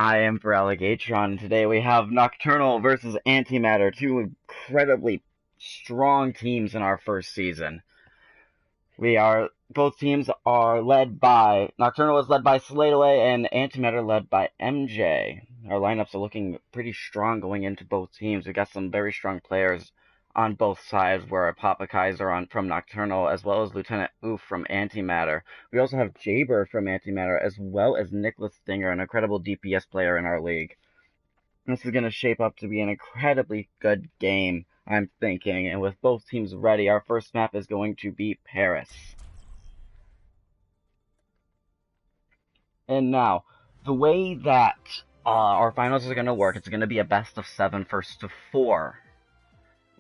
I am for Alligatron. Today we have Nocturnal versus Antimatter, two incredibly strong teams in our first season. Both teams are led by, Nocturnal is led by Sladeaway and Antimatter led by MJ. Our lineups are looking pretty strong going into both teams. We've got some very strong players on both sides, where Papa Kaiser from Nocturnal, as well as Lieutenant Oof from Antimatter. We also have Jaber from Antimatter, as well as Nicholas Stinger, an incredible DPS player in our league. This is going to shape up to be an incredibly good game, I'm thinking, and with both teams ready, our first map is going to be Paris. And now, the way that our finals are going to work, it's going to be a best of 7 first to 4,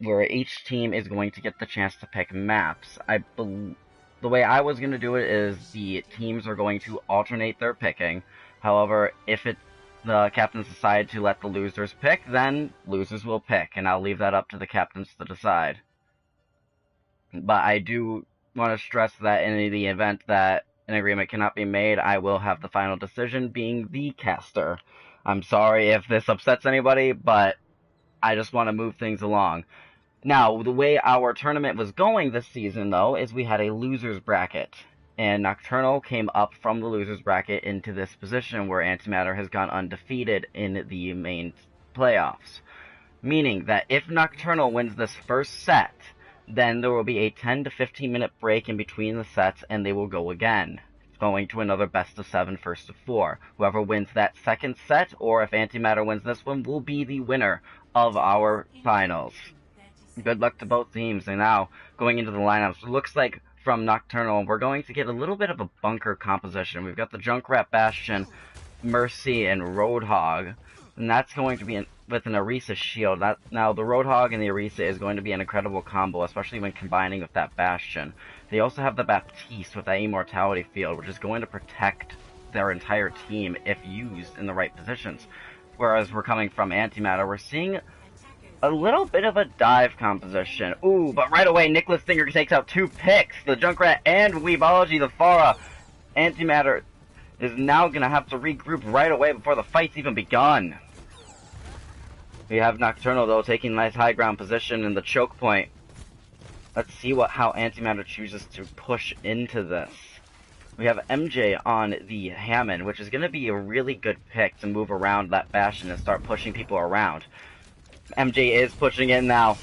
where each team is going to get the chance to pick maps. The way I was going to do it is the teams are going to alternate their picking. However, if the captains decide to let the losers pick, then losers will pick, and I'll leave that up to the captains to decide. But I do want to stress that in the event that an agreement cannot be made, I will have the final decision, being the caster. I'm sorry if this upsets anybody, but I just want to move things along. Now, the way our tournament was going this season, though, is we had a loser's bracket. And Nocturnal came up from the loser's bracket into this position where Antimatter has gone undefeated in the main playoffs. Meaning that if Nocturnal wins this first set, then there will be a 10 to 15 minute break in between the sets and they will go again, going to another best of 7 first to 4. Whoever wins that second set, or if Antimatter wins this one, will be the winner of our finals. Good luck to both teams. And now, going into the lineups, it looks like from Nocturnal, we're going to get a little bit of a bunker composition. We've got the Junkrat Bastion, Mercy, and Roadhog, and that's going to be with an Orisa shield. Now, the Roadhog and the Orisa is going to be an incredible combo, especially when combining with that Bastion. They also have the Baptiste with that Immortality field, which is going to protect their entire team if used in the right positions. Whereas we're coming from Antimatter, we're seeing a little bit of a dive composition. Ooh, but right away, Nicholas Stinger takes out 2 picks. The Junkrat and Weebology, the Pharah. Antimatter is now going to have to regroup right away before the fight's even begun. We have Nocturnal, though, taking a nice high ground position in the choke point. Let's see how Antimatter chooses to push into this. We have MJ on the Hammond, which is going to be a really good pick to move around that Bastion and start pushing people around. MJ is pushing in now,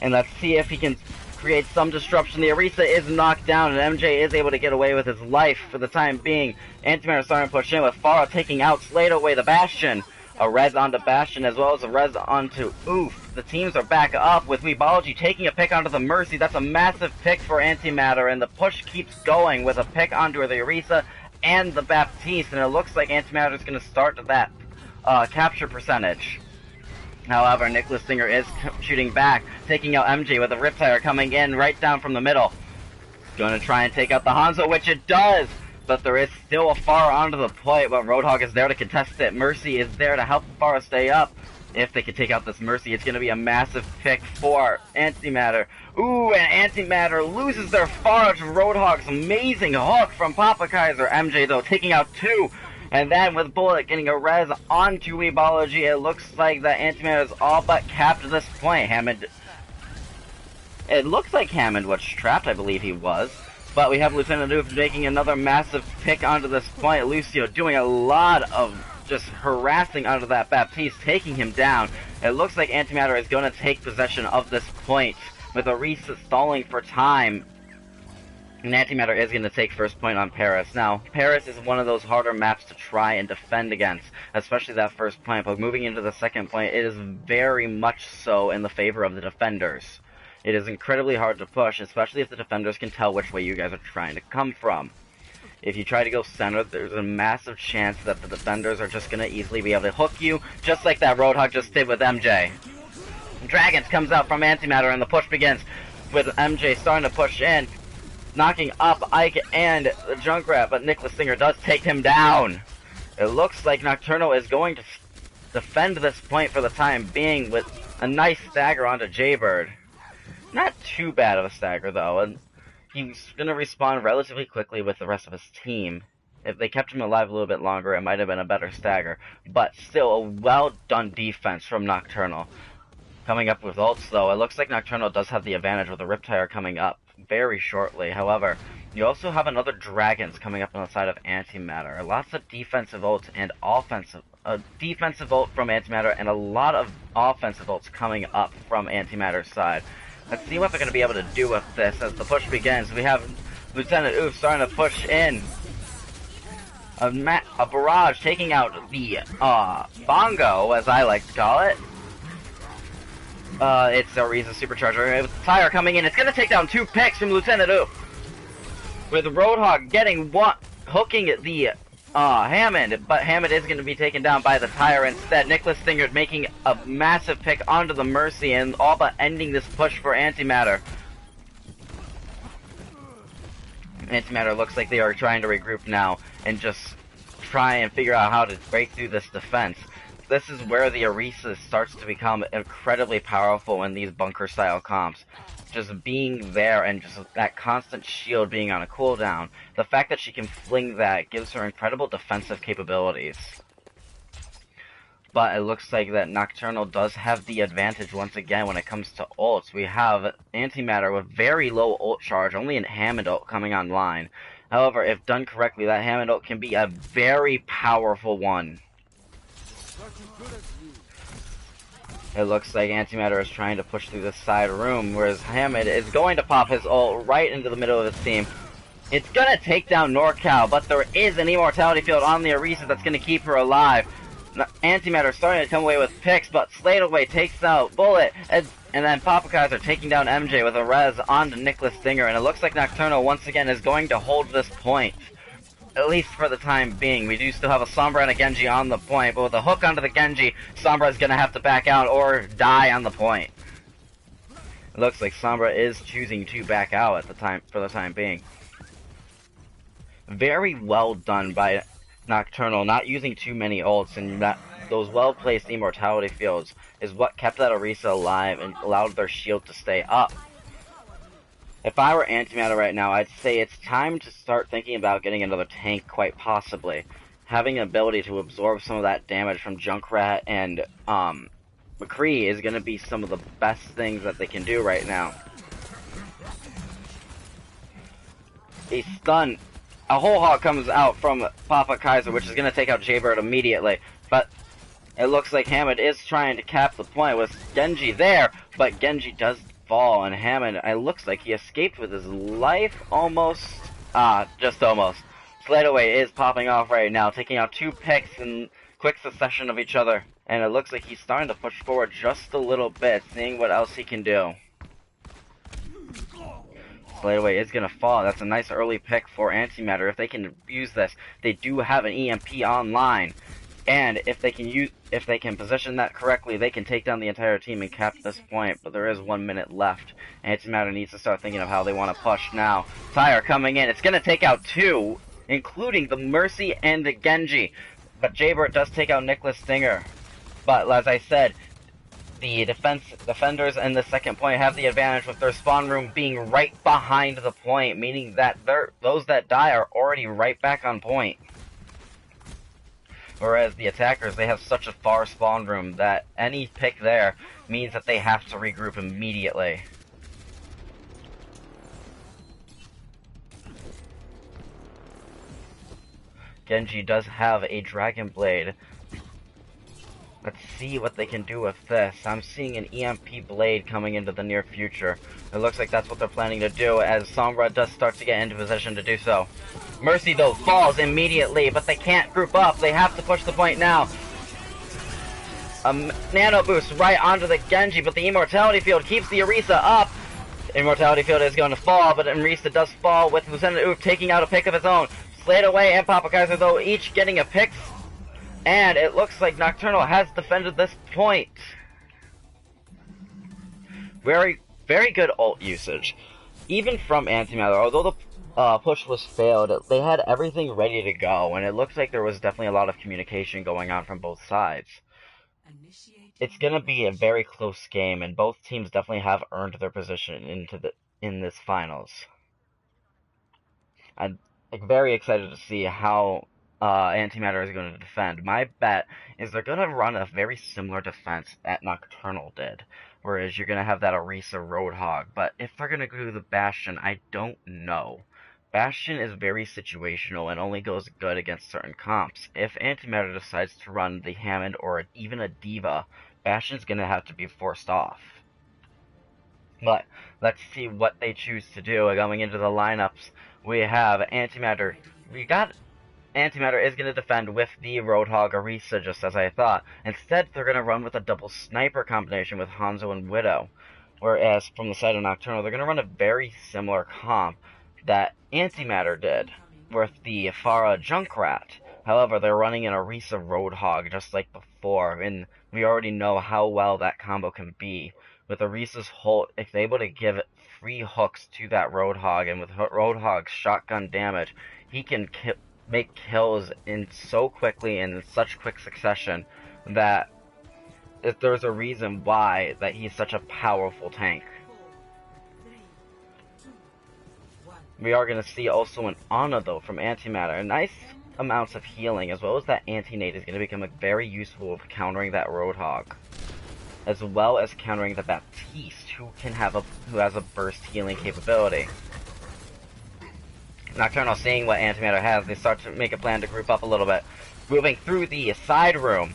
and let's see if he can create some disruption. The Orisa is knocked down, and MJ is able to get away with his life for the time being. Antimatter starting to push in with Pharah taking out Sladeaway, the Bastion. A res onto Bastion as well as a res onto Oof. The teams are back up with Weebology taking a pick onto the Mercy. That's a massive pick for Antimatter, and the push keeps going with a pick onto the Orisa and the Baptiste, and it looks like Antimatter is going to start that capture percentage. However, Nicholas Stinger is shooting back, taking out MJ with a Riptire coming in right down from the middle. Going to try and take out the Hanzo, which it does! But there is still a Pharah onto the plate, but Roadhog is there to contest it. Mercy is there to help Pharah stay up. If they can take out this Mercy, it's going to be a massive pick for Antimatter. Ooh, and Antimatter loses their Pharah to Roadhog's amazing hook from Papa Kaiser. MJ, though, taking out 2. And then with Bullet getting a res onto Weebology, it looks like that Antimatter is all but capped at this point. It looks like Hammond was trapped, I believe he was. But we have Lieutenant Oof making another massive pick onto this point. Lucio doing a lot of just harassing onto that Baptiste, taking him down. It looks like Antimatter is going to take possession of this point, with Orisa stalling for time. And Antimatter is going to take first point on Paris. Now, Paris is one of those harder maps to try and defend against, especially that first point. But moving into the second point, it is very much so in the favor of the defenders. It is incredibly hard to push, especially if the defenders can tell which way you guys are trying to come from. If you try to go center, there's a massive chance that the defenders are just going to easily be able to hook you, just like that Roadhog just did with MJ. Dragons comes out from Antimatter, and the push begins with MJ starting to push in, knocking up Ike and the Junkrat, but Nicholas Stinger does take him down. It looks like Nocturnal is going to defend this point for the time being with a nice stagger onto Jaybird. Not too bad of a stagger, though, and he's going to respawn relatively quickly with the rest of his team. If they kept him alive a little bit longer, it might have been a better stagger. But still, a well-done defense from Nocturnal. Coming up with ults, though, it looks like Nocturnal does have the advantage with the Riptire coming up very shortly. However, you also have another Dragons coming up on the side of Antimatter. Lots of defensive ults and offensive... defensive ult from Antimatter and a lot of offensive ults coming up from Antimatter's side. Let's see what they're going to be able to do with this as the push begins. We have Lieutenant Oof starting to push in. A barrage taking out the Bongo, as I like to call it. It's Ariza Supercharger. With the Tire coming in, it's going to take down 2 picks from Lieutenant Oof. With Roadhog getting one, hooking the Hammond, but Hammond is going to be taken down by the Tire instead. Nicholas Stinger making a massive pick onto the Mercy and all but ending this push for Antimatter. Antimatter looks like they are trying to regroup now and just try and figure out how to break through this defense. This is where the Orisa starts to become incredibly powerful in these bunker-style comps. Just being there and just that constant shield being on a cooldown. The fact that she can fling that gives her incredible defensive capabilities. But it looks like that Nocturnal does have the advantage once again when it comes to ults. We have Antimatter with very low ult charge, only an Hammond ult coming online. However, if done correctly, that Hammond ult can be a very powerful one. It looks like Antimatter is trying to push through this side room, whereas Hammond is going to pop his ult right into the middle of his team. It's going to take down NorCal, but there is an immortality field on the Orisa that's going to keep her alive. Antimatter starting to come away with picks, but Slade Away takes out Bullet, and then Papakaiser taking down MJ with a res onto Nicholas Stinger, and it looks like Nocturnal once again is going to hold this point. At least for the time being. We do still have a Sombra and a Genji on the point, but with a hook onto the Genji, Sombra is going to have to back out or die on the point. It looks like Sombra is choosing to back out at the time for the time being. Very well done by Nocturnal, not using too many ults, and that those well-placed immortality fields is what kept that Orisa alive and allowed their shield to stay up. If I were Antimatter right now, I'd say it's time to start thinking about getting another tank, quite possibly. Having an ability to absorb some of that damage from Junkrat and McCree is going to be some of the best things that they can do right now. A stun. A whole hog comes out from Papa Kaiser, which is going to take out Jaybird immediately. But it looks like Hammond is trying to cap the point with Genji there, but Genji does fall, and Hammond, it looks like he escaped with his life almost. Just almost. Slade Away is popping off right now, taking out 2 picks in quick succession of each other. And it looks like he's starting to push forward just a little bit, seeing what else he can do. Slade Away is going to fall. That's a nice early pick for Antimatter. If they can use this, they do have an EMP online. And if they can position that correctly, they can take down the entire team and cap this point. But there is 1 minute left. Antimatter needs to start thinking of how they want to push now. Tire coming in. It's going to take out 2, including the Mercy and the Genji. But Jaybird does take out Nicholas Stinger. But as I said, the defenders in the second point have the advantage with their spawn room being right behind the point, meaning that those that die are already right back on point. Whereas the attackers, they have such a far spawn room that any pick there means that they have to regroup immediately. Genji does have a Dragon Blade. Let's see what they can do with this. I'm seeing an EMP Blade coming into the near future. It looks like that's what they're planning to do, as Sombra does start to get into position to do so. Mercy, though, falls immediately, but they can't group up. They have to push the point now. A nano boost right onto the Genji, but the Immortality Field keeps the Orisa up. Immortality Field is going to fall, but Orisa does fall with Lieutenant Oof taking out a pick of his own. Slade Away and Papa Kaiser, though, each getting a pick. And it looks like Nocturnal has defended this point. Very, very good ult usage. Even from Antimatter, although the push was failed, they had everything ready to go, and it looks like there was definitely a lot of communication going on from both sides. It's going to be a very close game, and both teams definitely have earned their position in this finals. very excited to see how Antimatter is going to defend. My bet is they're going to run a very similar defense that Nocturnal did, whereas you're going to have that Orisa Roadhog. But if they're going to do the Bastion, I don't know. Bastion is very situational and only goes good against certain comps. If Antimatter decides to run the Hammond or even a Diva, Bastion's going to have to be forced off. But let's see what they choose to do. Going into the lineups, we have Antimatter. Antimatter is going to defend with the Roadhog Orisa, just as I thought. Instead, they're going to run with a double sniper combination with Hanzo and Widow. Whereas, from the side of Nocturnal, they're going to run a very similar comp that Antimatter did with the Pharah Junkrat. However, they're running an Orisa Roadhog just like before, and we already know how well that combo can be. With Orisa's ult, it's able to give free hooks to that Roadhog, and with Roadhog's shotgun damage, he can make kills in so quickly and in such quick succession that there's a reason why that he's such a powerful tank. We are going to see also an Ana, though, from Antimatter. Nice amounts of healing, as well as that Anti-Nade is going to become very useful for countering that Roadhog, as well as countering the Baptiste, who has a burst healing capability. Nocturnal, seeing what Antimatter has, they start to make a plan to group up a little bit. Moving through the side room,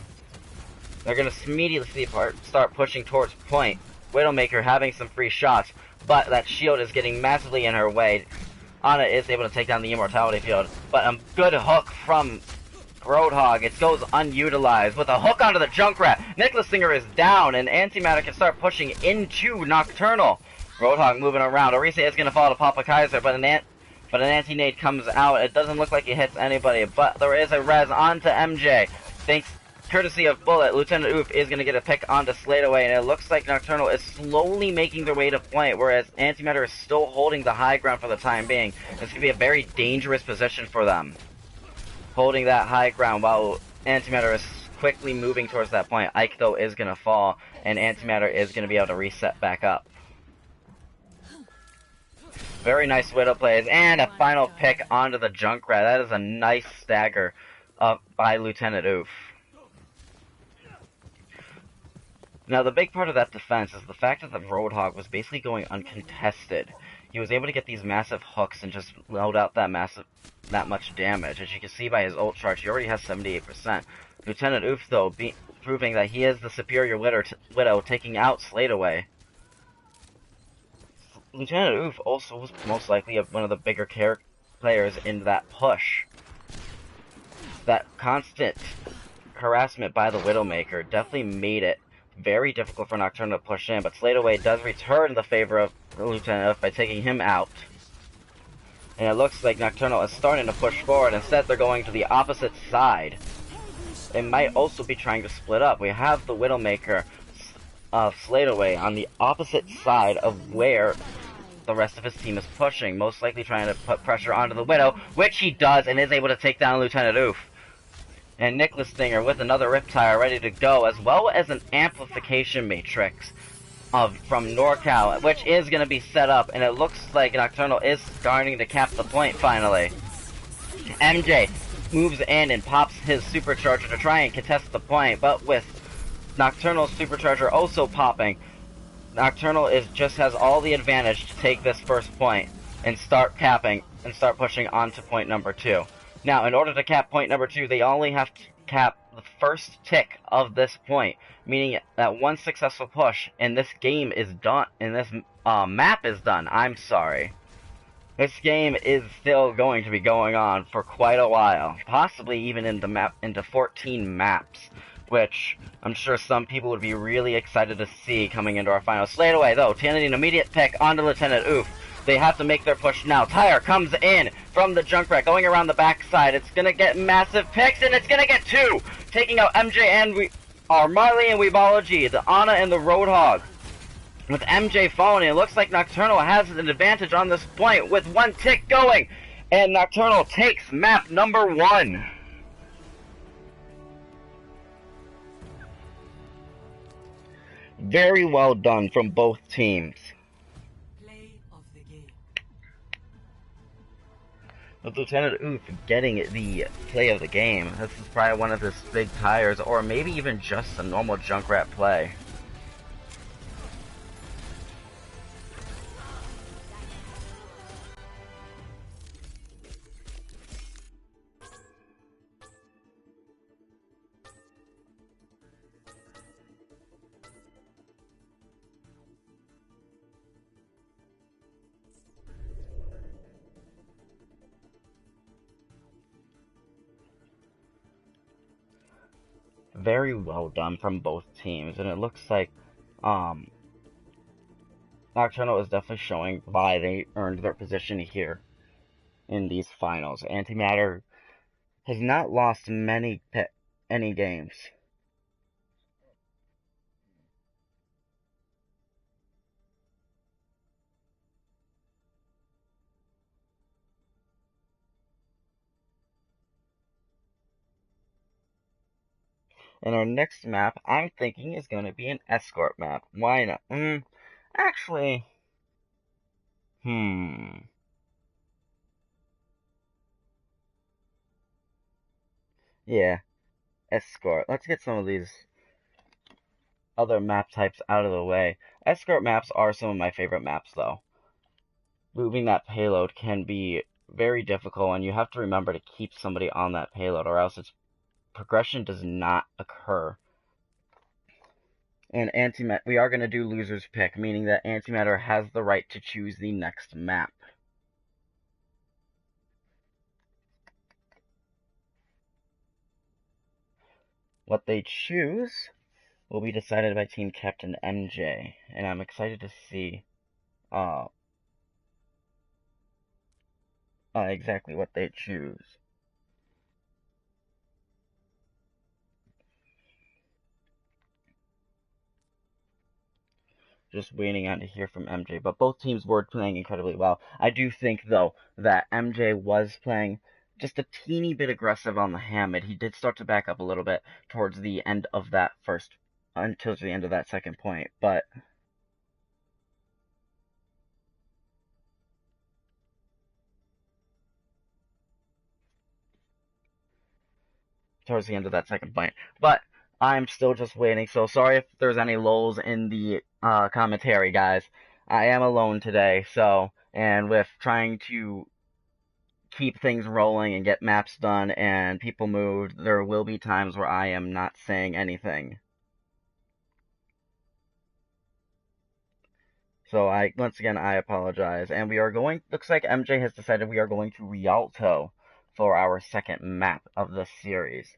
they're going to immediately start pushing towards point. Widowmaker having some free shots, but that shield is getting massively in her way. Ana is able to take down the Immortality field, but a good hook from Roadhog. It goes unutilized with a hook onto the Junkrat. Nicholas Singer is down, and Antimatter can start pushing into Nocturnal. Roadhog moving around. Orisa is going to fall to Papa Kaiser, but an anti-nade comes out. It doesn't look like it hits anybody, but there is a res onto MJ. Thanks, courtesy of Bullet, Lieutenant Oof is going to get a pick onto Sladeaway, and it looks like Nocturnal is slowly making their way to point, whereas Antimatter is still holding the high ground for the time being. This could be a very dangerous position for them, holding that high ground while Antimatter is quickly moving towards that point. Ike, though, is going to fall, and Antimatter is going to be able to reset back up. Very nice Widow plays, and a final pick onto the Junkrat. That is a nice stagger by Lieutenant Oof. Now, the big part of that defense is the fact that the Roadhog was basically going uncontested. He was able to get these massive hooks and just load out that much damage. As you can see by his ult charge, he already has 78%. Lieutenant Oof, though, proving that he is the superior Widow, taking out Sladeaway. Lieutenant Oof also was most likely one of the bigger players in that push. That constant harassment by the Widowmaker definitely made it very difficult for Nocturnal to push in, but Sladeaway does return the favor of Lieutenant Oof by taking him out. And it looks like Nocturnal is starting to push forward. Instead, they're going to the opposite side. They might also be trying to split up. We have the Widowmaker of Sladeaway on the opposite side of where the rest of his team is pushing, most likely trying to put pressure onto the Widow, which he does and is able to take down Lieutenant Oof. And Nicholas Stinger with another Riptire ready to go, as well as an amplification matrix from NorCal, which is going to be set up, and it looks like Nocturnal is starting to cap the point finally. MJ moves in and pops his supercharger to try and contest the point, but with Nocturnal's supercharger also popping, Nocturnal just has all the advantage to take this first point and start capping and start pushing on to point number 2. Now, in order to cap point number 2, they only have to cap the first tick of this point, meaning that one successful push and this game is done, and this map is done. I'm sorry. This game is still going to be going on for quite a while, possibly even into 14 maps, which I'm sure some people would be really excited to see coming into our final. Sladeaway, though, taking an immediate pick onto Lieutenant Oof. They have to make their push now. Tyre comes in from the Junkrat, going around the backside. It's going to get massive picks, and it's going to get 2! Taking out MJ and Marley and Weebology, the Ana and the Roadhog. With MJ falling, it looks like Nocturnal has an advantage on this point with 1 tick going. And Nocturnal takes map number 1. Very well done from both teams. With Lieutenant Oof getting the play of the game. This is probably one of his big tires, or maybe even just a normal Junkrat play. Very well done from both teams, and it looks like um, Nocturnal is definitely showing why they earned their position here in these finals. Antimatter has not lost any games. And our next map, I'm thinking, is going to be an escort map. Why not? Actually, yeah, escort. Let's get some of these other map types out of the way. Escort maps are some of my favorite maps, though. Moving that payload can be very difficult, and you have to remember to keep somebody on that payload, or else its progression does not occur. And Antimatter, we are going to do loser's pick, meaning that Antimatter has the right to choose the next map. What they choose will be decided by Team Captain MJ, and I'm excited to see exactly what they choose. Just waiting on to hear from MJ, but both teams were playing incredibly well. I do think, though, that MJ was playing just a teeny bit aggressive on the Hamid. He did start to back up a little bit towards the end of that until the end of that second point, but towards the end of that second point. But I'm still just waiting, so sorry if there's any lulls in the commentary, guys. I am alone today, and with trying to keep things rolling and get maps done and people moved, there will be times where I am not saying anything. So once again, I apologize. And we are looks like MJ has decided we are going to Rialto for our second map of the series.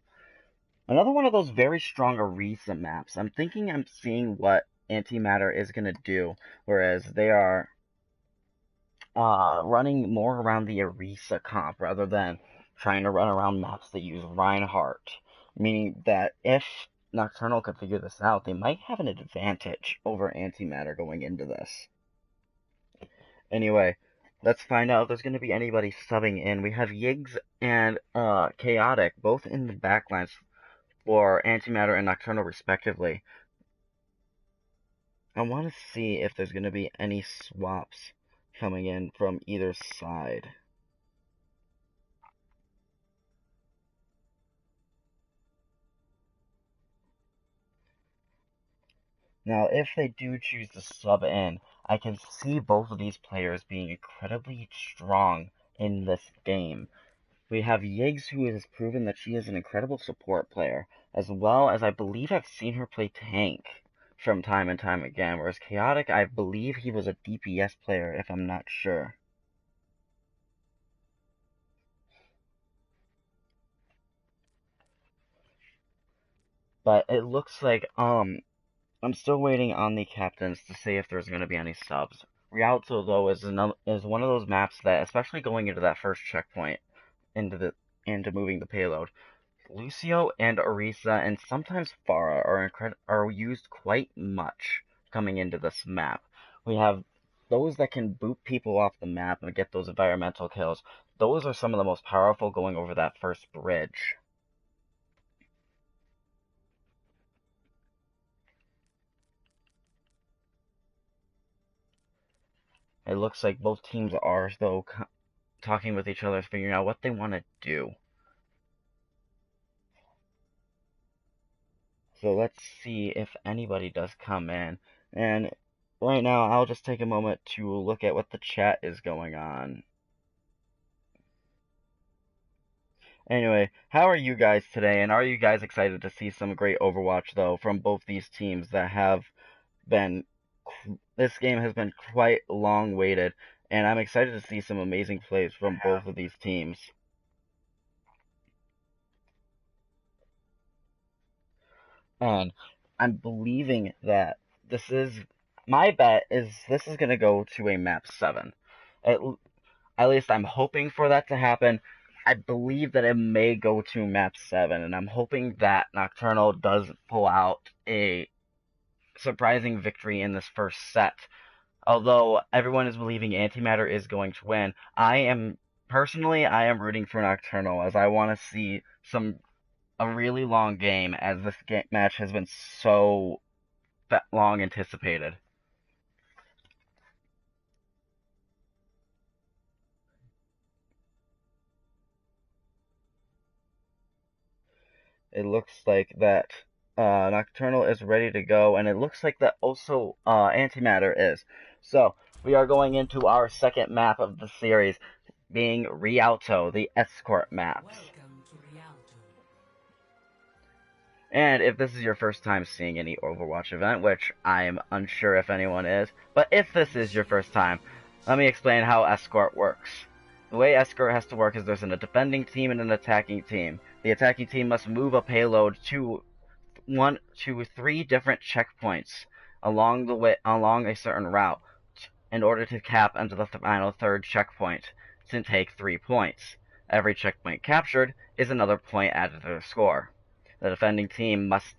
Another one of those very strong Orisa maps. I'm thinking I'm seeing what Antimatter is going to do, whereas they are running more around the Orisa comp rather than trying to run around maps that use Reinhardt. Meaning that if Nocturnal could figure this out, they might have an advantage over Antimatter going into this. Anyway, let's find out if there's going to be anybody subbing in. We have Yiggs and Chaotic both in the backlines for Antimatter and Nocturnal respectively. I want to see if there's going to be any swaps coming in from either side. Now, if they do choose to sub in, I can see both of these players being incredibly strong in this game. We have Yiggs, who has proven that she is an incredible support player, as well as I believe I've seen her play tank from time and time again, whereas Chaotic, I believe he was a DPS player, if I'm not sure. But it looks like, I'm still waiting on the captains to see if there's going to be any subs. Rialto, though, is one of those maps that, especially going into that first checkpoint, into moving the payload, Lucio and Orisa and sometimes Pharah are used quite much coming into this map. We have those that can boot people off the map and get those environmental kills. Those are some of the most powerful going over that first bridge. It looks like both teams are, though, talking with each other, figuring out what they want to do. So let's see if anybody does come in. And right now, I'll just take a moment to look at what the chat is going on. Anyway, how are you guys today? And are you guys excited to see some great Overwatch, though, from both these teams that have been... This game has been quite long-waited, and I'm excited to see some amazing plays from both of these teams. And I'm believing that this is... My bet is this is going to go to a map 7. At least I'm hoping for that to happen. I believe that it may go to map 7, and I'm hoping that Nocturnal does pull out a surprising victory in this first set. Although everyone is believing Antimatter is going to win, I am rooting for Nocturnal, as I want to see a really long game, as this match has been so long anticipated. It looks like that Nocturnal is ready to go, and it looks like that also Antimatter is. So, we are going into our second map of the series, being Rialto, the escort maps. And if this is your first time seeing any Overwatch event, which I'm unsure if anyone is, but if this is your first time, let me explain how escort works. The way escort has to work is there's a defending team and an attacking team. The attacking team must move a payload to 3 different checkpoints along a certain route in order to cap into the final 3rd checkpoint to take 3 points. Every checkpoint captured is another point added to their score. The defending team must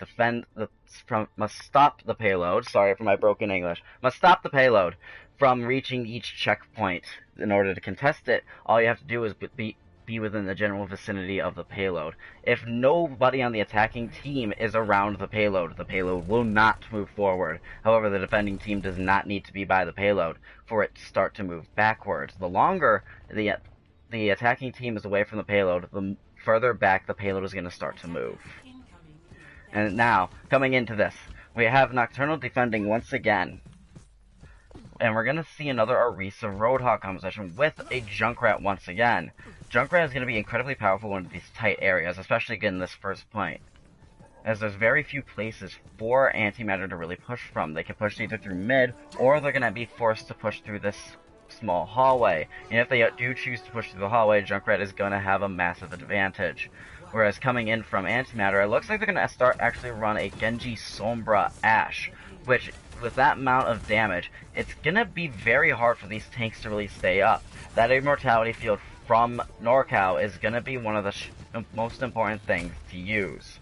stop the payload. Sorry for my broken English. Must stop the payload from reaching each checkpoint. In order to contest it, all you have to do is be within the general vicinity of the payload. If nobody on the attacking team is around the payload will not move forward. However, the defending team does not need to be by the payload for it to start to move backwards. The longer the attacking team is away from the payload, the further back the payload is going to start to move. And now, coming into this, we have Nocturnal defending once again. And we're going to see another Orisa Roadhog composition with a Junkrat once again. Junkrat is going to be incredibly powerful in these tight areas, especially getting this first point, as there's very few places for Antimatter to really push from. They can push either through mid, or they're going to be forced to push through this small hallway. And if they do choose to push through the hallway, Junkrat is going to have a massive advantage. Whereas coming in from Antimatter, it looks like they're going to actually run a Genji Sombra Ashe, which, with that amount of damage, it's going to be very hard for these tanks to really stay up. That immortality field from NorCal is going to be one of the most important things to use.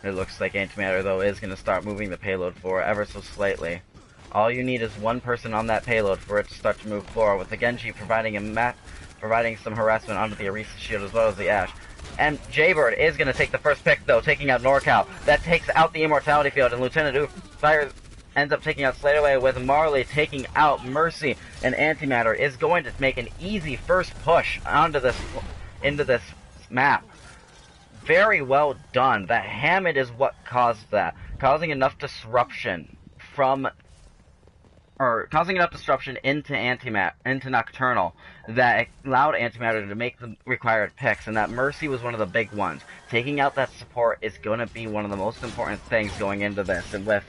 It looks like Antimatter, though, is going to start moving the payload forward ever so slightly. All you need is one person on that payload for it to start to move forward, with the Genji providing some harassment onto the Orisa shield as well as the Ashe. And Jaybird is going to take the first pick, though, taking out NorCal. That takes out the immortality field, and Lieutenant Oof ends up taking out Sladeaway, with Marley taking out Mercy. And Antimatter is going to make an easy first push into this map. Very well done. That Hammond is what caused that, causing enough disruption into Nocturnal that allowed Antimatter to make the required picks, and that Mercy was one of the big ones. Taking out that support is going to be one of the most important things going into this, and with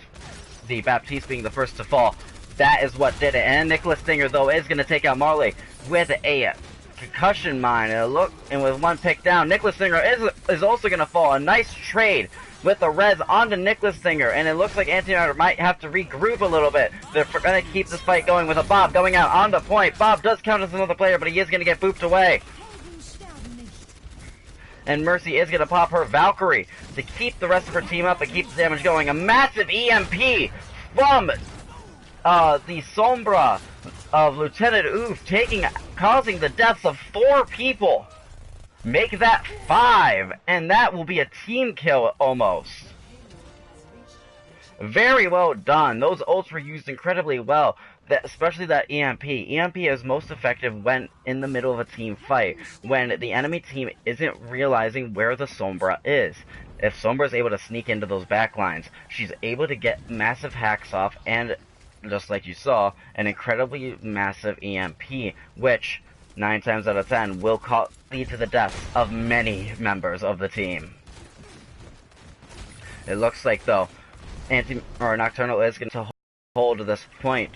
the Baptiste being the first to fall, that is what did it. And Nicholas Stinger, though, is going to take out Marley with a concussion mine, and with one pick down, Nicholas Stinger is also going to fall. A nice trade with the res onto Nicholas Stinger, and it looks like Antimatter might have to regroup a little bit. They're going to keep this fight going with a Bob going out on the point. Bob does count as another player, but he is going to get booped away. And Mercy is going to pop her Valkyrie to keep the rest of her team up and keep the damage going. A massive EMP from the Sombra of Lieutenant Oof, causing the deaths of 4 people. Make that 5, and that will be a team kill almost. Very well done. Those ults were used incredibly well. especially that EMP. EMP is most effective when in the middle of a team fight, when the enemy team isn't realizing where the Sombra is. If Sombra is able to sneak into those backlines, she's able to get massive hacks off, and just like you saw, an incredibly massive EMP, which 9 times out of 10 will lead to the deaths of many members of the team. It looks like, though, Nocturnal is going to hold to this point.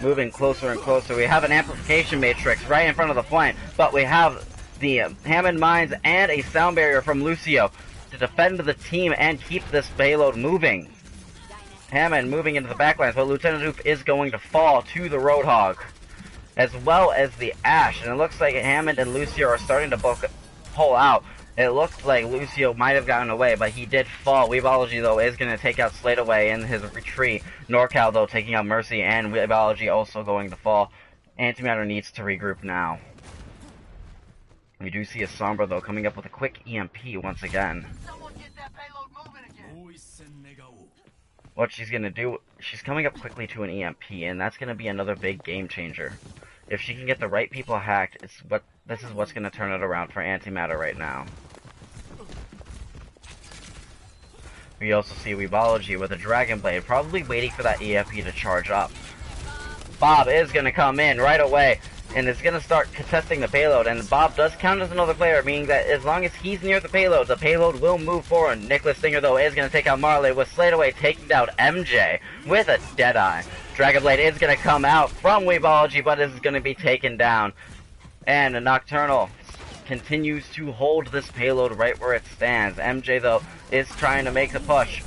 Moving closer and closer. We have an amplification matrix right in front of the point, but we have the Hammond Mines and a sound barrier from Lucio to defend the team and keep this payload moving. Hammond moving into the backlines, but Lieutenant Oof is going to fall to the Roadhog, as well as the Ash, and it looks like Hammond and Lucio are starting to pull out. It looks like Lucio might have gotten away, but he did fall. Weebology, though, is going to take out Slate away in his retreat. NorCal, though, taking out Mercy, and Weebology also going to fall. Antimatter needs to regroup now. We do see a Sombra, though, coming up with a quick EMP once again. Someone get that payload moving again. What she's going to do, she's coming up quickly to an EMP, and that's going to be another big game changer. If she can get the right people hacked, this is what's going to turn it around for Antimatter right now. We also see Weebology with a Dragon Blade, probably waiting for that EMP to charge up. Bob is going to come in right away, and is going to start contesting the payload, and Bob does count as another player, meaning that as long as he's near the payload will move forward. Nicholas Stinger, though, is going to take out Marley, with Slate away taking down MJ with a Deadeye. Dragon Blade is going to come out from Weebology, but is going to be taken down. And Nocturnal continues to hold this payload right where it stands. MJ, though, is trying to make the push.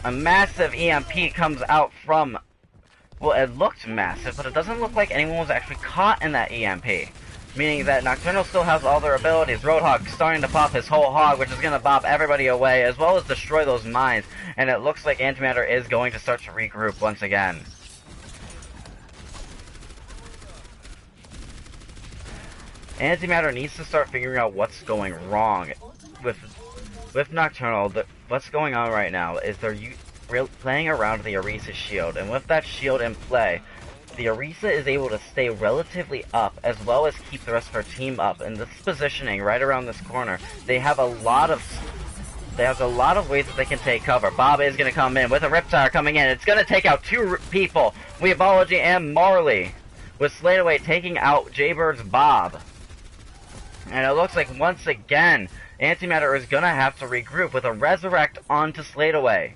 A massive EMP comes out from... Well, it looked massive, but it doesn't look like anyone was actually caught in that EMP. Meaning that Nocturnal still has all their abilities. Roadhog starting to pop his whole hog, which is going to bop everybody away, as well as destroy those mines. And it looks like Antimatter is going to start to regroup once again. Antimatter needs to start figuring out what's going wrong with Nocturnal. What's going on right now is they're playing around the Orisa shield, and with that shield in play, the Orisa is able to stay relatively up, as well as keep the rest of her team up. And this positioning right around this corner, they have a lot of ways that they can take cover. Bob is going to come in with a Riptire coming in. It's going to take out 2 people, Weebology and Marley, with Slate away taking out Jaybird's Bob. And it looks like once again, Antimatter is going to have to regroup with a Resurrect onto Slate away.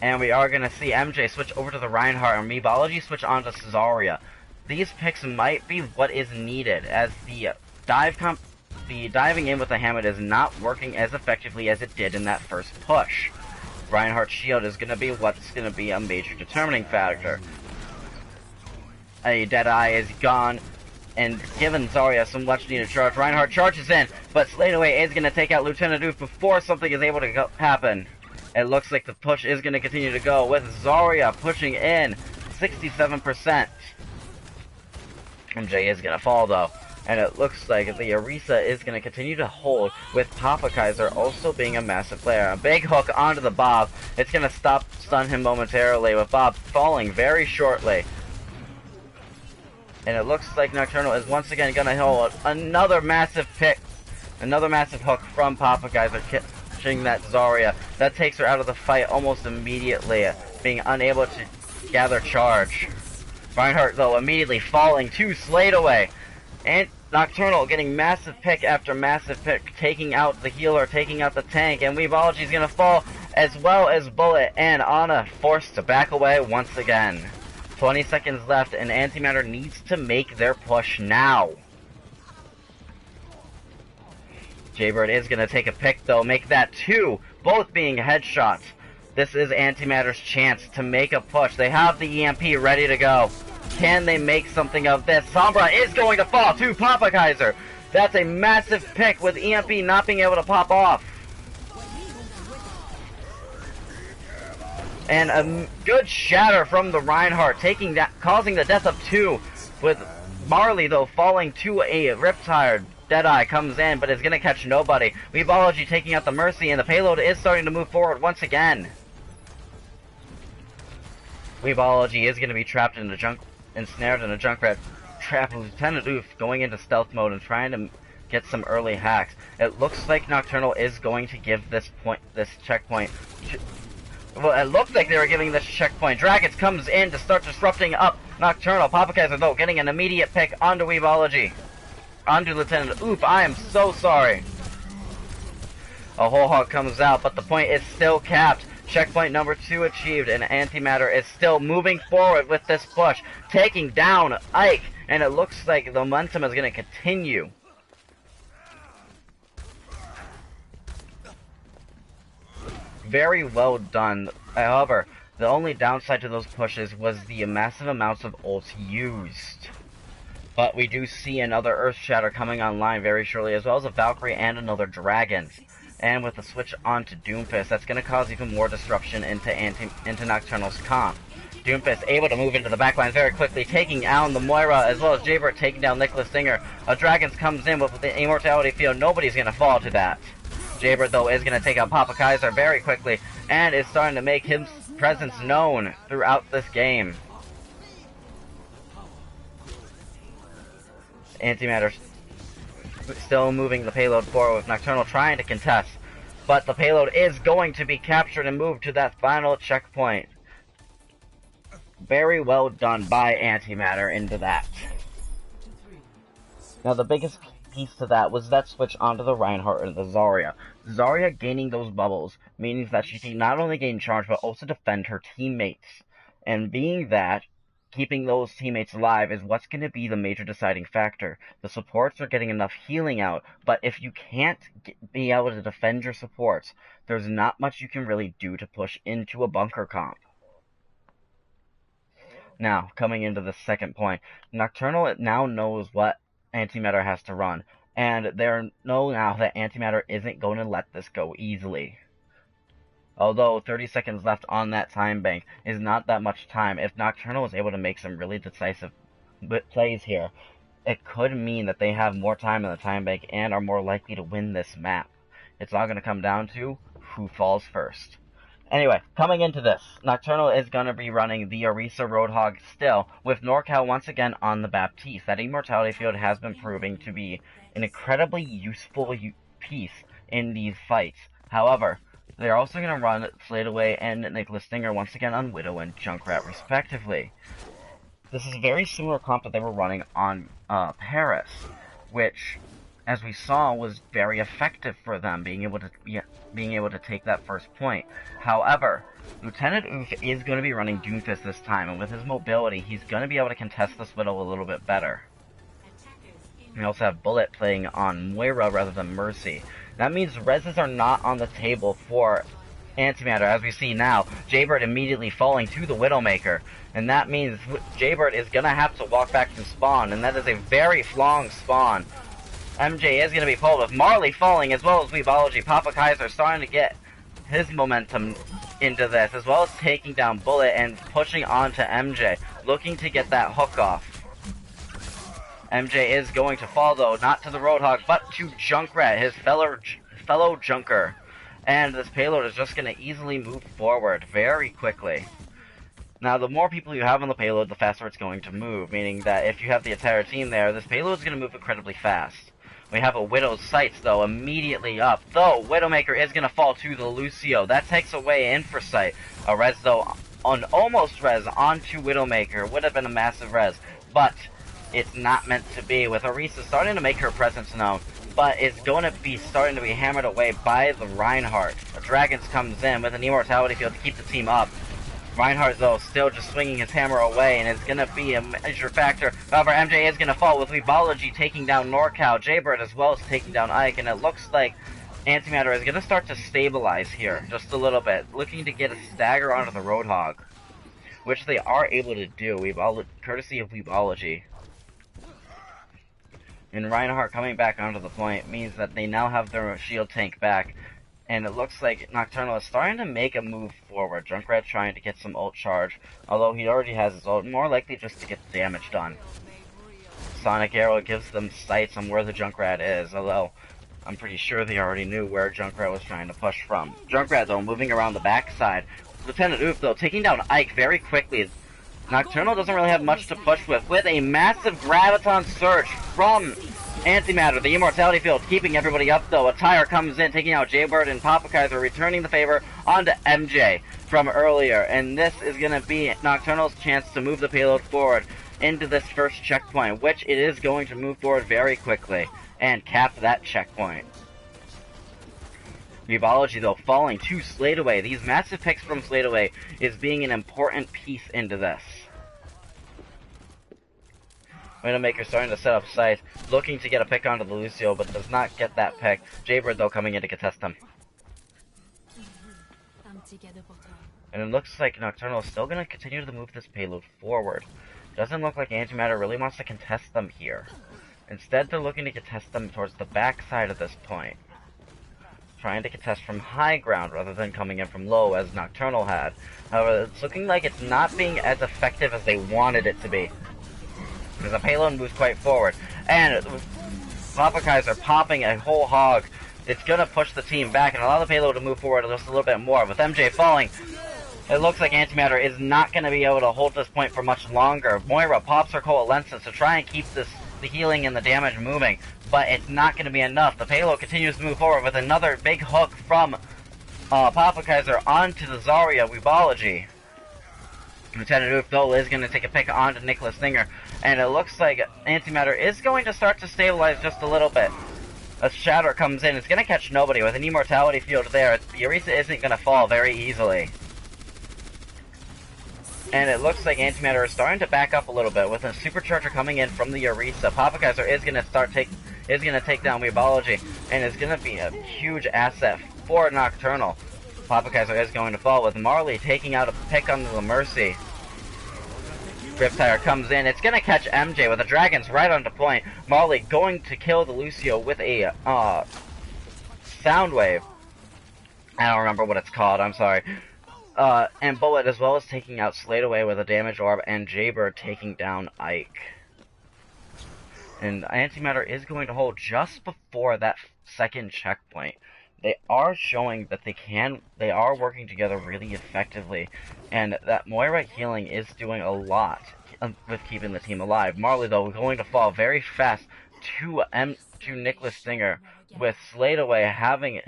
And we are going to see MJ switch over to the Reinhardt and Weebology switch onto Zarya. These picks might be what is needed, as the diving in with the Hammond is not working as effectively as it did in that first push. Reinhardt's shield is going to be what's going to be a major determining factor. A Deadeye is gone, and given Zarya some much needed charge. Reinhardt charges in, but Slate away is going to take out Lieutenant Oof before something is able to happen. It looks like the push is going to continue to go, with Zarya pushing in 67%. MJ is going to fall, though. And it looks like the Orisa is going to continue to hold, with Papa Kaiser also being a massive player. A big hook onto the Bob. It's going to stun him momentarily, with Bob falling very shortly. And it looks like Nocturnal is once again going to hold another massive pick. Another massive hook from Papa Kaiser, catching that Zarya. That takes her out of the fight almost immediately, being unable to gather charge. Reinhardt, though, immediately falling to Slate away. And Nocturnal getting massive pick after massive pick, taking out the healer, taking out the tank, and Weebology's gonna fall, as well as Bullet and Ana forced to back away once again. 20 seconds left, and Antimatter needs to make their push now. Jaybird is gonna take a pick, though, make that 2, both being headshots. This is Antimatter's chance to make a push. They have the EMP ready to go. Can they make something of this? Sombra is going to fall to Papa Kaiser. That's a massive pick, with EMP not being able to pop off. And a good shatter from the Reinhardt, causing the death of 2, with Marley, though, falling to a Riptire. Deadeye comes in, but is going to catch nobody. Weebology taking out the Mercy, and the payload is starting to move forward once again. Weebology is going to be trapped in ensnared in a Junkrat trap. Lieutenant Oof going into stealth mode and trying to get some early hacks. It looks like Nocturnal is going to give this checkpoint. Well, it looked like they were giving this checkpoint. Dragons comes in to start disrupting up Nocturnal. Papa Kaiser, though, getting an immediate pick onto Weebology. Onto Lieutenant Oof. I am so sorry. A whole hog comes out, but the point is still capped. Checkpoint number 2 achieved, and Antimatter is still moving forward with this push, taking down Ike, and it looks like the momentum is going to continue. Very well done. However, the only downside to those pushes was the massive amounts of ults used. But we do see another Earth Shatter coming online very shortly, as well as a Valkyrie and another Dragon. And with the switch onto Doomfist, that's going to cause even more disruption into Nocturnal's comp. Doomfist able to move into the backline very quickly, taking down the Moira, as well as Jaybird taking down Nicholas Singer. A Dragons comes in with the Immortality Field. Nobody's going to fall to that. Jaybird, though, is going to take out Papa Kaiser very quickly, and is starting to make his presence known throughout this game. Antimatter still moving the payload forward with Nocturnal trying to contest, but the payload is going to be captured and moved to that final checkpoint. Very well done by Antimatter into that. Now the biggest piece to that was that switch onto the Reinhardt and the Zarya. Zarya gaining those bubbles means that she can not only gain charge but also defend her teammates. And being that, keeping those teammates alive is what's going to be the major deciding factor. The supports are getting enough healing out, but if you can't be able to defend your supports, there's not much you can really do to push into a bunker comp. Now, coming into the second point, Nocturnal now knows what Antimatter has to run, and they know now that Antimatter isn't going to let this go easily. Although 30 seconds left on that time bank is not that much time, if Nocturnal is able to make some really decisive plays here, it could mean that they have more time in the time bank and are more likely to win this map. It's all going to come down to who falls first. Anyway, coming into this, Nocturnal is going to be running the Orisa Roadhog still, with NorCal once again on the Baptiste. That Immortality Field has been proving to be an incredibly useful piece in these fights. However, they're also going to run Sladeaway and Nicholas Stinger once again on Widow and Junkrat respectively. This is a very similar comp that they were running on Paris, which, as we saw, was very effective for them, being able to take that first point. However, Lieutenant Oof is going to be running Doomfist this time, and with his mobility, he's going to be able to contest this Widow a little bit better. We also have Bullet playing on Moira rather than Mercy. That means reses are not on the table for Antimatter, as we see now. Jaybird immediately falling to the Widowmaker, and that means Jaybird is going to have to walk back to spawn, and that is a very long spawn. MJ is going to be pulled with Marley falling, as well as Weebology. Papa Kaiser starting to get his momentum into this, as well as taking down Bullet and pushing on to MJ, looking to get that hook off. MJ is going to fall, though, not to the Roadhog, but to Junkrat, his fellow Junker. And this payload is just going to easily move forward very quickly. Now, the more people you have on the payload, the faster it's going to move, meaning that if you have the entire team there, this payload is going to move incredibly fast. We have a Widow's sights, though, immediately up. Though, Widowmaker is going to fall to the Lucio. That takes away Infrasight. A res, though, on almost res onto Widowmaker. Would have been a massive res, but it's not meant to be, with Orisa starting to make her presence known, but it's going to be starting to be hammered away by the Reinhardt. The Dragons comes in with an Immortality Field to keep the team up. Reinhardt, though, still just swinging his hammer away, and it's going to be a major factor. However, MJ is going to fall, with Weebology taking down NorCal, Jaybird, as well as taking down Ike, and it looks like Antimatter is going to start to stabilize here, just a little bit, looking to get a stagger onto the Roadhog, which they are able to do, courtesy of Weebology. And Reinhardt coming back onto the point means that they now have their shield tank back, and it looks like Nocturnal is starting to make a move forward. Junkrat trying to get some ult charge, although he already has his ult, more likely just to get the damage done. Sonic Arrow gives them sights on where the Junkrat is, although I'm pretty sure they already knew where Junkrat was trying to push from. Junkrat, though, moving around the backside, Lieutenant Oof, though, taking down Ike very quickly. Nocturnal doesn't really have much to push with a massive Graviton Surge from Antimatter, the Immortality Field, keeping everybody up, though. A tire comes in, taking out Jaybird and Papa Kaiser, returning the favor onto MJ from earlier. And this is going to be Nocturnal's chance to move the payload forward into this first checkpoint, which it is going to move forward very quickly and cap that checkpoint. Revology, though, falling to Sladeaway. These massive picks from Sladeaway is being an important piece into this. Widowmaker starting to set up sight, looking to get a pick onto the Lucio, but does not get that pick. Jaybird, though, coming in to contest him. And it looks like Nocturnal is still going to continue to move this payload forward. Doesn't look like Antimatter really wants to contest them here. Instead, they're looking to contest them towards the back side of this point. Trying to contest from high ground rather than coming in from low as Nocturnal had. However, it's looking like it's not being as effective as they wanted it to be. Because the payload moves quite forward. And Papa Kaiser popping a whole hog. It's going to push the team back and allow the payload to move forward just a little bit more. With MJ falling, it looks like Antimatter is not going to be able to hold this point for much longer. Moira pops her Coalescence to try and keep the healing and the damage moving, but it's not going to be enough. The payload continues to move forward with another big hook from Papa Kaiser onto the Zarya Weebology. Lieutenant Oof, though, is going to take a pick onto Nicholas Singer, and it looks like Antimatter is going to start to stabilize just a little bit. A Shatter comes in, it's going to catch nobody with an Immortality Field there. Eureka isn't going to fall very easily. And it looks like Antimatter is starting to back up a little bit with a Supercharger coming in from the Eureka. Papa Kaiser is going to take down Weebology, and is going to be a huge asset for Nocturnal. Papa Kaiser is going to fall with Marley taking out a pick on the Mercy. Riptire comes in. It's going to catch MJ with the Dragons right onto point. Marley going to kill the Lucio with a Soundwave. I don't remember what it's called. I'm sorry. And Bullet, as well as taking out Sladeaway with a Damage Orb, and Jaybird taking down Ike. And Antimatter is going to hold just before that second checkpoint. They are showing that they are working together really effectively, and that Moira healing is doing a lot with keeping the team alive. Marley, though, going to fall very fast to Nicholas Singer, with Sladeaway having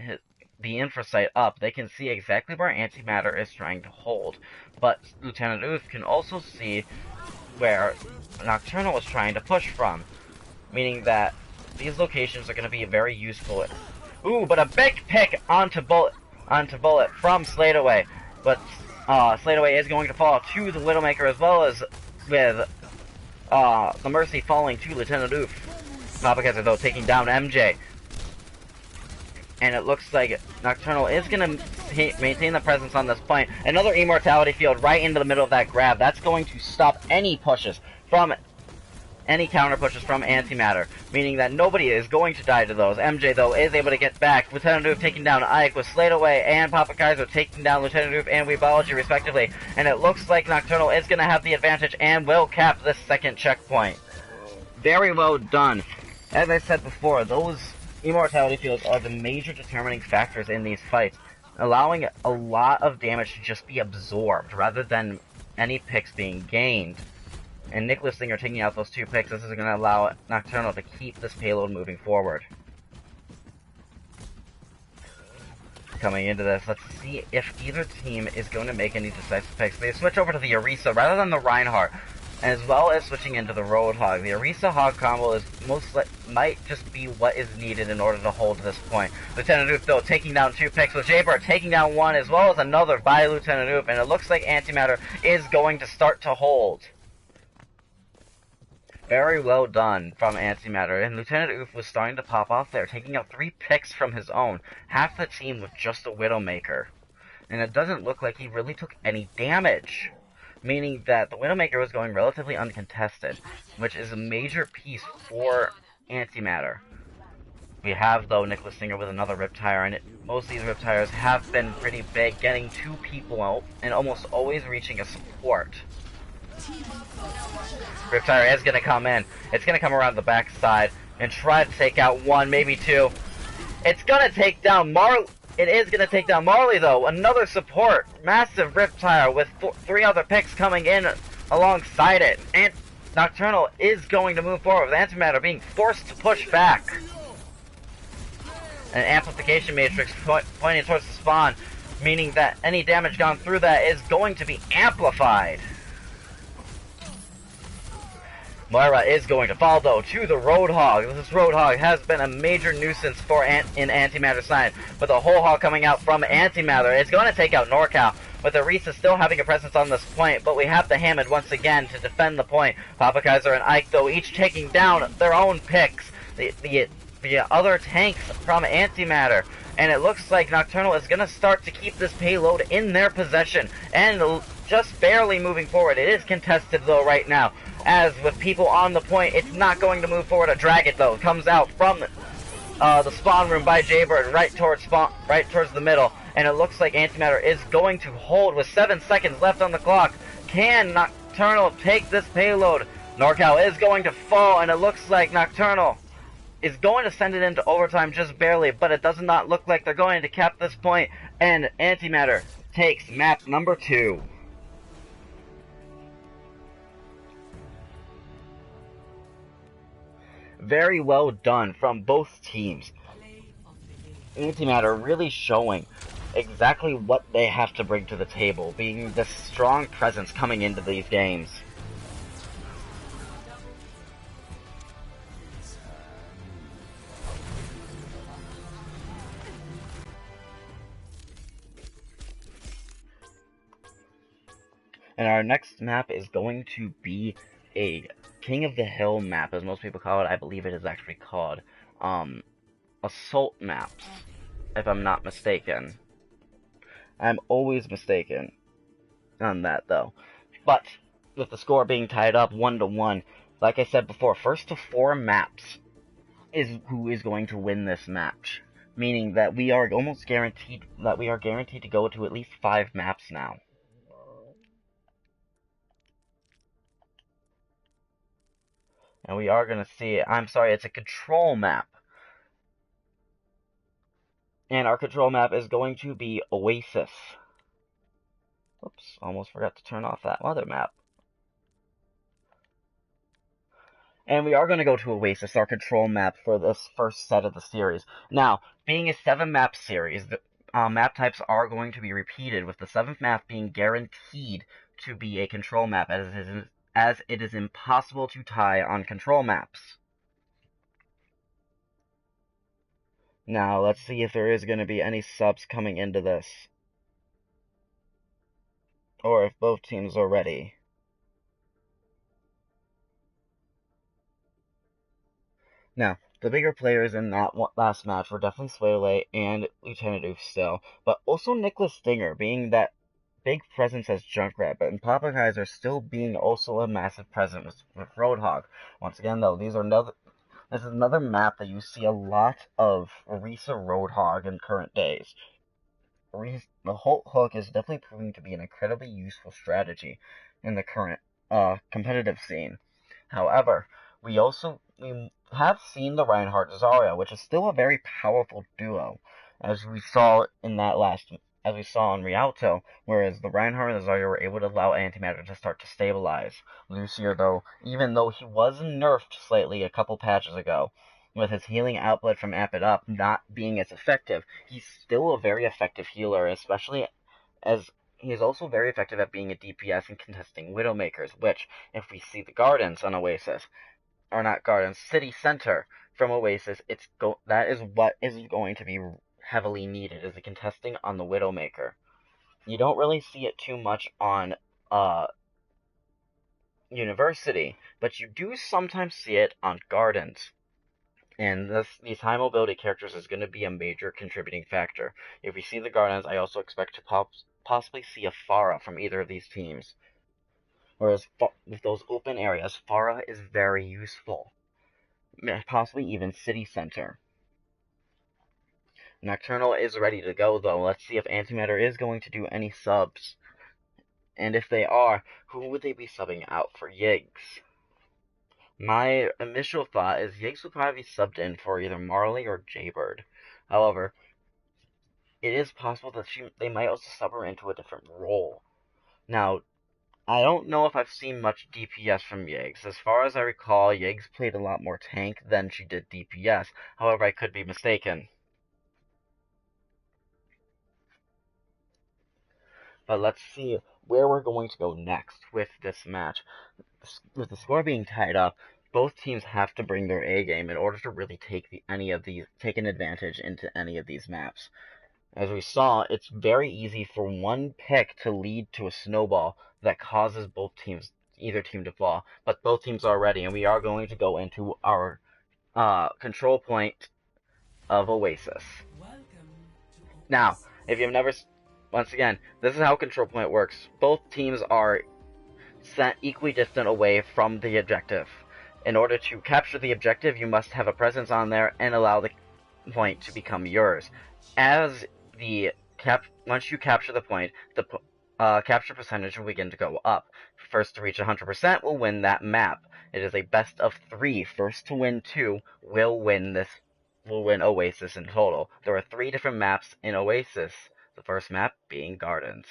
the infrasight up. They can see exactly where Antimatter is trying to hold, but Lieutenant Oof can also see where Nocturnal is trying to push from, meaning that these locations are going to be very useful. Ooh, but a big pick onto Bullet from Sladeaway, but Sladeaway is going to fall to the Widowmaker, as well as with the Mercy falling to Lieutenant Oof. Papa Kaiser, though, taking down MJ. And it looks like Nocturnal is going to maintain the presence on this point. Another Immortality Field right into the middle of that grab. That's going to stop any pushes from any counter pushes from Antimatter, meaning that nobody is going to die to those. MJ, though, is able to get back. Lieutenant Oof taking down Ike, with Sladeaway and Papa Kaiser taking down Lieutenant Oof and Weebology, respectively. And it looks like Nocturnal is going to have the advantage and will cap this second checkpoint. Very well done. As I said before, those Immortality Fields are the major determining factors in these fights, allowing a lot of damage to just be absorbed, rather than any picks being gained. And Nicholas Singer taking out those two picks, this is going to allow Nocturnal to keep this payload moving forward. Coming into this, let's see if either team is going to make any decisive picks. They switch over to the Orisa rather than the Reinhardt, as well as switching into the Roadhog. The Orisa Hog combo is might just be what is needed in order to hold this point. Lieutenant Oof, though, taking down two picks, with Jaybird taking down one, as well as another by Lieutenant Oof, and it looks like Antimatter is going to start to hold. Very well done from Antimatter, and Lieutenant Oof was starting to pop off there, taking out three picks from his own, half the team with just a Widowmaker. And it doesn't look like he really took any damage, meaning that the Widowmaker was going relatively uncontested, which is a major piece for Antimatter. We have, though, Nicholas Singer with another Riptire, and most of these Riptires have been pretty big, getting two people out, and almost always reaching a support. Riptire is going to come in. It's going to come around the backside and try to take out one, maybe two. It's going to take down It is going to take down Marley, though. Another support. Massive Riptire with 3 other picks coming in alongside it. And Nocturnal is going to move forward with Antimatter being forced to push back. An amplification matrix pointing towards the spawn, meaning that any damage gone through that is going to be amplified. Moira is going to fall, though, to the Roadhog. This Roadhog has been a major nuisance for in Antimatter's side, but the whole hog coming out from Antimatter is going to take out NorCal, with Arisa still having a presence on this point, but we have the Hammond once again to defend the point. Papa Kaiser and Ike, though, each taking down their own picks. The other tanks from Antimatter, and it looks like Nocturnal is going to start to keep this payload in their possession, and just barely moving forward. It is contested, though, right now. As with people on the point, it's not going to move forward. A drag it, though, comes out from the spawn room by Jaybird right towards the middle, and it looks like Antimatter is going to hold with 7 seconds left on the clock. Can Nocturnal take this payload? NorCal is going to fall, and it looks like Nocturnal is going to send it into overtime just barely, but it does not look like they're going to cap this point, and Antimatter takes map number 2. Very well done from both teams. Antimatter really showing exactly what they have to bring to the table, being the strong presence coming into these games. And our next map is going to be a King of the Hill map, as most people call it. I believe it is actually called Assault Maps, if I'm not mistaken. I'm always mistaken on that, though. But with the score being tied up 1-1, like I said before, first to 4 maps is who is going to win this match, meaning that we are almost guaranteed to go to at least 5 maps now. And we are going to see, I'm sorry, it's a control map. And our control map is going to be Oasis. Oops, almost forgot to turn off that other map. And we are going to go to Oasis, our control map for this first set of the series. Now, being a 7-map series, the map types are going to be repeated, with the 7th map being guaranteed to be a control map, as it is impossible to tie on control maps. Now, let's see if there is going to be any subs coming into this, or if both teams are ready. Now, the bigger players in that last match were definitely Swaylee and Lieutenant Oof still, but also Nicholas Stinger, being that big presence as Junkrat, but in Papa Kaiser still being also a massive presence with Roadhog. Once again, though, this is another map that you see a lot of Orisa Roadhog in current days. The Holt Hook is definitely proving to be an incredibly useful strategy in the current competitive scene. However, we have seen the Reinhardt Zarya, which is still a very powerful duo, as we saw in Rialto, whereas the Reinhardt and the Zarya were able to allow Antimatter to start to stabilize. Lucier, though, even though he was nerfed slightly a couple patches ago, with his healing output from Amp It Up not being as effective, he's still a very effective healer, especially as he is also very effective at being a DPS and contesting Widowmakers, which, if we see the Gardens on Oasis, or not Gardens, City Center from Oasis, that is what is going to be heavily needed, is the contesting on the Widowmaker. You don't really see it too much on University, but you do sometimes see it on Gardens. And these high mobility characters is going to be a major contributing factor. If we see the Gardens, I also expect to possibly see a Pharah from either of these teams. Whereas with those open areas, Pharah is very useful. Possibly even City Center. Nocturnal is ready to go, though. Let's see if Antimatter is going to do any subs. And if they are, who would they be subbing out for Yiggs? My initial thought is Yiggs would probably be subbed in for either Marley or Jaybird. However, it is possible that they might also sub her into a different role. Now, I don't know if I've seen much DPS from Yeggs. As far as I recall, Yeggs played a lot more tank than she did DPS. However, I could be mistaken. But let's see where we're going to go next with this match. With the score being tied up, both teams have to bring their A game in order to really take an advantage into any of these maps. As we saw, it's very easy for one pick to lead to a snowball that causes either team to fall. But both teams are ready, and we are going to go into our control point of Oasis. Now, if you've never... Once again, this is how control point works. Both teams are set equally distant away from the objective. In order to capture the objective, you must have a presence on there and allow the point to become yours. Once you capture the point, the capture percentage will begin to go up. First to reach 100% will win that map. It is a best of 3. First to win 2 will win Oasis in total. There are 3 different maps in Oasis. The first map being Gardens.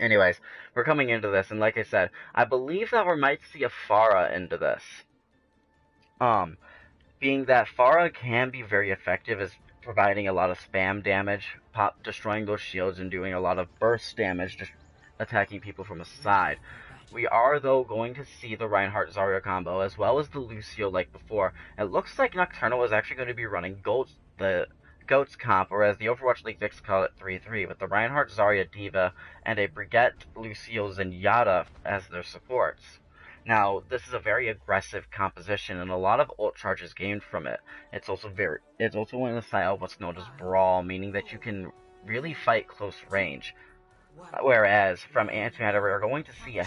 Anyways, we're coming into this, and like I said, I believe that we might see a Pharah into this. Being that Pharah can be very effective as providing a lot of spam damage, destroying those shields, and doing a lot of burst damage, just attacking people from the side. We are, though, going to see the Reinhardt-Zarya combo, as well as the Lucio like before. It looks like Nocturnal is actually going to be running the Goats comp, or as the Overwatch League Vix call it, 3-3, with the Reinhardt, Zarya, D.Va, and a Brigitte, Lucio, Zenyatta as their supports. Now, this is a very aggressive composition, and a lot of ult charges gained from it. It's also in the style of what's known as Brawl, meaning that you can really fight close range. Whereas, from Antimatter, we are going to see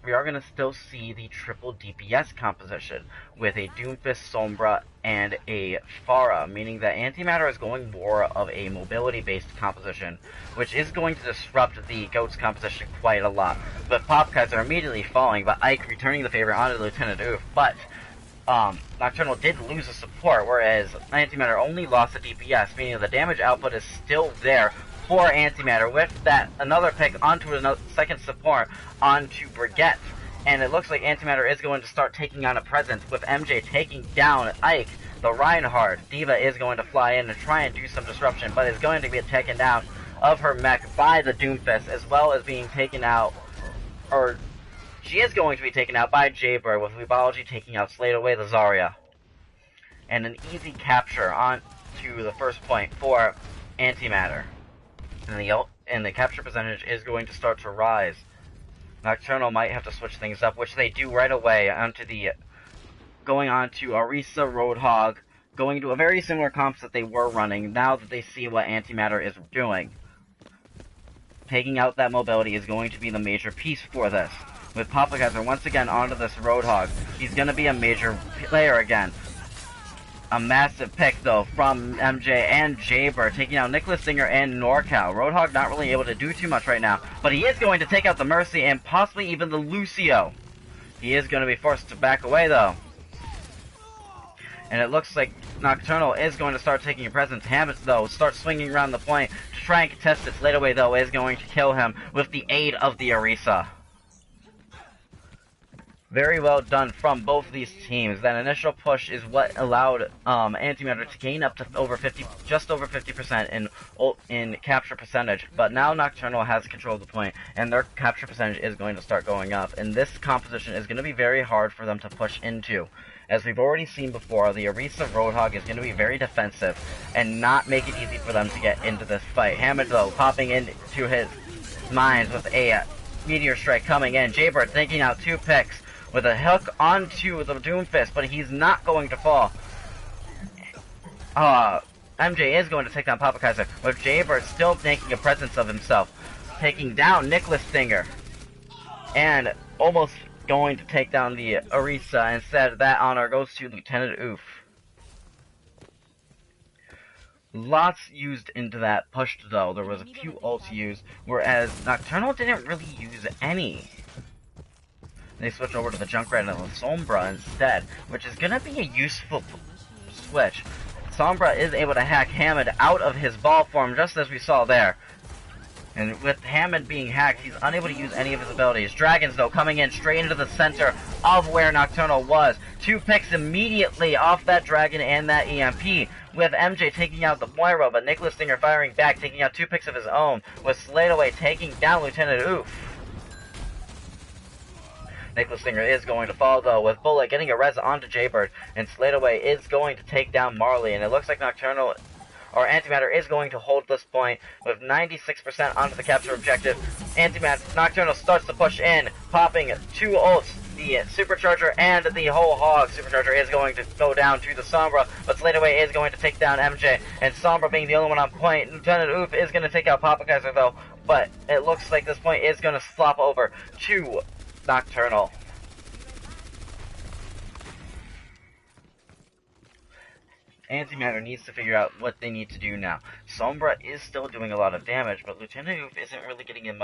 we are going to still see the triple DPS composition with a Doomfist, Sombra, and a Pharah, meaning that Antimatter is going more of a mobility-based composition, which is going to disrupt the Goats composition quite a lot. But Popcuts are immediately falling, but Ike returning the favor onto Lieutenant Oof, but Nocturnal did lose a support, whereas Antimatter only lost a DPS, meaning the damage output is still there for Antimatter, with that another pick onto another second support onto Brigitte. And it looks like Antimatter is going to start taking on a presence with MJ taking down Ike. The Reinhardt D.Va is going to fly in and try and do some disruption, but is going to be taken down of her mech by the Doomfist, as well as being taken out, or she is going to be taken out by Jaybird, with Weebology taking out Slate away the Zarya. And an easy capture onto the first point for Antimatter. And the capture percentage is going to start to rise. Nocturnal might have to switch things up, which they do right away going on to Orisa, Roadhog, going to a very similar comps that they were running now that they see what Antimatter is doing. Taking out that mobility is going to be the major piece for this. With Poppacaster once again onto this Roadhog, he's going to be a major player again. A massive pick, though, from MJ and Jaybird, taking out Nicholas Singer and NorCal. Roadhog not really able to do too much right now, but he is going to take out the Mercy and possibly even the Lucio. He is going to be forced to back away, though. And it looks like Nocturnal is going to start taking a presence. Hammett, though, starts swinging around the point to try and contest it. Slate away, though, is going to kill him with the aid of the Orisa. Very well done from both of these teams. That initial push is what allowed Antimatter to gain up to just over 50% in capture percentage. But now Nocturnal has control of the point, and their capture percentage is going to start going up. And this composition is going to be very hard for them to push into. As we've already seen before, the Orisa Roadhog is going to be very defensive and not make it easy for them to get into this fight. Hammond, though, popping into his mines with a Meteor Strike coming in. Jaybird thinking out 2 picks with a hook onto the Doomfist, but he's not going to fall. MJ is going to take down Papa Kaiser, with Jaybird still making a presence of himself, taking down Nicholas Stinger, and almost going to take down the Orisa. Instead, that honor goes to Lieutenant Oof. Lots used into that push, though. There was a few ults used, whereas Nocturnal didn't really use any. They switch over to the Junkrat and the Sombra instead, which is going to be a useful switch. Sombra is able to hack Hammond out of his ball form, just as we saw there. And with Hammond being hacked, he's unable to use any of his abilities. Dragons, though, coming in straight into the center of where Nocturnal was. 2 picks immediately off that Dragon and that EMP, with MJ taking out the Moira, but Nicholas Stinger firing back, taking out 2 picks of his own, with Sladeaway taking down Lieutenant Oof. Nicholas Stinger is going to fall, though, with Bullet getting a res onto Jaybird, and Sladeaway is going to take down Marley, and it looks like Nocturnal, or Antimatter, is going to hold this point with 96% onto the capture objective. Nocturnal starts to push in, popping 2 ults, the Supercharger and the Whole Hog. Supercharger is going to go down to the Sombra, but Sladeaway is going to take down MJ, and Sombra being the only one on point. Lieutenant Oof is going to take out Papa Kaiser, though, but it looks like this point is going to flop over to Nocturnal. Antimatter needs to figure out what they need to do now. Sombra is still doing a lot of damage, but Lieutenant Oof isn't really getting as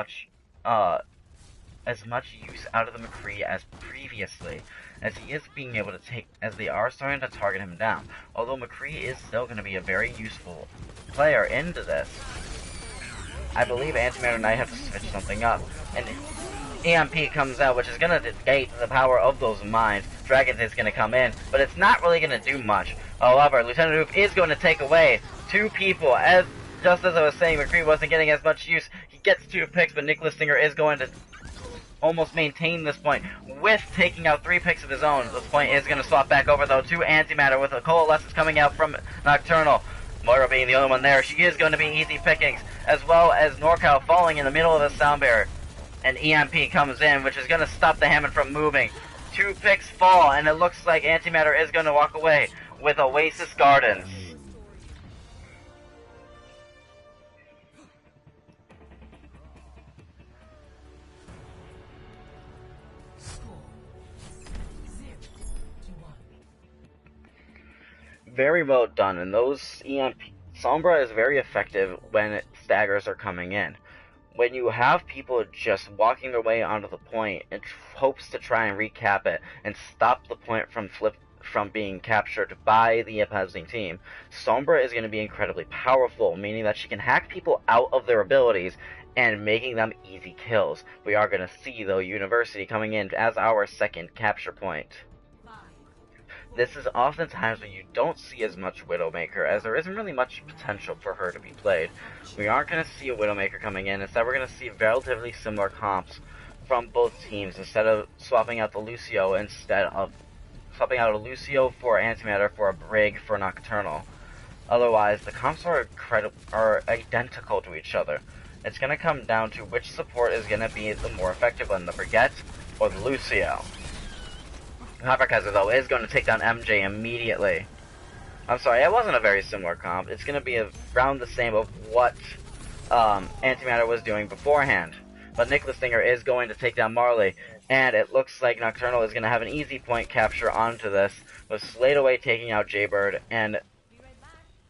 much use out of the McCree as previously, as he is being able to as they are starting to target him down. Although McCree is still going to be a very useful player into this, I believe Antimatter and I have to switch something up. And EMP comes out, which is going to negate the power of those mines. Dragons is going to come in, but it's not really going to do much. However, Lieutenant Oof is going to take away 2 people. Just as I was saying, McCree wasn't getting as much use. He gets 2 picks, but Nicholas Stinger is going to almost maintain this point with taking out 3 picks of his own. This point is going to swap back over, though, to Antimatter with a Coalescence coming out from Nocturnal. Moira being the only one there. She is going to be easy pickings, as well as NorCal falling in the middle of the sound barrier. An EMP comes in, which is going to stop the Hammond from moving. 2 picks fall, and it looks like Antimatter is going to walk away with Oasis Gardens. Very well done, and those EMP... Sombra is very effective when staggers are coming in. When you have people just walking their way onto the point, it hopes to try and recap it and stop the point from being captured by the opposing team. Sombra is going to be incredibly powerful, meaning that she can hack people out of their abilities and making them easy kills. We are going to see, though, University coming in as our second capture point. This is oftentimes when you don't see as much Widowmaker, as there isn't really much potential for her to be played. We aren't going to see a Widowmaker coming in. Instead, we're going to see relatively similar comps from both teams. Instead of swapping out the Lucio, swapping out a Lucio for Antimatter for a Brig for Nocturnal. Otherwise, the comps are identical to each other. It's going to come down to which support is going to be the more effective one, the Brigitte or the Lucio. Papa Kaiser, though, is going to take down MJ immediately. I'm sorry, it wasn't a very similar comp. It's going to be around the same of what Antimatter was doing beforehand. But Nicholas Stinger is going to take down Marley, and it looks like Nocturnal is going to have an easy point capture onto this, with Sladeaway taking out Jaybird, and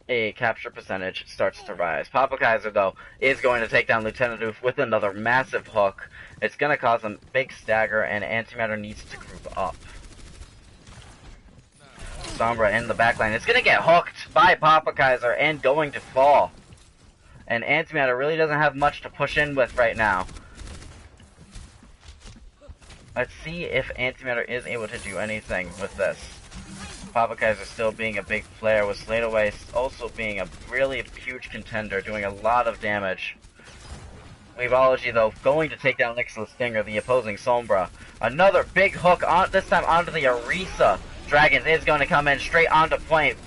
a capture percentage starts to rise. Papa Kaiser, though, is going to take down Lieutenant Oof with another massive hook. It's going to cause a big stagger, and Antimatter needs to group up. Sombra in the backline. It's going to get hooked by Papa Kaiser and going to fall. And Antimatter really doesn't have much to push in with right now. Let's see if Antimatter is able to do anything with this. Papa Kaiser still being a big player, with Sladeaway also being a really huge contender, doing a lot of damage. Weavology, though, going to take down Nicholas Stinger, the opposing Sombra. Another big hook, this time onto the Orisa. Dragons is going to come in straight onto point,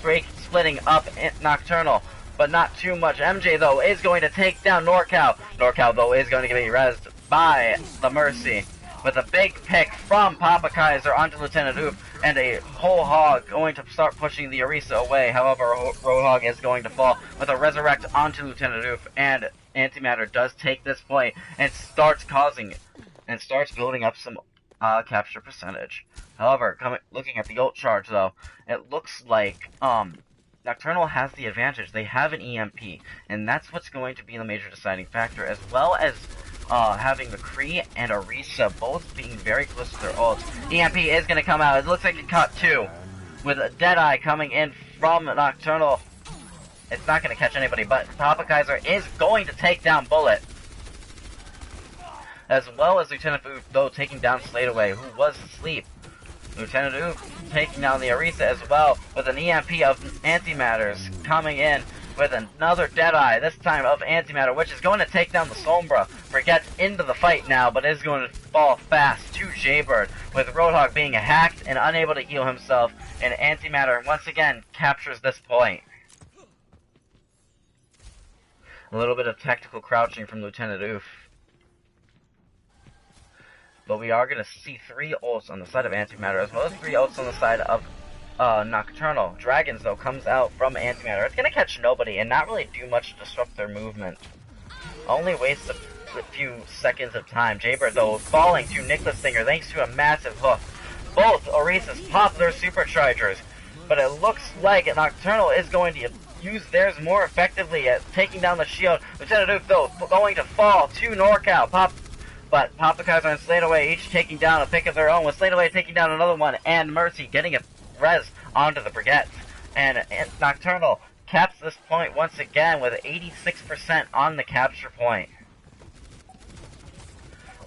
splitting up Nocturnal, but not too much. MJ, though, is going to take down NorCal. NorCal, though, is going to be rezzed by the Mercy, with a big pick from Papa Kaiser onto Lieutenant Oof, and a Whole Hog going to start pushing the Orisa away. However, Roadhog is going to fall with a Resurrect onto Lieutenant Oof, and Antimatter does take this point and starts building up some capture percentage. However, looking at the ult charge, though, it looks like Nocturnal has the advantage. They have an EMP, and that's what's going to be the major deciding factor, as well as having McCree and Orisa both being very close to their ults. EMP is going to come out. It looks like it caught 2, with a Deadeye coming in from Nocturnal, It's not going to catch anybody, but Papa Kaiser is going to take down Bullet. As well as Lieutenant Oof, though, taking down Sladeaway, who was asleep. Lieutenant Oof taking down the Arisa as well, with an EMP of Antimatters coming in with another Deadeye, this time of Antimatter, which is going to take down the Sombra. Forgets into the fight now, but is going to fall fast to Jaybird, with Roadhog being hacked and unable to heal himself, and Antimatter once again captures this point. A little bit of tactical crouching from Lieutenant Oof. But we are going to see 3 ults on the side of Antimatter, as well as 3 ults on the side of Nocturnal. Dragons, though, comes out from Antimatter. It's going to catch nobody and not really do much to disrupt their movement. Only waste a few seconds of time. Jaybird, though, falling to Nicholas Stinger thanks to a massive hook. Both Orisas pop their superchargers, but it looks like Nocturnal is going to use theirs more effectively at taking down the shield. Lieutenant Oof, though, going to fall to NorCal. But Papa Kaiser and Sladeaway each taking down a pick of their own, with Sladeaway taking down another one, and Mercy getting a res onto the Brigette. And Nocturnal caps this point once again with 86% on the capture point.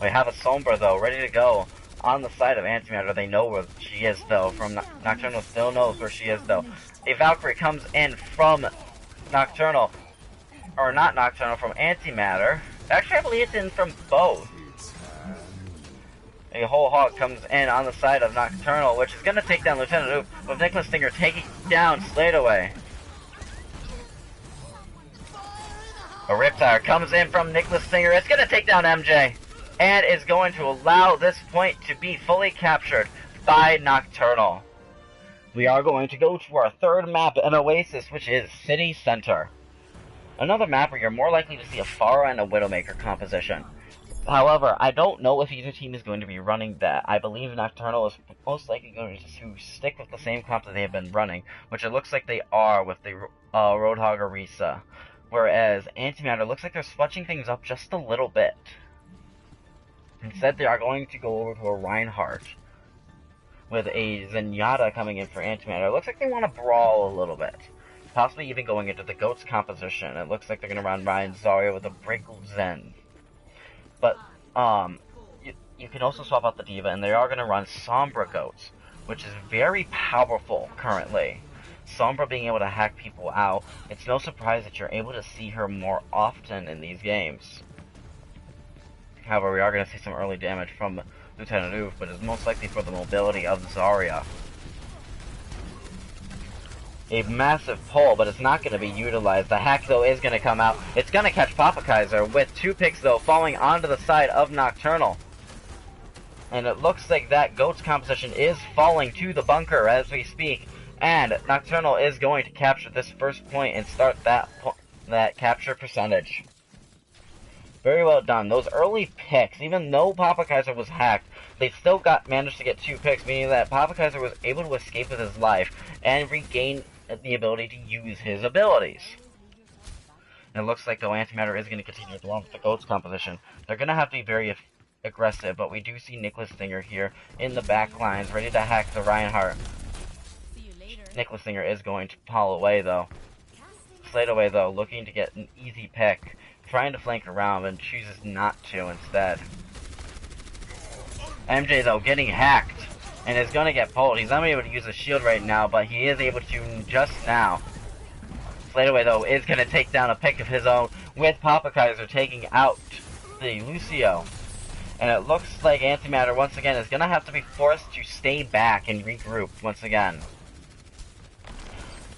We have a Sombra, though, ready to go on the side of Antimatter. They know where she is, though. Nocturnal still knows where she is, though. A Valkyrie comes in from Nocturnal, or not Nocturnal, from Antimatter. Actually, I believe it's in from both. A whole hog comes in on the side of Nocturnal, which is going to take down Lieutenant Oof, with Nicholas Stinger taking down Sladeaway. A Riptire comes in from Nicholas Stinger. It's going to take down MJ, and is going to allow this point to be fully captured by Nocturnal. We are going to go to our third map in Oasis, which is City Center. Another map where you're more likely to see a Pharah and a Widowmaker composition. However, I don't know if either team is going to be running that. I believe Nocturnal is most likely going to stick with the same comp that they have been running, which it looks like they are with the Roadhog Orisa. Whereas Antimatter looks like they're switching things up just a little bit. Instead, they are going to go over to a Reinhardt, with a Zenyatta coming in for Antimatter. It looks like they want to brawl a little bit. Possibly even going into the Goats composition. It looks like they're going to run Ryan Zarya with a Brickle Zen. But, you can also swap out the Diva, and they are going to run Sombra Goats, which is very powerful currently. Sombra being able to hack people out, it's no surprise that you're able to see her more often in these games. However, we are going to see some early damage from Lieutenant Oof, but it's most likely for the mobility of Zarya. A massive pull, but it's not going to be utilized. The hack, though, is going to come out. It's going to catch Papa Kaiser, with 2 picks, though, falling onto the side of Nocturnal. And it looks like that Goat's composition is falling to the bunker as we speak. And Nocturnal is going to capture this first point and start that capture percentage. Very well done. Those early picks, even though Papa Kaiser was hacked, they still managed to get 2 picks, meaning that Papa Kaiser was able to escape with his life and regain the ability to use his abilities. And it looks like, though, Antimatter is going to continue along with the Goats composition. They're going to have to be very aggressive, but we do see Nicholas Stinger here in the back lines, ready to hack the Reinhardt. Nicholas Stinger is going to pull away, though. Sladeaway, though, looking to get an easy pick, trying to flank around, and chooses not to instead. MJ, though, getting hacked, and is going to get pulled. He's not able to use a shield right now, but he is able to just now. Sladeaway, though, is going to take down a pick of his own, with Papa Kaiser taking out the Lucio. And it looks like Antimatter, once again, is going to have to be forced to stay back and regroup once again.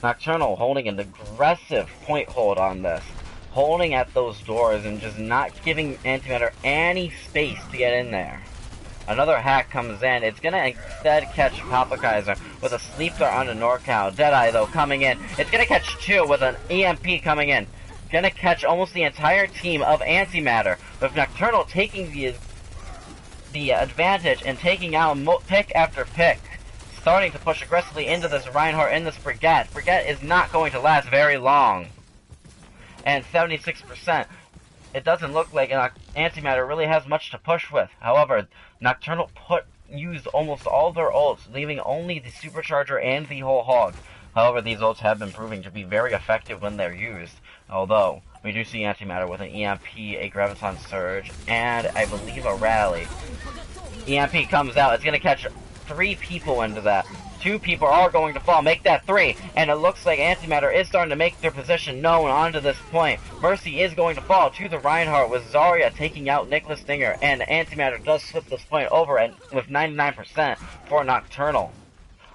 Nocturnal holding an aggressive point hold on this. Holding at those doors and just not giving Antimatter any space to get in there. Another hack comes in. It's going to instead catch Papa Kaiser with a sleep dart onto NorCal. Deadeye, though, coming in. It's going to catch 2 with an EMP coming in. Going to catch almost the entire team of Antimatter, with Nocturnal taking the advantage and taking out pick after pick. Starting to push aggressively into this Reinhardt and this Brigette. Brigette is not going to last very long. And 76%. It doesn't look like Antimatter really has much to push with. However, Nocturnal used almost all their ults, leaving only the Supercharger and the whole hog. However, these ults have been proving to be very effective when they're used, although we do see Antimatter with an EMP, a Graviton Surge, and I believe a Rally. EMP comes out, it's going to catch 3 people into that. 2 people are going to fall, make that 3, and it looks like Antimatter is starting to make their position known onto this point. Mercy is going to fall to the Reinhardt with Zarya taking out Nicholas Stinger, and Antimatter does flip this point over and with 99% for Nocturnal.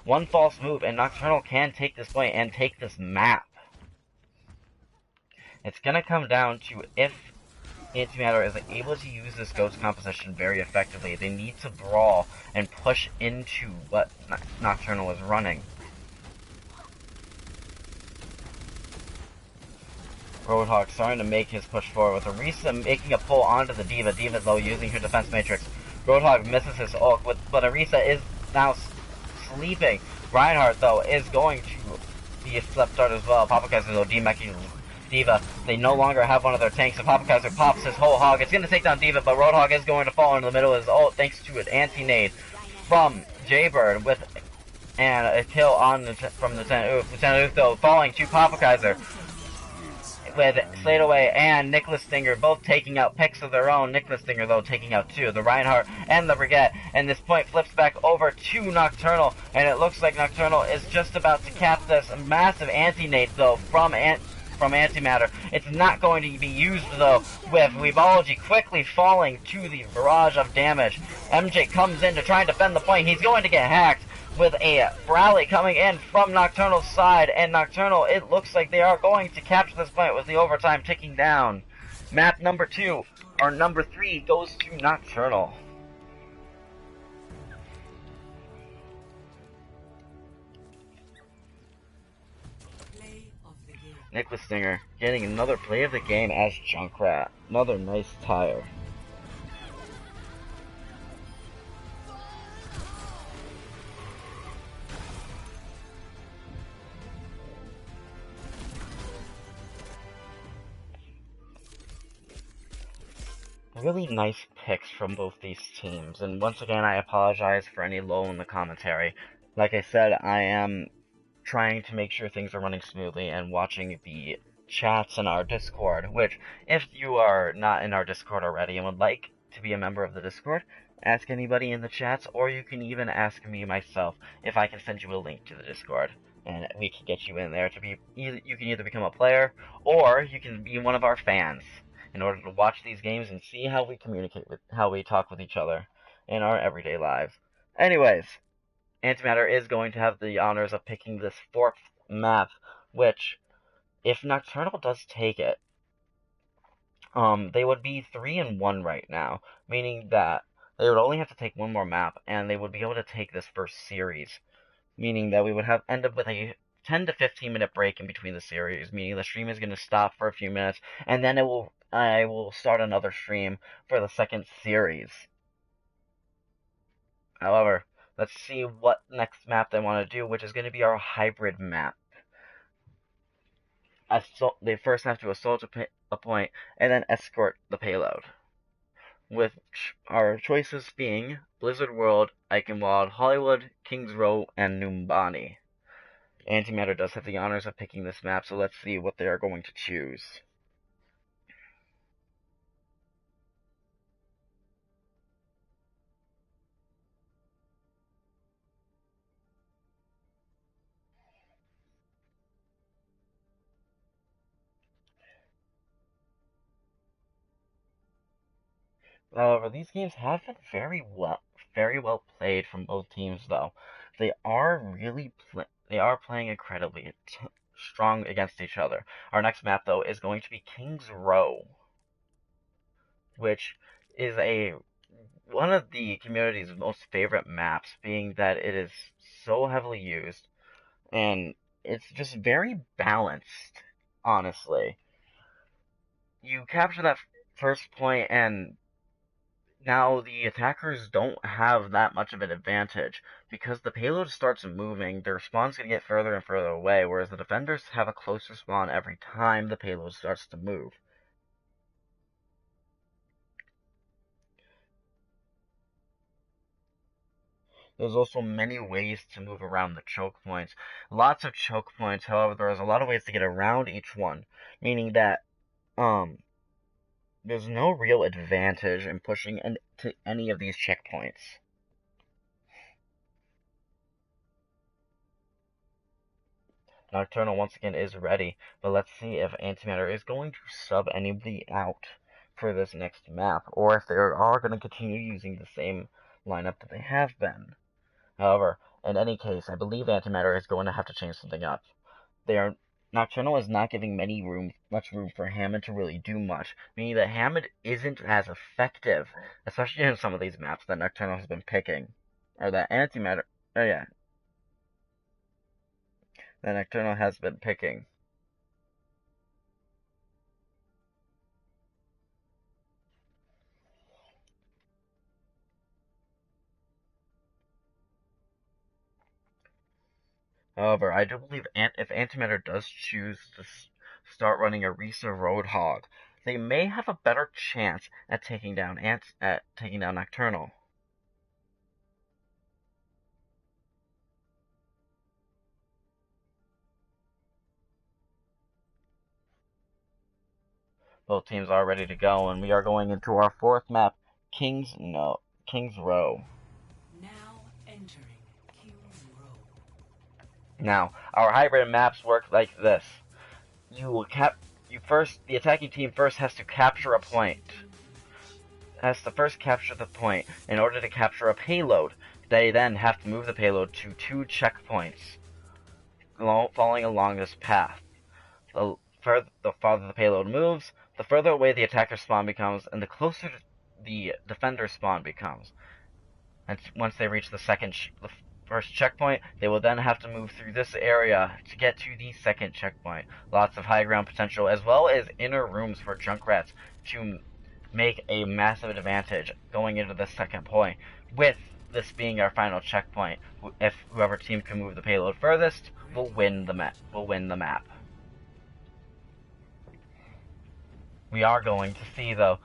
One false move and Nocturnal can take this point and take this map. It's going to come down to if Antimatter is able to use this ghost composition very effectively. They need to brawl and push into what Nocturnal is running. Roadhog starting to make his push forward with Arisa making a pull onto the D.Va. D.Va though using her defense matrix. Roadhog misses his ult, but Arisa is now sleeping. Reinhardt though is going to be a slept dart as well. Papakaiser though demeching D.Va. They no longer have one of their tanks, and Papakaiser pops his whole hog. It's going to take down D.Va, but Roadhog is going to fall into the middle of his ult thanks to an anti-nade from Jaybird and a kill on from Lieutenant Uth falling to Papakaiser with Slade Away and Nicholas Stinger both taking out picks of their own. Nicholas Stinger though taking out 2, the Reinhardt and the Brigette, and this point flips back over to Nocturnal, and it looks like Nocturnal is just about to cap this massive anti-nade though from Antimatter. It's not going to be used though, with Weebology quickly falling to the barrage of damage. MJ comes in to try and defend the point. He's going to get hacked with a rally coming in from Nocturnal's side, and Nocturnal, it looks like they are going to capture this point with the overtime ticking down. Map number 2, or number 3, goes to Nocturnal. Nicholas Stinger getting another play of the game as Junkrat. Another nice tire. Really nice picks from both these teams, and once again I apologize for any lull in the commentary. Like I said, I am trying to make sure things are running smoothly and watching the chats in our Discord, which, if you are not in our Discord already and would like to be a member of the Discord, ask anybody in the chats, or you can even ask me myself if I can send you a link to the Discord, and we can get you in there to be, you can either become a player, or you can be one of our fans, in order to watch these games and see how we communicate how we talk with each other in our everyday lives. Anyways, Antimatter is going to have the honors of picking this 4th map, which, if Nocturnal does take it, they would be 3-1 right now, meaning that they would only have to take one more map, and they would be able to take this first series, meaning that we would end up with a 10 to 15 minute break in between the series, meaning the stream is going to stop for a few minutes, and then I will start another stream for the second series. However, let's see what next map they want to do, which is going to be our hybrid map. They first have to assault a point, and then escort the payload. With our choices being Blizzard World, Eichenwald, Hollywood, Kings Row, and Numbani. Antimatter does have the honors of picking this map, so let's see what they are going to choose. However, these games have been very well played from both teams, though. They are playing incredibly strong against each other. Our next map, though, is going to be Kings Row, which is one of the community's most favorite maps, being that it is so heavily used, and it's just very balanced, honestly. You capture that first point, and now the attackers don't have that much of an advantage. Because the payload starts moving, their spawn's going to get further and further away, whereas the defenders have a closer spawn every time the payload starts to move. There's also many ways to move around the choke points. Lots of choke points, however, there's a lot of ways to get around each one, meaning that there's no real advantage in pushing to any of these checkpoints. Nocturnal once again is ready, but let's see if Antimatter is going to sub anybody out for this next map, or if they are going to continue using the same lineup that they have been. However, in any case, I believe Antimatter is going to have to change something up. Nocturnal is not giving much room for Hammond to really do much, meaning that Hammond isn't as effective, especially in some of these maps that Nocturnal has been picking, or that Antimatter, that Nocturnal has been picking. However, I do believe if Antimatter does choose to start running a Risa Roadhog, they may have a better chance at taking down Nocturnal. Both teams are ready to go, and we are going into our fourth map, King's Row. Now entering King's Row. Now, our hybrid maps work like this. The attacking team first has to capture a point. Has to first capture the point in order to capture a payload. They then have to move the payload to 2 checkpoints, following along this path. The farther the payload moves, the further away the attacker spawn becomes, and the closer the defender spawn becomes. And once they reach the first checkpoint, they will then have to move through this area to get to the second checkpoint. Lots of high ground potential, as well as inner rooms for Junkrats to make a massive advantage going into the second point, with this being our final checkpoint. If whoever team can move the payload furthest will win the map. We are going to see, though,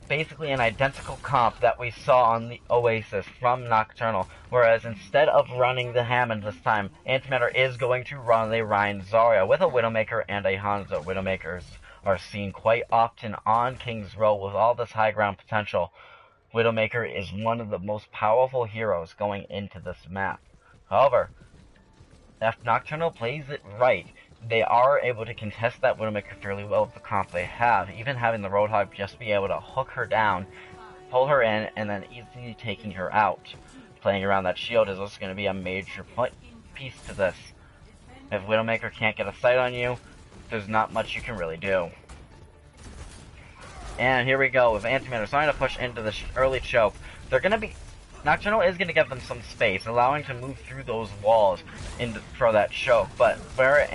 basically an identical comp that we saw on the Oasis from Nocturnal, whereas instead of running the Hammond this time, Antimatter is going to run the Rein Zarya with a Widowmaker and a Hanzo. Widowmakers are seen quite often on King's Row with all this high ground potential. Widowmaker is one of the most powerful heroes going into this map. However, if Nocturnal plays it right, they are able to contest that Widowmaker fairly well with the comp they have, even having the Roadhog just be able to hook her down, pull her in, and then easily taking her out. Playing around that shield is also going to be a major piece to this. If Widowmaker can't get a sight on you, there's not much you can really do. And here we go, with Antimatter starting to push into the early choke. Nocturnal is going to give them some space, allowing to move through those walls for that choke, but where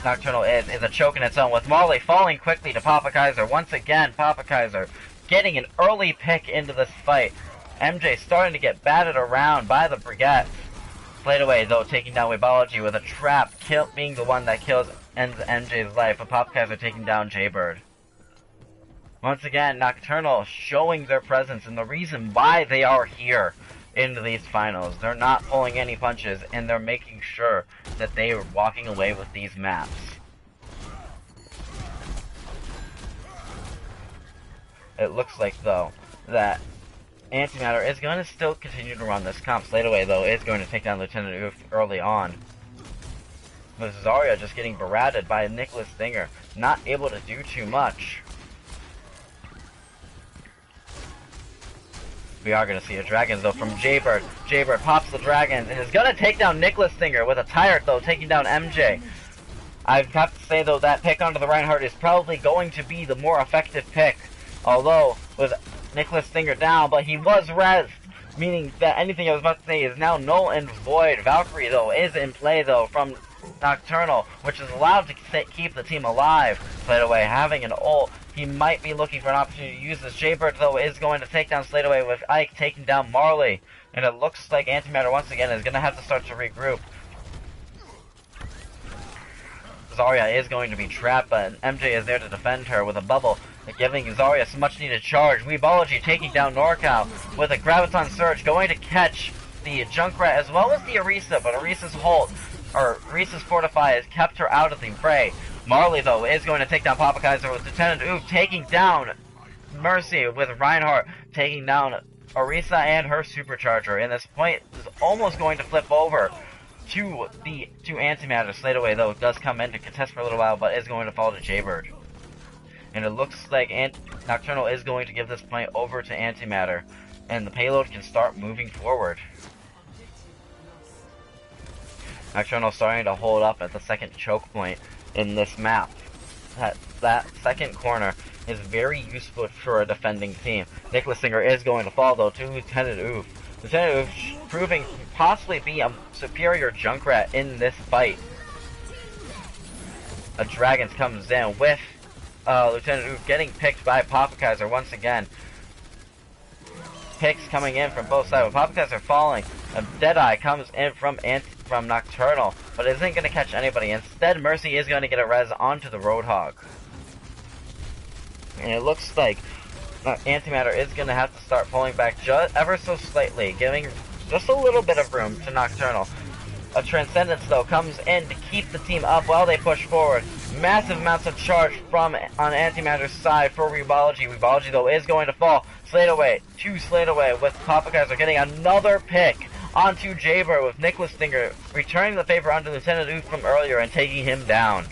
Nocturnal is a choke in its own, with Marley falling quickly to Papa Kaiser. Once again, Papa Kaiser getting an early pick into this fight. MJ starting to get batted around by the Brigettes. Played away, though, taking down Weebology with a trap, being the one that ends MJ's life, but Papa Kaiser taking down Jaybird. Once again, Nocturnal showing their presence and the reason why they are here into these finals. They're not pulling any punches, and they're making sure that they are walking away with these maps. It looks like, though, that Antimatter is going to still continue to run this comp. Slateaway, though, is going to take down Lieutenant Oof early on. With Zarya just getting berated by Nicholas Stinger, not able to do too much. We are going to see a Dragons, though, from Jaybird. Jaybird pops the Dragons and is going to take down Nicholas Stinger with a Tyrant, though, taking down MJ. I have to say, though, that pick onto the Reinhardt is probably going to be the more effective pick. Although, with Nicholas Stinger down, but he was rezzed, meaning that anything I was about to say is now null and void. Valkyrie, though, is in play, though, from Nocturnal, which is allowed to keep the team alive. Played away, having an ult. He might be looking for an opportunity to use this. Jaybird, though, is going to take down Slateaway with Ike taking down Marley. And it looks like Antimatter, once again, is going to have to start to regroup. Zarya is going to be trapped, but MJ is there to defend her with a bubble, giving Zarya some much-needed charge. Weebology taking down NorCal with a Graviton Surge, going to catch the Junkrat as well as the Orisa, but Orisa's Fortify has kept her out of the fray. Marley, though, is going to take down Papa Kaiser with Lieutenant Oof taking down Mercy, with Reinhardt taking down Orisa and her Supercharger. And this point is almost going to flip over to Antimatter. Slate Away, though, does come in to contest for a little while, but is going to fall to Jaybird. And it looks like Nocturnal is going to give this point over to Antimatter, and the payload can start moving forward. Nocturnal starting to hold up at the second choke point in this map. That second corner is very useful for a defending team. Nicholas Singer is going to fall, though, to Lieutenant Oof. Lieutenant Oof proving to possibly be a superior Junkrat in this fight. A Dragons comes in with Lieutenant Oof getting picked by Papa Kaiser once again. Picks coming in from both sides. With Papa Kaiser falling, a Deadeye comes in from Nocturnal, but isn't going to catch anybody. Instead, Mercy is going to get a res onto the Roadhog. And it looks like Antimatter is going to have to start pulling back just ever so slightly, giving just a little bit of room to Nocturnal. A Transcendence, though, comes in to keep the team up while they push forward. Massive amounts of charge on Antimatter's side for Rebology. Rebology, though, is going to fall. Slate Away with Papa Kaiser getting another pick onto Jaybird, with Nicholas Stinger returning the favor onto Lieutenant Oof from earlier and taking him down.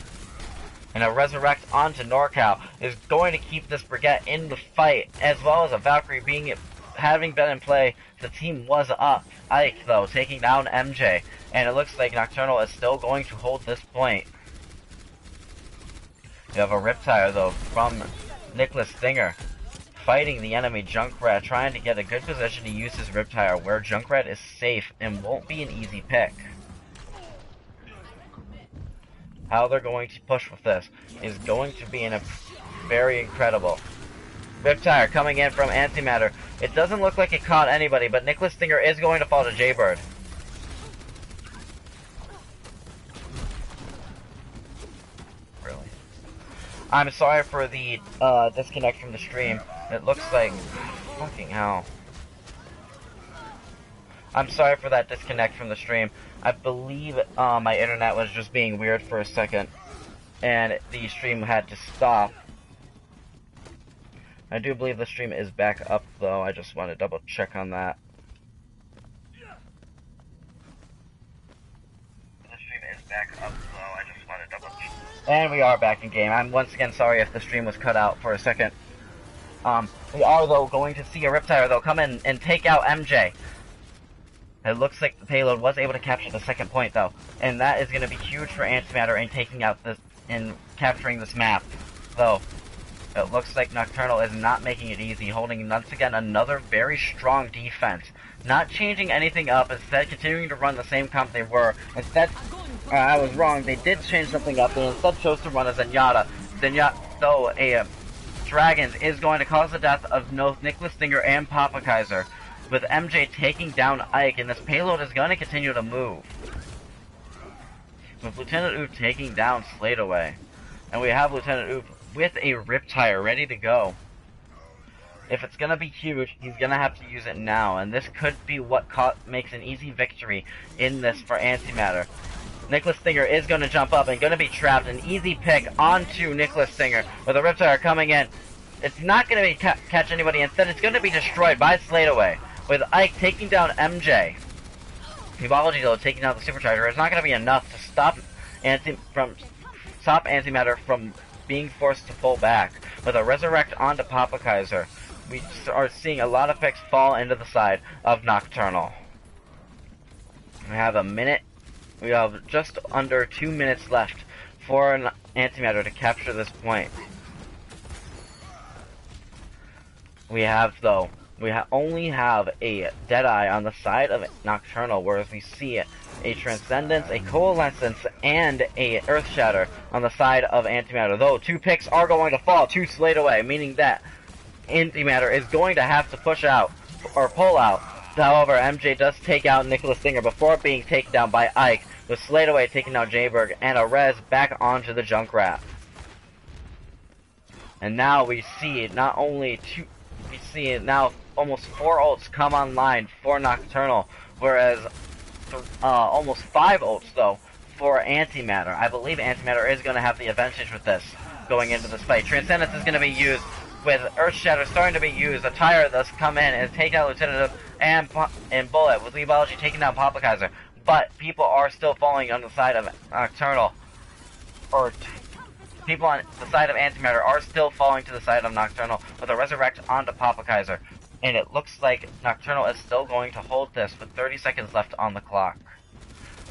And a Resurrect onto NorCal is going to keep this Brigette in the fight, as well as a Valkyrie having been in play. The team was up. Ike, though, taking down MJ. And it looks like Nocturnal is still going to hold this point. You have a Riptire, though, from Nicholas Stinger, fighting the enemy Junkrat, trying to get a good position to use his Riptire, where Junkrat is safe and won't be an easy pick. How they're going to push with this is going to be very incredible. Riptire coming in from Antimatter. It doesn't look like it caught anybody, but Nicholas Stinger is going to fall to Jaybird. Really? I'm sorry for the disconnect from the stream. It looks like... fucking hell. I'm sorry for that disconnect from the stream. I believe my internet was just being weird for a second, and the stream had to stop. I do believe the stream is back up, though. I just want to double check on that. The stream is back up, though. I just want to double check. And we are back in game. I'm once again sorry if the stream was cut out for a second. We are, though, going to see a Riptire, though, come in and take out MJ. It looks like the payload was able to capture the second point, though, and that is going to be huge for Antimatter in taking out this, in capturing this map. Though, it looks like Nocturnal is not making it easy, holding once again another very strong defense. Not changing anything up, instead continuing to run the same comp they were. Instead, I was wrong, they did change something up, they instead chose to run a Zenyatta. Zenyatta, though, a Dragons is going to cause the death of Nicholas Stinger and Papa Kaiser, with MJ taking down Ike, and this payload is going to continue to move. With Lieutenant Oof taking down Slate Away. And we have Lieutenant Oof with a Riptire ready to go. If it's going to be huge, he's going to have to use it now, and this could be what makes an easy victory in this for Antimatter. Nicholas Stinger is going to jump up and going to be trapped. An easy pick onto Nicholas Stinger with a Riptire coming in. It's not going to catch anybody. Instead, it's going to be destroyed by Slate Away, with Ike taking down MJ. Rebology, though, taking down the Supercharger is not going to be enough to stop Antimatter from being forced to pull back. With a Resurrect onto Papa Kaiser, we are seeing a lot of picks fall into the side of Nocturnal. We have a minute. We have just under 2 minutes left for an Antimatter to capture this point. We only have a Deadeye on the side of Nocturnal, whereas we see a Transcendence, a Coalescence, and a Earthshatter on the side of Antimatter. Though 2 picks are going to fall to Slate Away, meaning that Antimatter is going to have to push out, or pull out. However, MJ does take out Nicholas Stinger before being taken down by Ike, with Slate Away taking down Jaybird, and a res back onto the Junkrat. And now we see not only we see now almost 4 ults come online for Nocturnal, whereas almost 5 ults though for Antimatter. I believe Antimatter is going to have the advantage with this going into this fight. Transcendence is going to be used with Earth Shatter starting to be used. A Tire thus come in and take out Lieutenant and Bullet, with Weebology taking down Poplikizer. But people are still falling on the side of Nocturnal, or people on the side of Antimatter are still falling to the side of Nocturnal with a Resurrect onto Poplikizer. And it looks like Nocturnal is still going to hold this with 30 seconds left on the clock.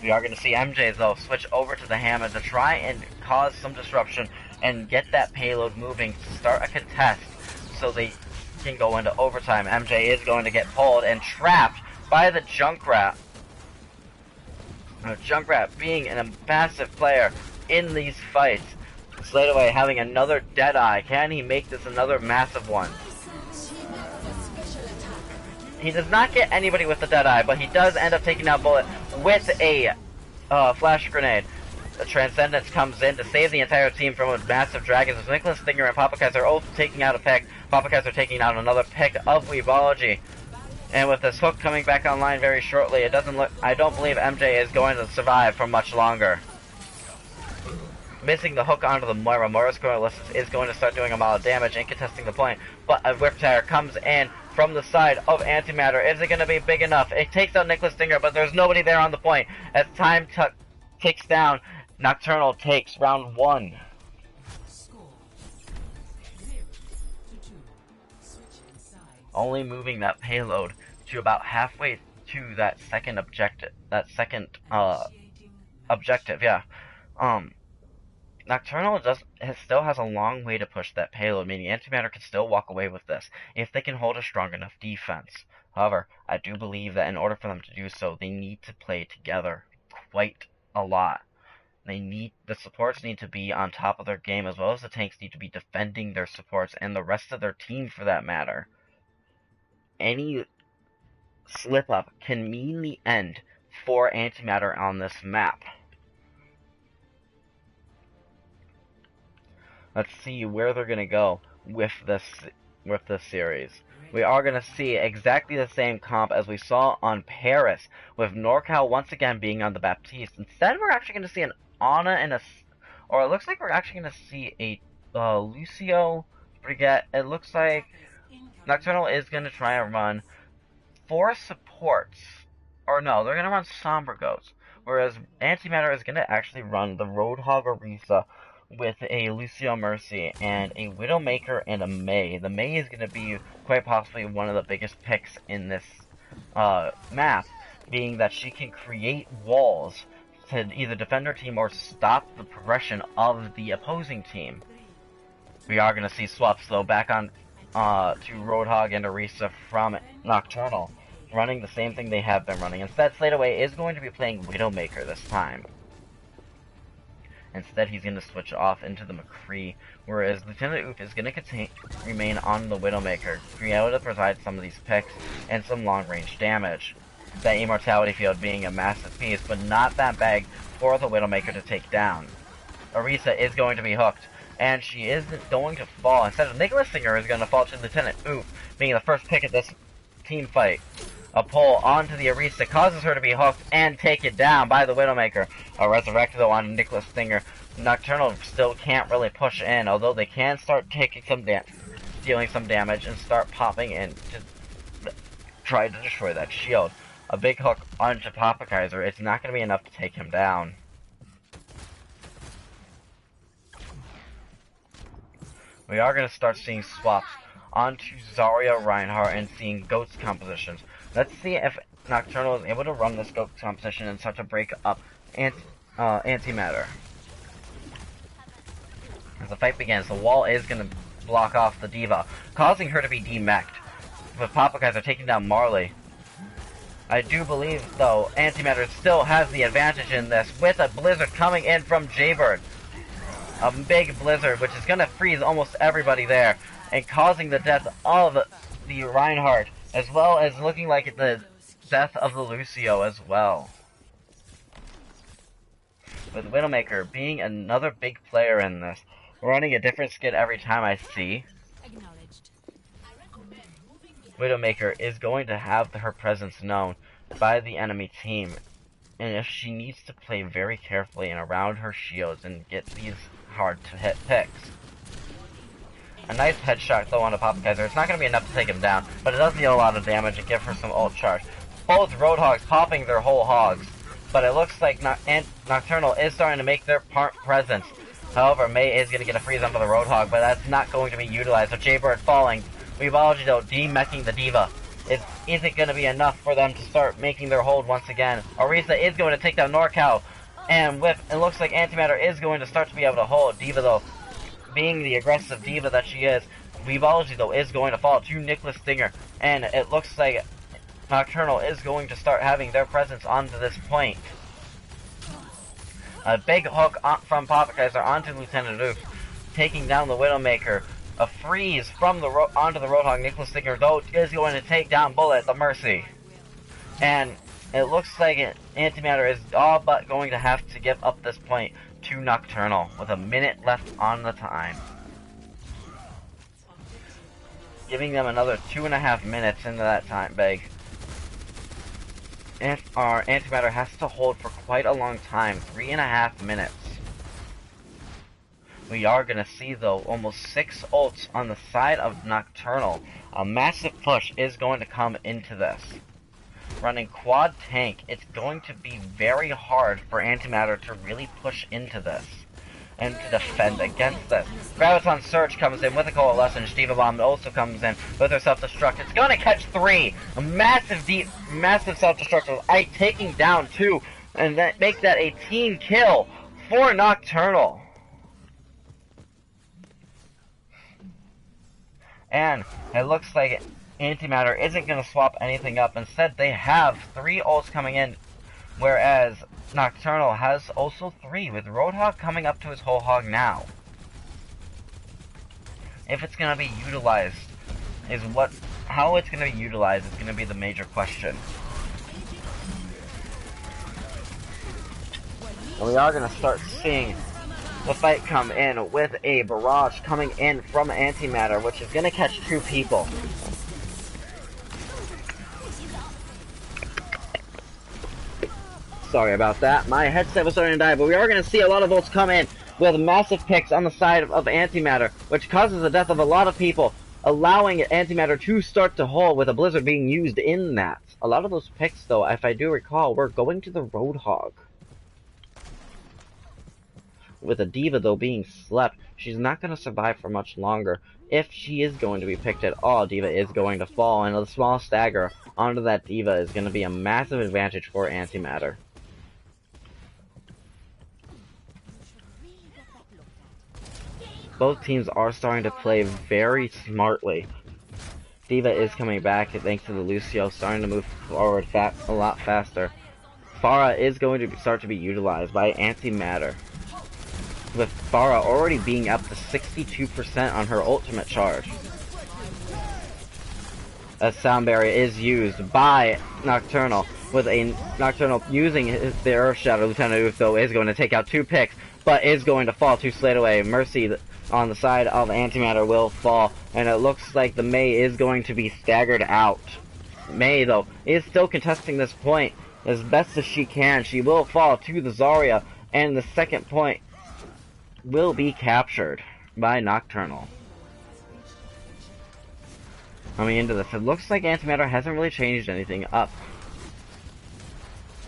We are going to see MJ, though, switch over to the Hammond to try and cause some disruption and get that payload moving to start a contest so they can go into overtime. MJ is going to get pulled and trapped by the Junkrat. Junkrat being a massive player in these fights. Sladeaway having another Deadeye. Can he make this another massive one? He does not get anybody with the Deadeye, but he does end up taking out Bullet with a flash grenade. The Transcendence comes in to save the entire team from a massive dragon. There's Nicholas Stinger and Poplikizer both taking out a pick. Poplikizer taking out another pick of Weebology. And with this hook coming back online very shortly, it doesn't look. I don't believe MJ is going to survive for much longer. Missing the hook onto the Moira. Moira's is going to start doing a lot of damage and contesting the point. But a Whip Tire comes in from the side of Antimatter. Is it going to be big enough? It takes out Nicholas Stinger, but there's nobody there on the point. As time ticks down, Nocturnal takes round 1. Only moving that payload to about halfway to that second objective. Yeah. Nocturnal still has a long way to push that payload, meaning Antimatter can still walk away with this if they can hold a strong enough defense. However, I do believe that in order for them to do so, they need to play together quite a lot. The supports need to be on top of their game, as well as the tanks need to be defending their supports and the rest of their team for that matter. Any slip up can mean the end for Antimatter on this map. Let's see where they're gonna go with this series. We are gonna see exactly the same comp as we saw on Paris, with NorCal once again being on the Baptiste. Instead, we're actually gonna see an Ana and or it looks like we're actually gonna see a Lucio Brigette. It looks like Nocturnal is gonna try and run 4 supports, or no, they're gonna run Sombra Goats, whereas Antimatter is gonna actually run the Roadhog Orisa with a Lucio Mercy and a Widowmaker and a Mei. The Mei is going to be quite possibly one of the biggest picks in this map, being that she can create walls to either defend her team or stop the progression of the opposing team. We are going to see swaps though back on to Roadhog and Orisa from Nocturnal, running the same thing they have been running. Instead, Sladeaway is going to be playing Widowmaker this time. Instead, he's going to switch off into the McCree, whereas Lieutenant Oop is going to remain on the Widowmaker, be able to provide some of these picks and some long-range damage. That Immortality Field being a massive piece, but not that big for the Widowmaker to take down. Orisa is going to be hooked, and she is going to fall. Instead of Nicholas Singer is going to fall to Lieutenant Oop, being the first pick of this team fight. A pull onto the Orisa causes her to be hooked and taken down by the Widowmaker. A Resurrect though on Nicholas Stinger. Nocturnal still can't really push in, although they can start taking some dealing some damage and start popping in to try to destroy that shield. A big hook onto Poplikizer. It's not going to be enough to take him down. We are going to start seeing swaps onto Zarya Reinhardt and seeing Goats compositions. Let's see if Nocturnal is able to run this Goats composition and start to break up Antimatter. As the fight begins, the wall is going to block off the Diva, causing her to be demeched, with Poplikizer taking down Marley. I do believe, though, Antimatter still has the advantage in this, with a Blizzard coming in from Jaybird. A big Blizzard, which is going to freeze almost everybody there, and causing the death of the Reinhardt, as well as looking like the death of the Lucio as well. With Widowmaker being another big player in this, running a different skid every time I see. Widowmaker is going to have her presence known by the enemy team, and if she needs to play very carefully and around her shields and get these hard-to-hit picks. A nice headshot though on a Popkaiser. It's not going to be enough to take him down, but it does deal a lot of damage and give her some ult charge. Both Roadhogs popping their whole hogs, but it looks like Nocturnal is starting to make their presence. However, Mei is going to get a freeze onto the Roadhog, but that's not going to be utilized. So Jaybird falling. Weebology though, demeching the Diva. It isn't going to be enough for them to start making their hold once again. Orisa is going to take down NorCal, and it looks like Antimatter is going to start to be able to hold. Diva though, being the aggressive Diva that she is, Weebology though is going to fall to Nicholas Stinger, and it looks like Nocturnal is going to start having their presence onto this point. A big hook from Popkaiser onto Lieutenant Oof, taking down the Widowmaker. A freeze from onto the Roadhog. Nicholas Stinger though is going to take down Bullet, the Mercy. And it looks like Antimatter is all but going to have to give up this point to Nocturnal with a minute left on the time. Giving them another 2.5 minutes into that time, big. Our Antimatter has to hold for quite a long time, 3.5 minutes. We are going to see, though, almost 6 ults on the side of Nocturnal. A massive push is going to come into this. Running quad tank, it's going to be very hard for Antimatter to really push into this and to defend against this. Graviton Surge comes in with a Coalescence. Diva Bomb also comes in with her self-destruct. It's going to catch 3. A massive self-destruct with Ike taking down 2, and that make that a team kill for Nocturnal. And it looks like Antimatter isn't going to swap anything up. Instead, they have 3 ults coming in, whereas Nocturnal has also 3, with Roadhog coming up to his whole hog now. If it's going to be utilized, how it's going to be utilized is going to be the major question. And we are going to start seeing the fight come in with a barrage coming in from Antimatter, which is going to catch 2 people. Sorry about that. My headset was starting to die, but we are going to see a lot of ults come in with massive picks on the side of Antimatter, which causes the death of a lot of people, allowing Antimatter to start to hold with a blizzard being used in that. A lot of those picks, though, if I do recall, were going to the Roadhog. With a Diva, though, being slept, she's not going to survive for much longer. If she is going to be picked at all, Diva is going to fall, and a small stagger onto that Diva is going to be a massive advantage for Antimatter. Both teams are starting to play very smartly. Diva is coming back thanks to the Lucio starting to move forward a lot faster. Pharah is going to start to be utilized by Antimatter, with Pharah already being up to 62% on her ultimate charge. A sound barrier is used by Nocturnal, with a Nocturnal using the Earth Shadow. Lieutenant Oof, though, is going to take out 2 picks, but is going to fall to Slate away. Mercy on the side of Antimatter will fall, and it looks like the Mei is going to be staggered out. Mei, though, is still contesting this point as best as she can. She will fall to the Zarya, and the second point will be captured by Nocturnal. Coming into this, it looks like Antimatter hasn't really changed anything up.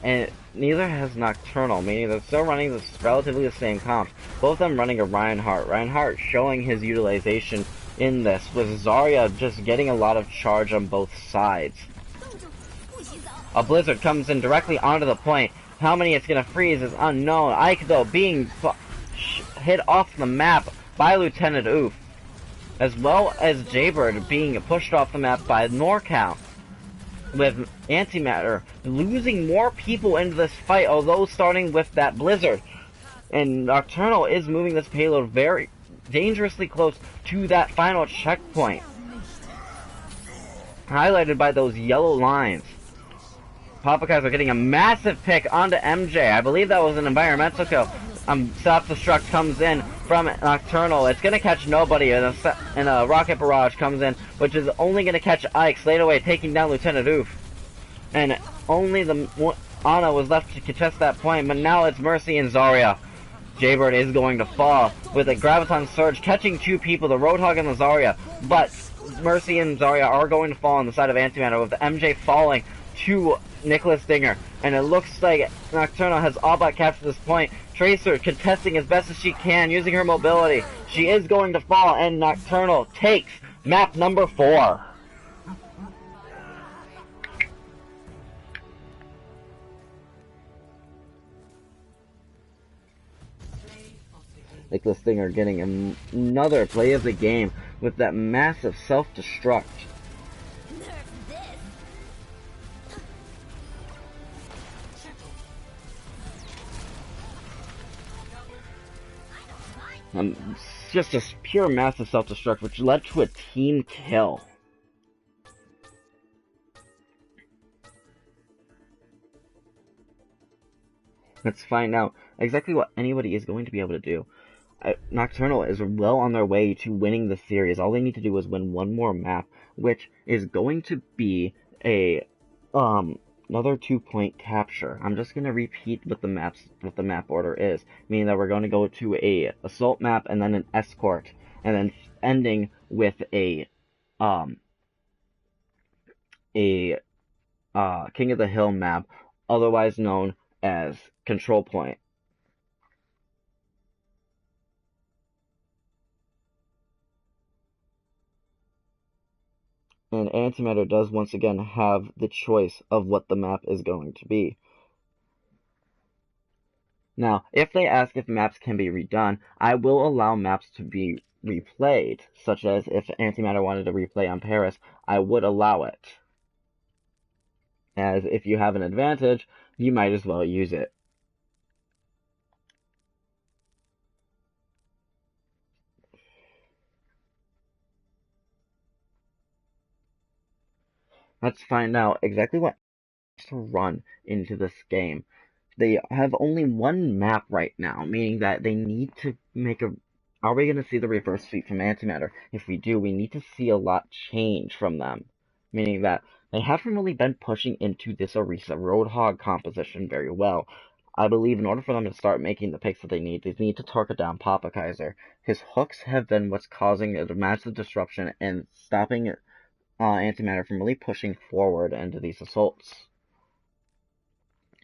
And neither has Nocturnal, meaning they're still running relatively the same comps. Both of them running a Reinhardt. Reinhardt showing his utilization in this, with Zarya just getting a lot of charge on both sides. A Blizzard comes in directly onto the point. How many it's going to freeze is unknown. Ike, though, being hit off the map by Lieutenant Oof, as well as Jaybird being pushed off the map by NorCal, with Antimatter losing more people into this fight, although starting with that Blizzard. And Nocturnal is moving this payload very dangerously close to that final checkpoint, highlighted by those yellow lines. Popakais are getting a massive pick onto MJ. I believe that was an environmental kill. Self-destruct comes in from Nocturnal. It's gonna catch nobody, and a rocket barrage comes in, which is only gonna catch Ike straight away, taking down Lieutenant Oof. And only Ana was left to contest that point, but now it's Mercy and Zarya. Jaybird is going to fall with a Graviton Surge, catching two people, the Roadhog and the Zarya. But Mercy and Zarya are going to fall on the side of Antimatter, with the MJ falling to Nicholas Dinger. And it looks like Nocturnal has all but captured this point. Tracer contesting as best as she can, using her mobility. She is going to fall, and Nocturnal takes map number 4. Nicholas Stinger getting another play of the game with that massive self-destruct. Just a pure massive self-destruct, which led to a team kill. Let's find out exactly what anybody is going to be able to do. Nocturnal is well on their way to winning the series. All they need to do is win one more map, which is going to be a another 2-point capture. I'm just gonna repeat what the map order is, meaning that we're going to go to a assault map and then an escort, and then ending with a King of the Hill map, otherwise known as Control Point. And Antimatter does once again have the choice of what the map is going to be. Now, if they ask if maps can be redone, I will allow maps to be replayed, such as if Antimatter wanted to replay on Paris, I would allow it. As if you have an advantage, you might as well use it. Let's find out exactly what to run into this game. They have only one map right now, meaning that they need to make a... Are we going to see the reverse sweep from Antimatter? If we do, we need to see a lot change from them. Meaning that they haven't really been pushing into this Orisa Roadhog composition very well. I believe in order for them to start making the picks that they need to torque down Papa Kaiser. His hooks have been what's causing a massive disruption and stopping Antimatter from really pushing forward into these assaults.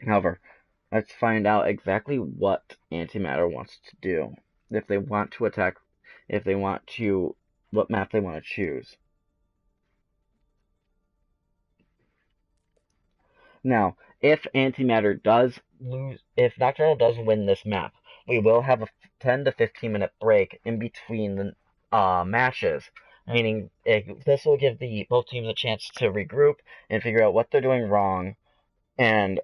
However, let's find out exactly what Antimatter wants to do. If they want to attack, what map they want to choose. Now, if Antimatter does lose, if Nocturnal does win this map, we will have a 10 to 15 minute break in between the matches. Meaning, this will give both teams a chance to regroup and figure out what they're doing wrong, and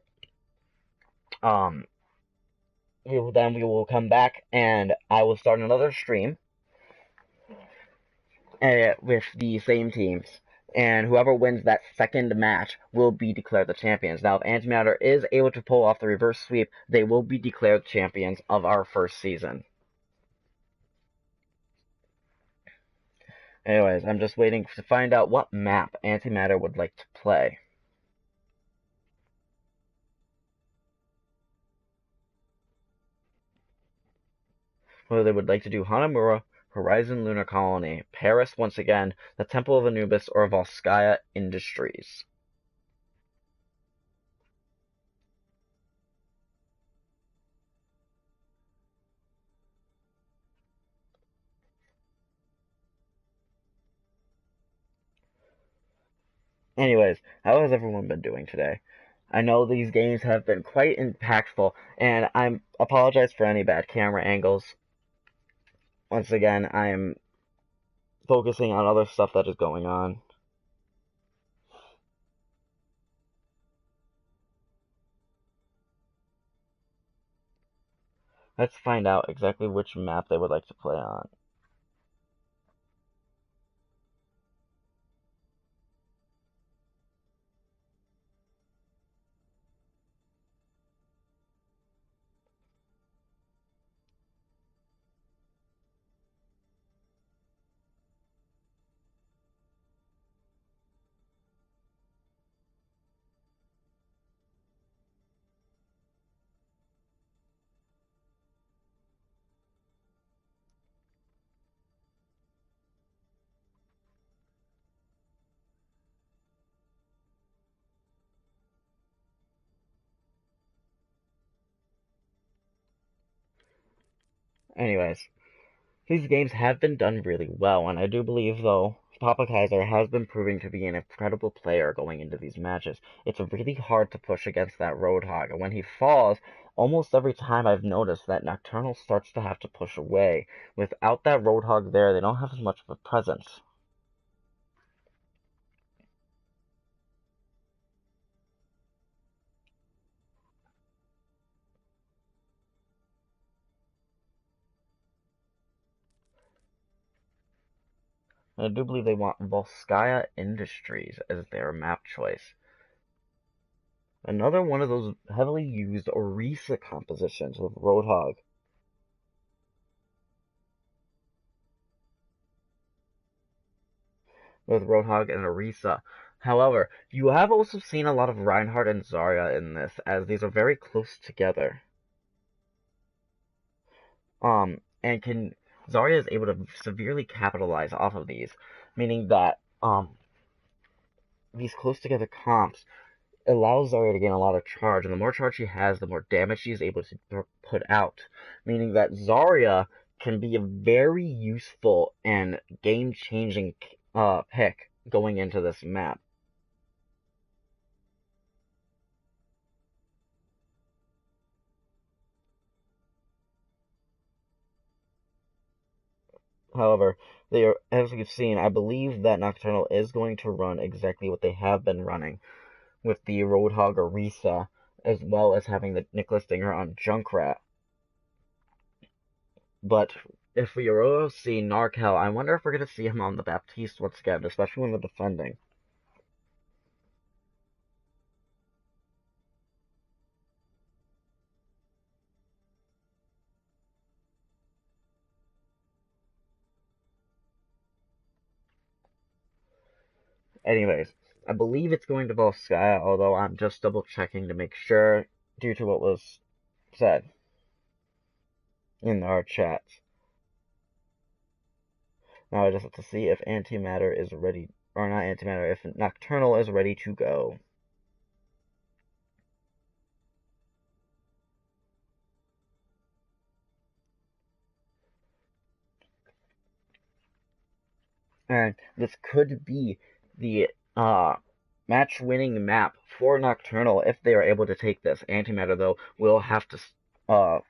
we will come back and I will start another stream with the same teams, and whoever wins that second match will be declared the champions. Now, if Antimatter is able to pull off the reverse sweep, they will be declared champions of our first season. Anyways, I'm just waiting to find out what map Antimatter would like to play. Whether they would like to do Hanamura, Horizon Lunar Colony, Paris once again, the Temple of Anubis, or Volskaya Industries. Anyways, how has everyone been doing today? I know these games have been quite impactful, and I apologize for any bad camera angles. Once again, I am focusing on other stuff that is going on. Let's find out exactly which map they would like to play on. Anyways, these games have been done really well, and I do believe, though, Papa Kaiser has been proving to be an incredible player going into these matches. It's really hard to push against that Roadhog, and when he falls, almost every time I've noticed that Nocturnal starts to have to push away. Without that Roadhog there, they don't have as much of a presence. And I do believe they want Volskaya Industries as their map choice. Another one of those heavily used Orisa compositions with Roadhog. With Roadhog and Orisa. However, you have also seen a lot of Reinhardt and Zarya in this, as these are very close together. And Zarya is able to severely capitalize off of these, meaning that these close together comps allows Zarya to gain a lot of charge, and the more charge she has, the more damage she is able to put out, meaning that Zarya can be a very useful and game-changing pick going into this map. However, as you've seen, I believe that Nocturnal is going to run exactly what they have been running, with the Roadhog Orisa, as well as having the Nicholas Stinger on Junkrat. But if we will see Narkel, I wonder if we're going to see him on the Baptiste once again, especially when they're defending. Anyways, I believe it's going to Volskaya, although I'm just double checking to make sure due to what was said in our chats. Now I just have to see if Antimatter is ready, or not Antimatter, if Nocturnal is ready to go. And this could be the match-winning map for Nocturnal if they are able to take this. Antimatter, though, will have to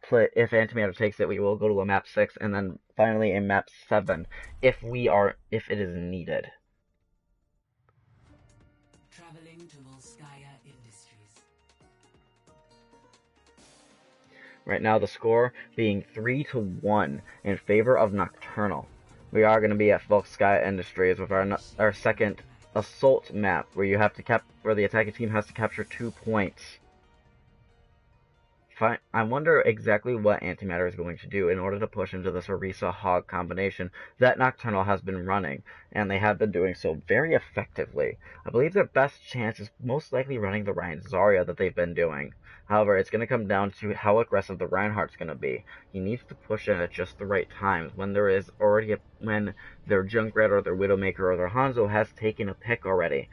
play. If Antimatter takes it, we will go to a map 6, and then finally a map 7 if it is needed. Traveling to Volskaya Industries. Right now, the score being 3-1 in favor of Nocturnal. We are going to be at Volskaya Industries with our second assault map, where you have to where the attacking team has to capture 2 points. I wonder exactly what Antimatter is going to do in order to push into this Orisa Hog combination that Nocturnal has been running, and they have been doing so very effectively. I believe their best chance is most likely running the Rein Zarya that they've been doing. However, it's going to come down to how aggressive the Reinhardt's going to be. He needs to push in at just the right times, when there is already when their Junkrat or their Widowmaker or their Hanzo has taken a pick already.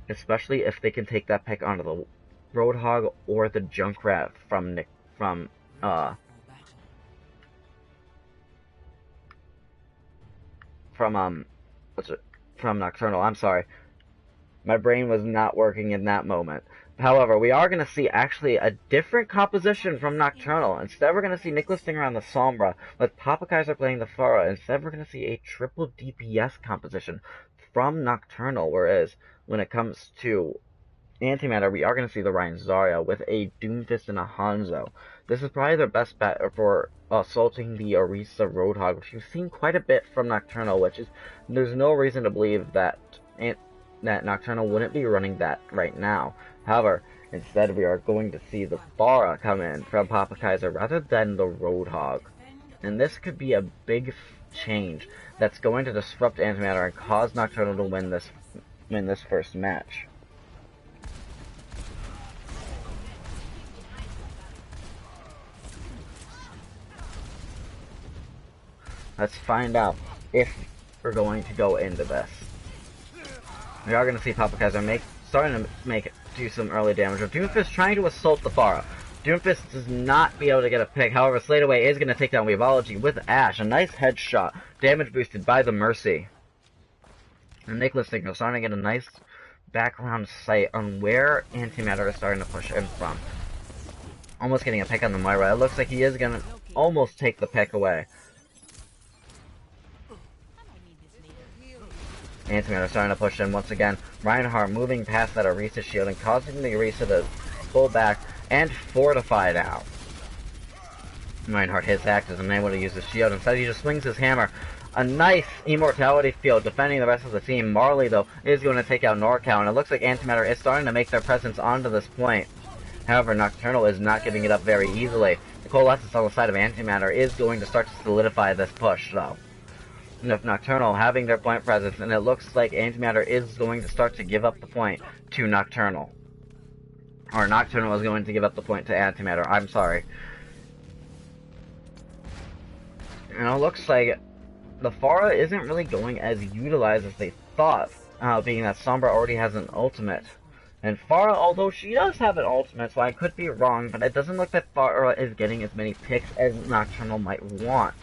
Especially if they can take that pick onto the Roadhog or the Junkrat from Nocturnal. I'm sorry. My brain was not working in that moment. However, we are going to see actually a different composition from Nocturnal. Instead, we're going to see Nicholas Stinger on the Sombra, with Papa Kaiser playing the Pharah. Instead, we're going to see a triple DPS composition from Nocturnal, whereas when it comes to Antimatter, we are going to see the Rein Zarya with a Doomfist and a Hanzo. This is probably their best bet for assaulting the Orisa Roadhog, which you've seen quite a bit from Nocturnal, which is, there's no reason to believe that Nocturnal wouldn't be running that right now. However, instead we are going to see the Pharah come in from Papa Kaiser rather than the Roadhog. And this could be a big change that's going to disrupt Antimatter and cause Nocturnal to win this first match. Let's find out if we're going to go into this. We are going to see Papa Kaiser starting to do some early damage. Doomfist trying to assault the Pharah. Doomfist does not be able to get a pick. However, Sladeaway is going to take down Weavology with Ash. A nice headshot. Damage boosted by the Mercy. And Nicholas Signal starting to get a nice background sight on where Antimatter is starting to push in from. Almost getting a pick on the Moira. It looks like he is going to almost take the pick away. Antimatter starting to push in once again. Reinhardt moving past that Orisa shield and causing the Orisa to pull back and fortify now. Reinhardt hits Axe, isn't able to use his shield. Instead, he just swings his hammer. A nice immortality field defending the rest of the team. Marley, though, is going to take out NorCal, and it looks like Antimatter is starting to make their presence onto this point. However, Nocturnal is not giving it up very easily. The Coalescence on the side of Antimatter is going to start to solidify this push, though. With Nocturnal having their point presence, and it looks like Antimatter is going to start to give up the point to Nocturnal. Or Nocturnal is going to give up the point to Antimatter, I'm sorry. And it looks like the Pharah isn't really going as utilized as they thought, being that Sombra already has an ultimate. And Pharah, although she does have an ultimate, so I could be wrong, but it doesn't look like Pharah is getting as many picks as Nocturnal might want.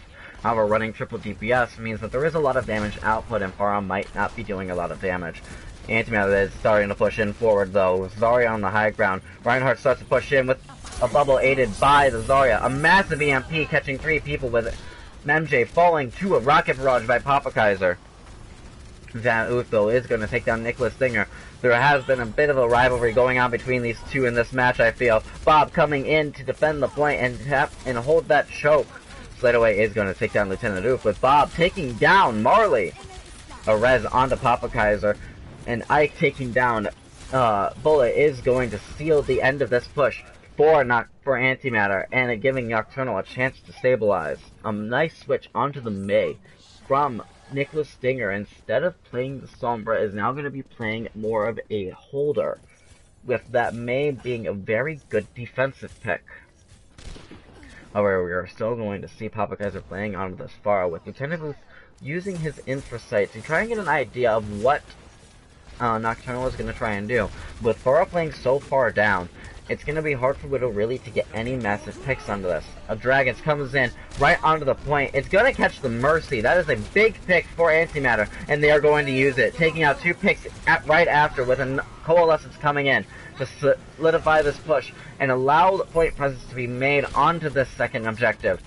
However, running triple DPS means that there is a lot of damage output, and Pharah might not be doing a lot of damage. Antimatter is starting to push in forward, though. Zarya on the high ground. Reinhardt starts to push in with a bubble aided by the Zarya. A massive EMP catching 3 people with MJ falling to a rocket barrage by Papa Kaiser. Van Uthil is going to take down Nicholas Stinger. There has been a bit of a rivalry going on between these two in this match, I feel. Bob coming in to defend the point and hold that choke. Sladeaway is going to take down Lieutenant Oof, with Bob taking down Marley. A res onto Papa Kaiser, and Ike taking down Bullet is going to seal the end of this push for Antimatter, and giving Nocturnal a chance to stabilize. A nice switch onto the Mei from Nicholas Stinger. Instead of playing the Sombra, is now going to be playing more of a holder, with that Mei being a very good defensive pick. However, we are still going to see Papa Kaiser playing onto this Pharah, with Lieutenant Booth using his infrasight to try and get an idea of what Nocturnal is going to try and do. With Pharah playing so far down, it's going to be hard for Widow really to get any massive picks onto this. A Dragons comes in right onto the point. It's going to catch the Mercy. That is a big pick for Antimatter, and they are going to use it, taking out 2 picks right after, with a Coalescence coming in to solidify this push and allow the point presence to be made onto this second objective.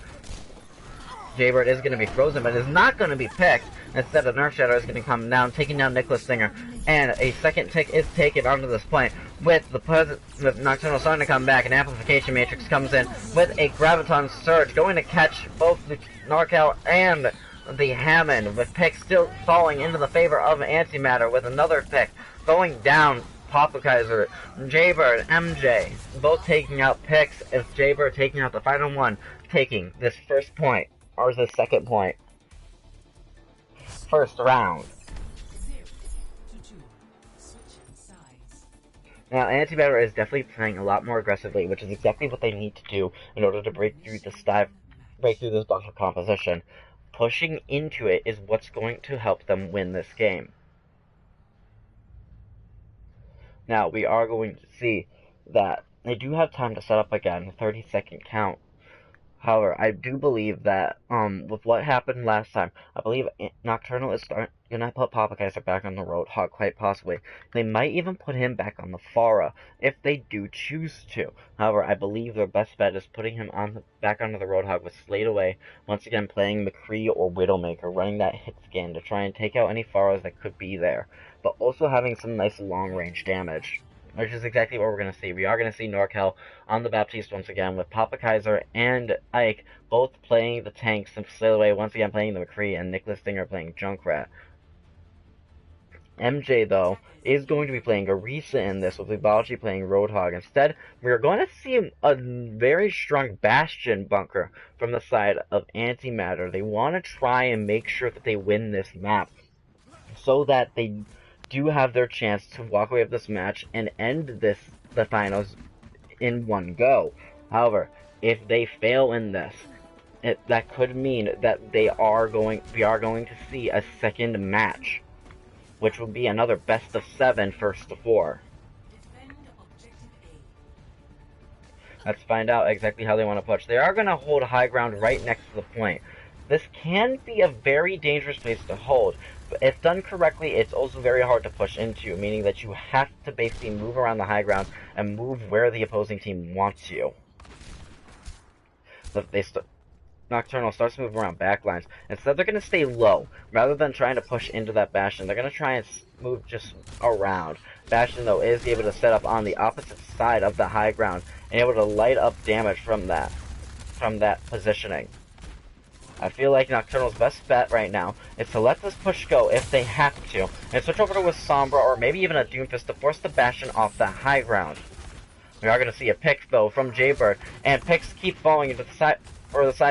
Jaybird is going to be frozen, but is not going to be picked. Instead, a Nerf Shadow is going to come down, taking down Nicholas Singer, and a second tick is taken onto this point. With Nocturnal starting to come back, an Amplification Matrix comes in with a Graviton Surge, going to catch both the Norcal and the Hammond, with picks still falling into the favor of Antimatter, with another pick going down. Papa Kaiser, Jaybird, MJ, both taking out picks, as Jaybird taking out the final one, taking this first point, or the second point. First round. Now, Antimatter is definitely playing a lot more aggressively, which is exactly what they need to do in order to break through this bunker composition. Pushing into it is what's going to help them win this game. Now, we are going to see that they do have time to set up again, 30-second count. However, I do believe that, with what happened last time, I believe Nocturnal is gonna put Papa Kaiser back on the Roadhog, quite possibly. They might even put him back on the Pharah, if they do choose to. However, I believe their best bet is putting him back onto the Roadhog with Sladeaway, once again playing McCree or Widowmaker, running that hit scan to try and take out any Pharahs that could be there, but also having some nice long-range damage. Which is exactly what we're going to see. We are going to see Norcal on the Baptiste once again, with Papa Kaiser and Ike both playing the tanks, and Sladeaway once again playing the McCree, and Nicholas Stinger playing Junkrat. MJ, though, is going to be playing Orisa in this, with Weavology playing Roadhog. Instead, we're going to see a very strong Bastion bunker from the side of Antimatter. They want to try and make sure that they win this map, so that they do have their chance to walk away with this match and end the finals in one go. However, if they fail in this, that could mean that we are going to see a second match, which will be another best of 7 first to 4. Let's find out exactly how they want to push. They are going to hold high ground right next to the point. This can be a very dangerous place to hold, but if done correctly, it's also very hard to push into, meaning that you have to basically move around the high ground and move where the opposing team wants you. Nocturnal starts to move around backlines. Instead, they're going to stay low. Rather than trying to push into that Bastion, they're going to try and move just around. Bastion, though, is able to set up on the opposite side of the high ground and able to light up damage from that positioning. I feel like Nocturnal's best bet right now is to let this push go if they have to, and switch over to a Sombra or maybe even a Doomfist to force the Bastion off the high ground. We are going to see a pick, though, from Jaybird, and picks keep falling into the side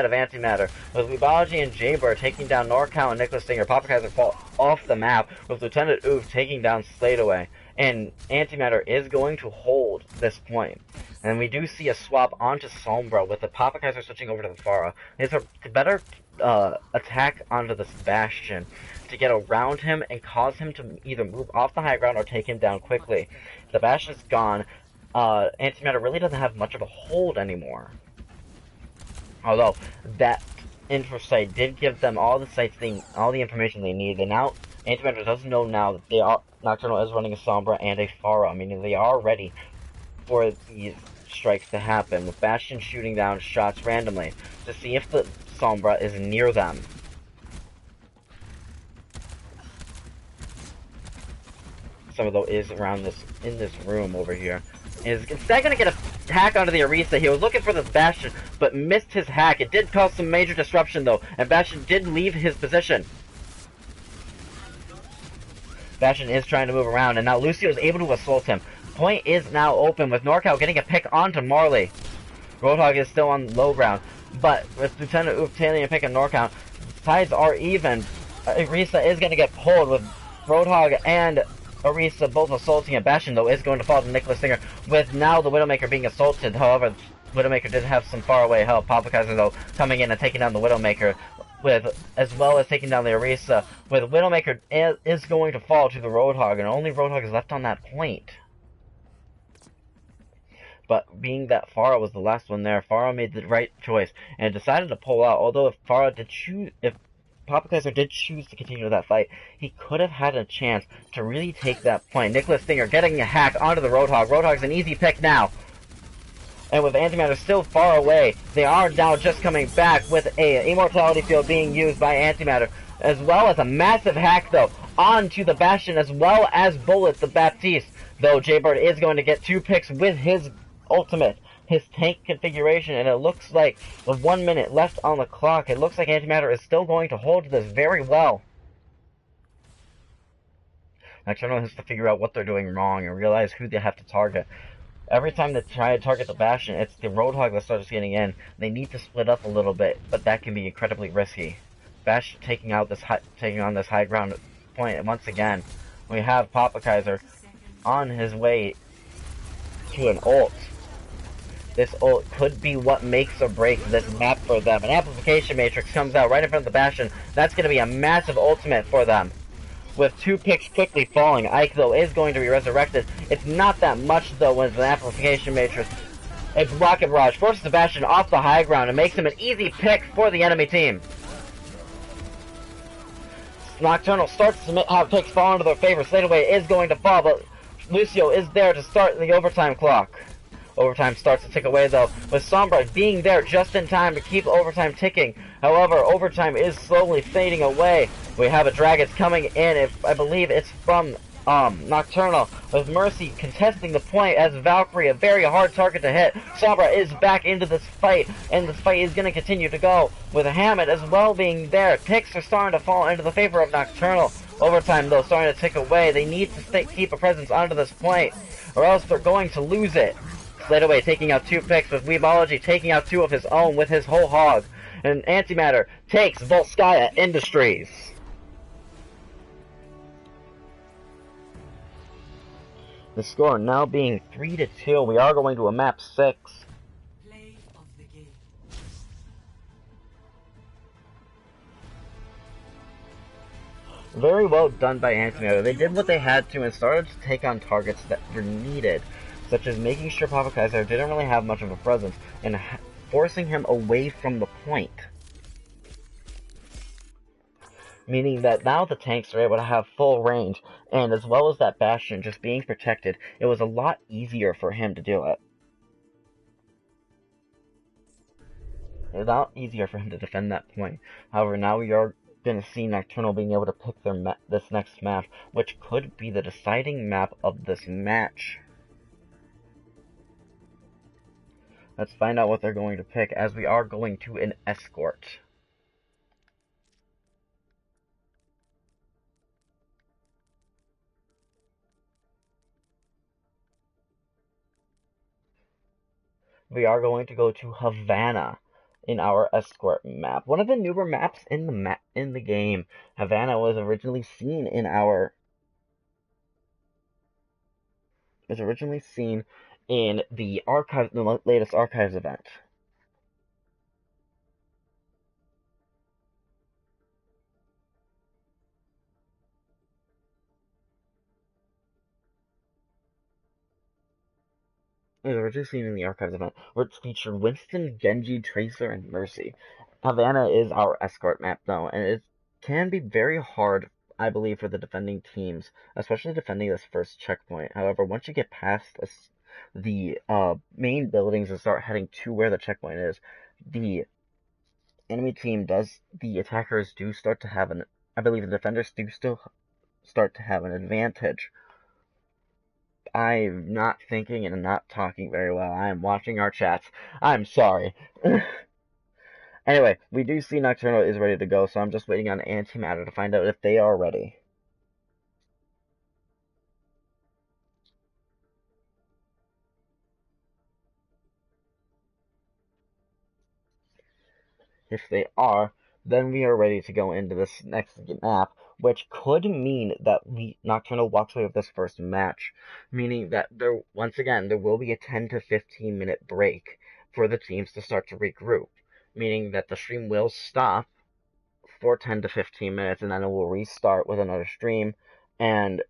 of Antimatter, with Weebology and Jaybird taking down NorCal and Nicholas Stinger. Papakaiser fall off the map, with Lieutenant Oof taking down Sladeaway, and Antimatter is going to hold this point. And we do see a swap onto Sombra, with the Papakaiser switching over to the Pharah. It's a better attack onto this Bastion to get around him and cause him to either move off the high ground or take him down quickly. The Bastion's gone. Antimatter really doesn't have much of a hold anymore. Although that info site did give them all the information they need. And now Antimatter does know now that Nocturnal is running a Sombra and a Pharah, meaning they are ready for these strikes to happen, with Bastion shooting down shots randomly to see if the Sombra is near them. Some of those is around in this room over here. Is instead gonna get a hack onto the Orisa. He was looking for this Bastion, but missed his hack. It did cause some major disruption though, and Bastion did leave his position. Bastion is trying to move around, and now Lucio is able to assault him. Point is now open, with NorCal getting a pick onto Marley. Roadhog is still on low ground, but with Lieutenant Oof tailing a pick on NorCal, sides are even. Orisa is going to get pulled, with Roadhog and Orisa both assaulting, and Bastion, though, is going to fall to Nicholas Stinger, with now the Widowmaker being assaulted. However, Widowmaker did have some faraway help. Papakaiser, though, coming in and taking down the Widowmaker, as well as taking down the Orisa, with Widowmaker is going to fall to the Roadhog, and only Roadhog is left on that point. But being that Pharah was the last one there, Pharah made the right choice and decided to pull out. Although if Papakaiser did choose to continue that fight, he could have had a chance to really take that point. Nicholas Stinger getting a hack onto the Roadhog. Roadhog's an easy pick now. And with Antimatter still far away, they are now just coming back with a Immortality Field being used by Antimatter, as well as a massive hack, though, onto the Bastion, as well as Bullet the Baptiste. Though Jaybird is going to get 2 picks with his ultimate, his tank configuration, and it looks like with 1 minute left on the clock, it looks like Antimatter is still going to hold this very well. Nocturnal has to figure out what they're doing wrong and realize who they have to target. Every time they try to target the Bastion, it's the Roadhog that starts getting in. They need to split up a little bit, but that can be incredibly risky. Bastion taking on this high ground point once again. We have Papakaiser on his way to an ult. This ult could be what makes or breaks this map for them. An Amplification Matrix comes out right in front of the Bastion. That's going to be a massive ultimate for them. With 2 picks quickly falling, Ike, though, is going to be resurrected. It's not that much, though, when it's an Amplification Matrix. It's Rocket Barrage forces the Bastion off the high ground and makes him an easy pick for the enemy team. Nocturnal starts to have picks fall into their favor. Sladeaway is going to fall, but Lucio is there to start the overtime clock. Overtime starts to tick away, though, with Sombra being there just in time to keep overtime ticking. However, overtime is slowly fading away. We have a Dragons coming in, I believe it's from Nocturnal, with Mercy contesting the point as Valkyrie, a very hard target to hit. Sombra is back into this fight, and this fight is going to continue to go, with Hammett as well being there. Picks are starting to fall into the favor of Nocturnal. Overtime, though, starting to tick away. They need to keep a presence onto this point, or else they're going to lose it. Sladeaway taking out 2 picks, with Weebology taking out 2 of his own with his whole hog. And Antimatter takes Volskaya Industries. The score now being 3-2. We are going to a map 6. Play of the game. Very well done by Antimatter. They did what they had to and started to take on targets that were needed. such as making sure Papa Kaiser didn't really have much of a presence and forcing him away from the point. Meaning that now the tanks are able to have full range, and as well as that Bastion just being protected, it was a lot easier for him to do it. It was a lot easier for him to defend that point. However, now we are going to see Nocturnal being able to pick this next map, which could be the deciding map of this match. Let's find out what they're going to pick, as we are going to an escort. We are going to go to Havana in our escort map. One of the newer maps in the game. Havana was originally seen in the archive, the latest archives event. It was originally seen in the archives event, where it featured Winston, Genji, Tracer, and Mercy. Havana is our escort map, though, and it can be very hard, I believe, for the defending teams, especially defending this first checkpoint. However, once you get past the main buildings and start heading to where the checkpoint is, the enemy team the attackers do start to have I believe the defenders do still start to have an advantage. I'm not thinking and not talking very well. I am watching our chats. I'm sorry. Anyway, we do see Nocturnal is ready to go, so I'm just waiting on Antimatter to find out if they are ready. If they are, then we are ready to go into this next map, which could mean that Nocturnal walks away with this first match, meaning that once again there will be a 10 to 15 minute break for the teams to start to regroup, meaning that the stream will stop for 10 to 15 minutes and then it will restart with another stream, and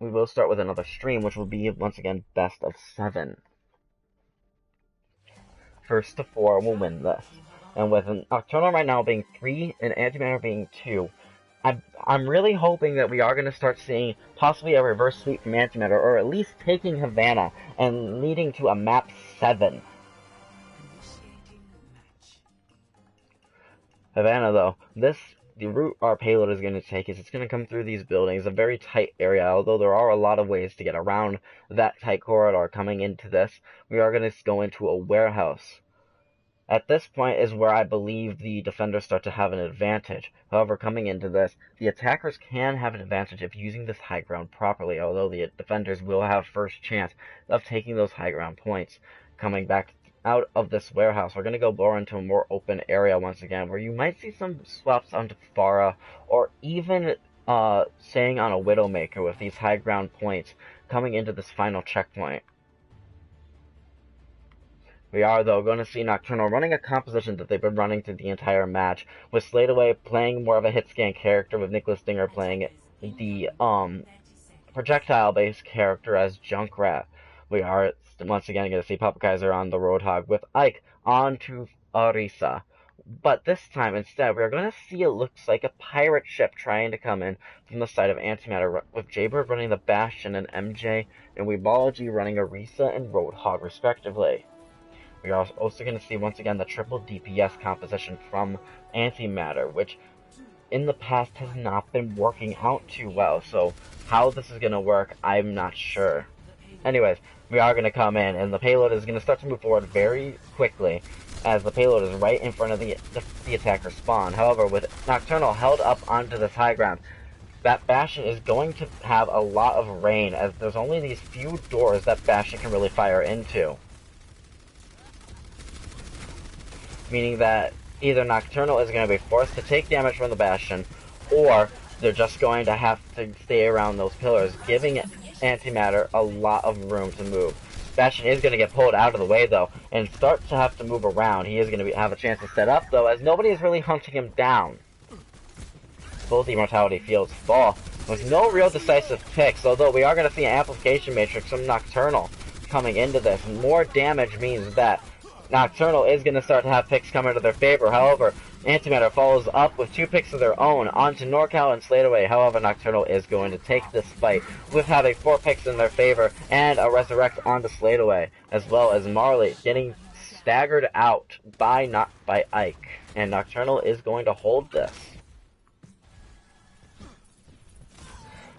we will start with another stream, which will be, once again, best of 7. First to 4 will win this. And with Nocturnal right now being 3 and Antimatter being 2, I'm really hoping that we are going to start seeing possibly a reverse sweep from Antimatter, or at least taking Havana and leading to a map 7. Havana, though, the route our payload is going to take is it's going to come through these buildings, a very tight area, although there are a lot of ways to get around that tight corridor coming into this. We are going to go into a warehouse. At this point is where I believe the defenders start to have an advantage. However, coming into this, the attackers can have an advantage if using this high ground properly, although the defenders will have first chance of taking those high ground points. Coming back out of this warehouse, we're going to go more into a more open area once again, where you might see some swaps onto Pharah, or even staying on a Widowmaker with these high ground points coming into this final checkpoint. We are, though, going to see Nocturnal running a composition that they've been running through the entire match, with Sladeaway playing more of a hit-scan character, with Nicholas Dinger playing the projectile-based character as Junkrat. We are once again going to see Papa Kaiser on the Roadhog with Ike onto Arisa. But this time, instead, we're going to see it looks like a pirate ship trying to come in from the side of Antimatter, with Jaybird running the Bastion and MJ, and Weebology running Arisa and Roadhog, respectively. We are also going to see, once again, the triple DPS composition from Antimatter, which in the past has not been working out too well, so how this is going to work, I'm not sure. Anyways, we are going to come in, and the payload is going to start to move forward very quickly, as the payload is right in front of the attacker spawn. However, with Nocturnal held up onto this high ground, that Bastion is going to have a lot of rain, as there's only these few doors that Bastion can really fire into. Meaning that either Nocturnal is going to be forced to take damage from the Bastion, or they're just going to have to stay around those pillars, giving Antimatter a lot of room to move. Bastion is going to get pulled out of the way, though, and start to have to move around. He is going to have a chance to set up, though, as nobody is really hunting him down. both Immortality Fields fall, with no real decisive picks, although we are going to see an Amplification Matrix from Nocturnal coming into this. More damage means that Nocturnal is going to start to have picks come into their favor. However, Antimatter follows up with 2 picks of their own onto NorCal and Sladeaway. However, Nocturnal is going to take this fight with having 4 picks in their favor and a Resurrect onto Sladeaway, as well as Marley getting staggered out by Ike. And Nocturnal is going to hold this.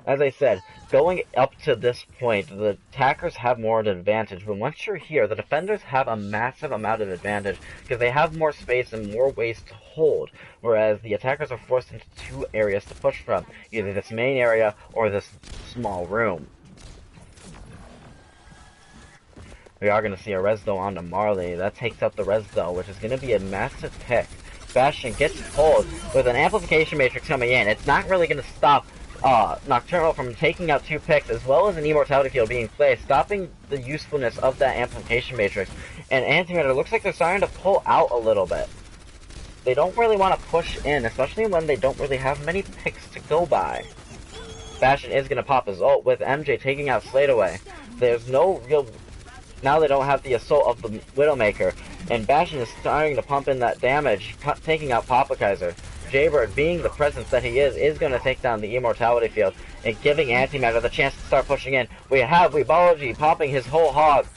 As I said, going up to this point, the attackers have more of an advantage, but once you're here, the defenders have a massive amount of advantage because they have more space and more ways to hold, whereas the attackers are forced into 2 areas to push from, either this main area or this small room. We are going to see a Resdo onto Marley. That takes out the Resdo, which is going to be a massive pick. Bastion gets pulled with an Amplification Matrix coming in. It's not really going to stop Nocturnal from taking out 2 picks, as well as an Immortality Field being placed, stopping the usefulness of that Amplification Matrix. And Antimatter looks like they're starting to pull out a little bit. They don't really want to push in, especially when they don't really have many picks to go by. Bastion is going to pop his ult with MJ taking out Sladeaway. There's no real... Now they don't have the assault of the Widowmaker, and Bastion is starting to pump in that damage, taking out Papa Kaiser. Jaybird, being the presence that he is going to take down the Immortality Field and giving Antimatter the chance to start pushing in. We have Weebology popping his whole hog,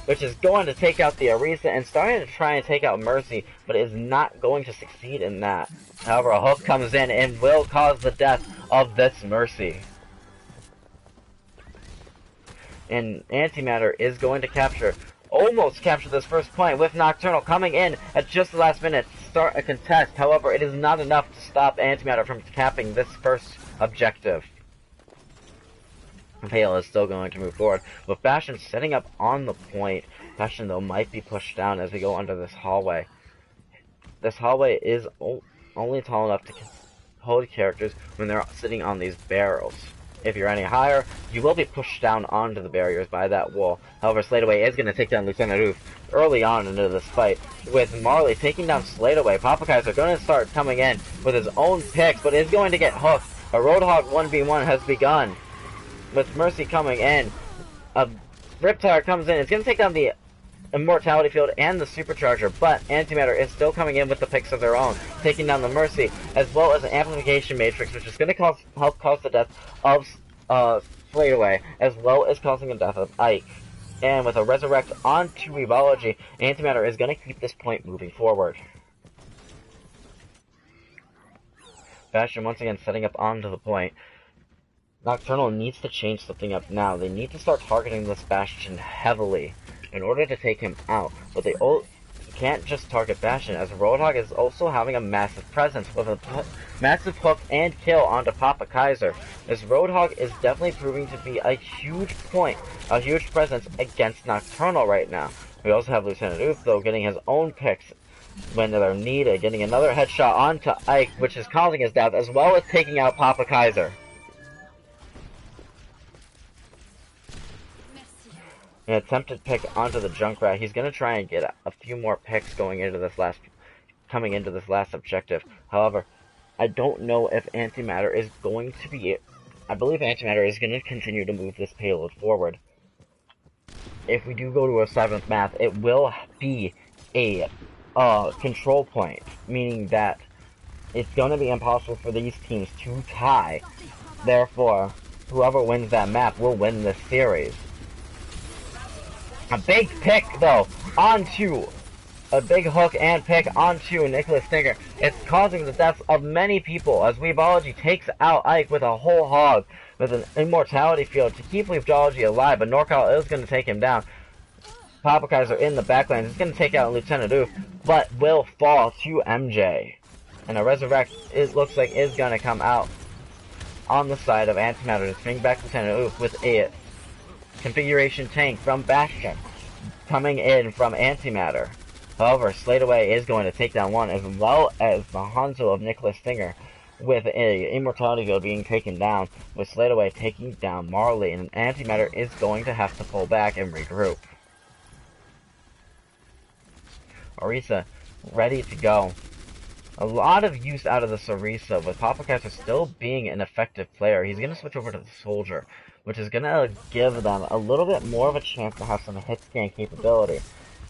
which is going to take out the Orisa and starting to try and take out Mercy, but is not going to succeed in that. However, a hook comes in and will cause the death of this Mercy. And Antimatter is going to almost capture this first point, with Nocturnal coming in at just the last minute to start a contest. However, it is not enough to stop Antimatter from capping this first objective. Hale is still going to move forward, with Bastion setting up on the point. Bastion, though, might be pushed down as we go under this hallway. This hallway is only tall enough to hold characters when they're sitting on these barrels. If you're any higher, you will be pushed down onto the barriers by that wall. However, Sladeaway is going to take down Lieutenant Oof early on into this fight. With Marley taking down Sladeaway, Papa Kaiser going to start coming in with his own picks, but is going to get hooked. A Roadhog 1v1 has begun. With Mercy coming in, a Riptire comes in. It's going to take down the Immortality Field and the Supercharger, but Antimatter is still coming in with the picks of their own, taking down the Mercy, as well as an Amplification Matrix, which is going to help cause the death of Sladeaway, as well as causing the death of Ike. And with a Resurrect onto Weebology, Antimatter is going to keep this point moving forward. Bastion once again setting up onto the point. Nocturnal needs to change something up now. They need to start targeting this Bastion heavily in order to take him out, but they can't just target Bastion, as Roadhog is also having a massive presence with a massive hook and kill onto Papa Kaiser. This Roadhog is definitely proving to be a huge point, a huge presence against Nocturnal right now. We also have Lieutenant Oof, though, getting his own picks when they're needed, getting another headshot onto Ike, which is causing his death, as well as taking out Papa Kaiser. An attempted pick onto the Junkrat. He's going to try and get a few more picks coming into this last objective. However, I don't know if Antimatter is going to be... I believe Antimatter is going to continue to move this payload forward. If we do go to a 7th map, it will be a control point, meaning that it's going to be impossible for these teams to tie. Therefore, whoever wins that map will win this series. A big pick, though, onto a big hook and pick onto Nicholas Stinger. It's causing the deaths of many people as Weebology takes out Ike with a whole hog with an Immortality Field to keep Weebology alive, but NorCal is going to take him down. Papa Kaiser in the backline is going to take out Lieutenant Oof, but will fall to MJ. And a Resurrect, it looks like, is going to come out on the side of Antimatter to swing back Lieutenant Oof with a configuration tank from Bastion coming in from Antimatter. However, Sladeaway is going to take down one, as well as the Hanzo of Nicholas Stinger, with a Immortality Field being taken down, with Sladeaway taking down Marley, and Antimatter is going to have to pull back and regroup. Orisa ready to go. a lot of use out of the Orisa, with Papakaiser still being an effective player. He's going to switch over to the Soldier, which is going to give them a little bit more of a chance to have some hit scan capability,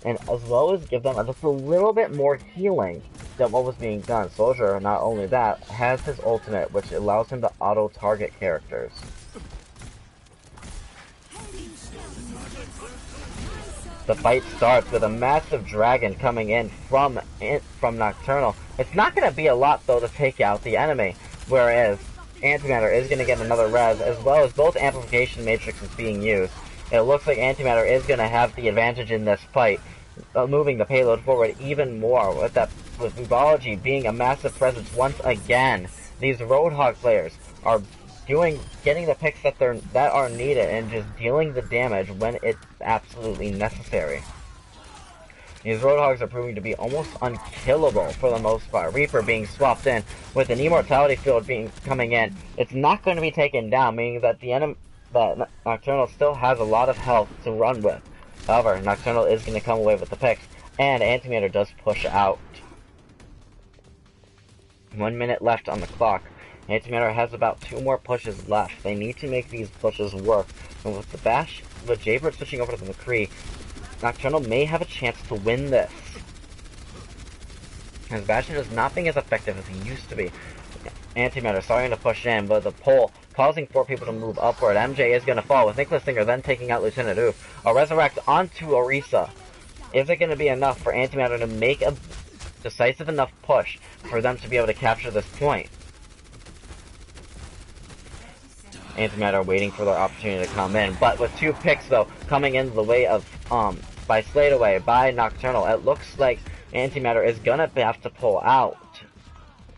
and as well as give them just a little bit more healing than what was being done. Soldier, not only that, has his ultimate, which allows him to auto-target characters. The fight starts with a massive dragon coming in from Nocturnal. It's not going to be a lot, though, to take out the enemy, whereas Antimatter is going to get another res, as well as both amplification matrices being used. It looks like Antimatter is going to have the advantage in this fight, moving the payload forward even more, with Ubology being a massive presence once again. These Roadhog players are getting the picks that are needed and just dealing the damage when it's absolutely necessary. These Roadhogs are proving to be almost unkillable for the most part. Reaper being swapped in with an immortality field coming in. It's not going to be taken down, meaning that that Nocturnal still has a lot of health to run with. However, Nocturnal is going to come away with the picks, and Antimatter does push out. 1 minute left on the clock. Antimatter has about 2 more pushes left. They need to make these pushes work. And with with Jaybird switching over to the McCree, Nocturnal may have a chance to win this. As Bastion is not being as effective as he used to be. Antimatter starting to push in, but the pole causing 4 people to move upward. MJ is going to fall, with Nicholas Singer then taking out Lieutenant Oof. A resurrect onto Orisa. Is it going to be enough for Antimatter to make a decisive enough push for them to be able to capture this point? Antimatter waiting for their opportunity to come in, but with 2 picks though coming in the way of by Slade Away by Nocturnal, it looks like Antimatter is gonna have to pull out,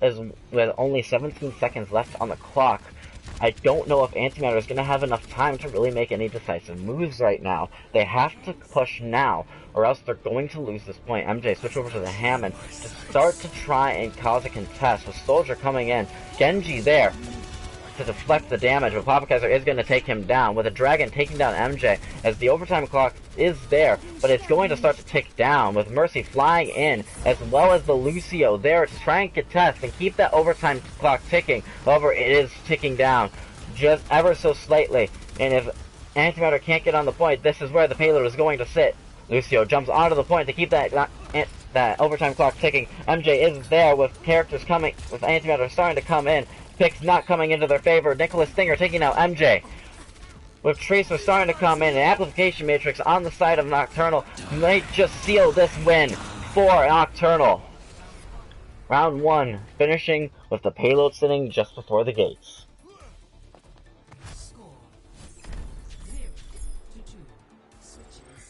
as with only 17 seconds left on the clock. I don't know if Antimatter is gonna have enough time to really make any decisive moves right now. They have to push now, or else they're going to lose this point. MJ switch over to the Hammond to start to try and cause a contest, with Soldier coming in, Genji there to deflect the damage, but Papakaiser is going to take him down, with a Dragon taking down MJ, as the overtime clock is there, but it's going to start to tick down, with Mercy flying in, as well as the Lucio there to try and contest and keep that overtime clock ticking. However, it is ticking down just ever so slightly, and if Antimatter can't get on the point, this is where the payload is going to sit. Lucio jumps onto the point to keep that overtime clock ticking. MJ is there with characters coming, with Antimatter starting to come in. Picks not coming into their favor. Nicholas Stinger taking out MJ. With Tracer starting to come in, an amplification matrix on the side of Nocturnal might just seal this win for Nocturnal. Round 1, finishing with the payload sitting just before the gates.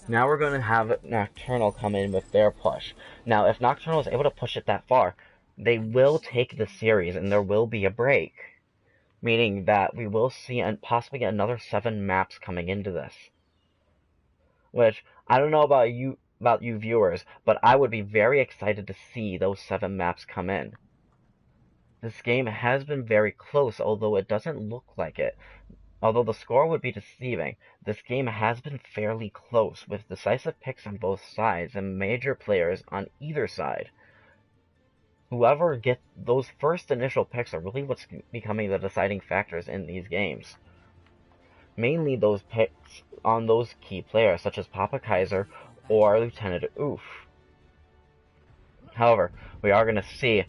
Now we're going to have Nocturnal come in with their push. Now, if Nocturnal is able to push it that far, they will take the series, and there will be a break. Meaning that we will see and possibly get another 7 maps coming into this. Which, I don't know about you viewers, but I would be very excited to see those 7 maps come in. This game has been very close, although it doesn't look like it. Although the score would be deceiving, this game has been fairly close, with decisive picks on both sides and major players on either side. Whoever gets those first initial picks are really what's becoming the deciding factors in these games. Mainly those picks on those key players, such as Papakaiser or Lieutenant Oof. However, we are going to see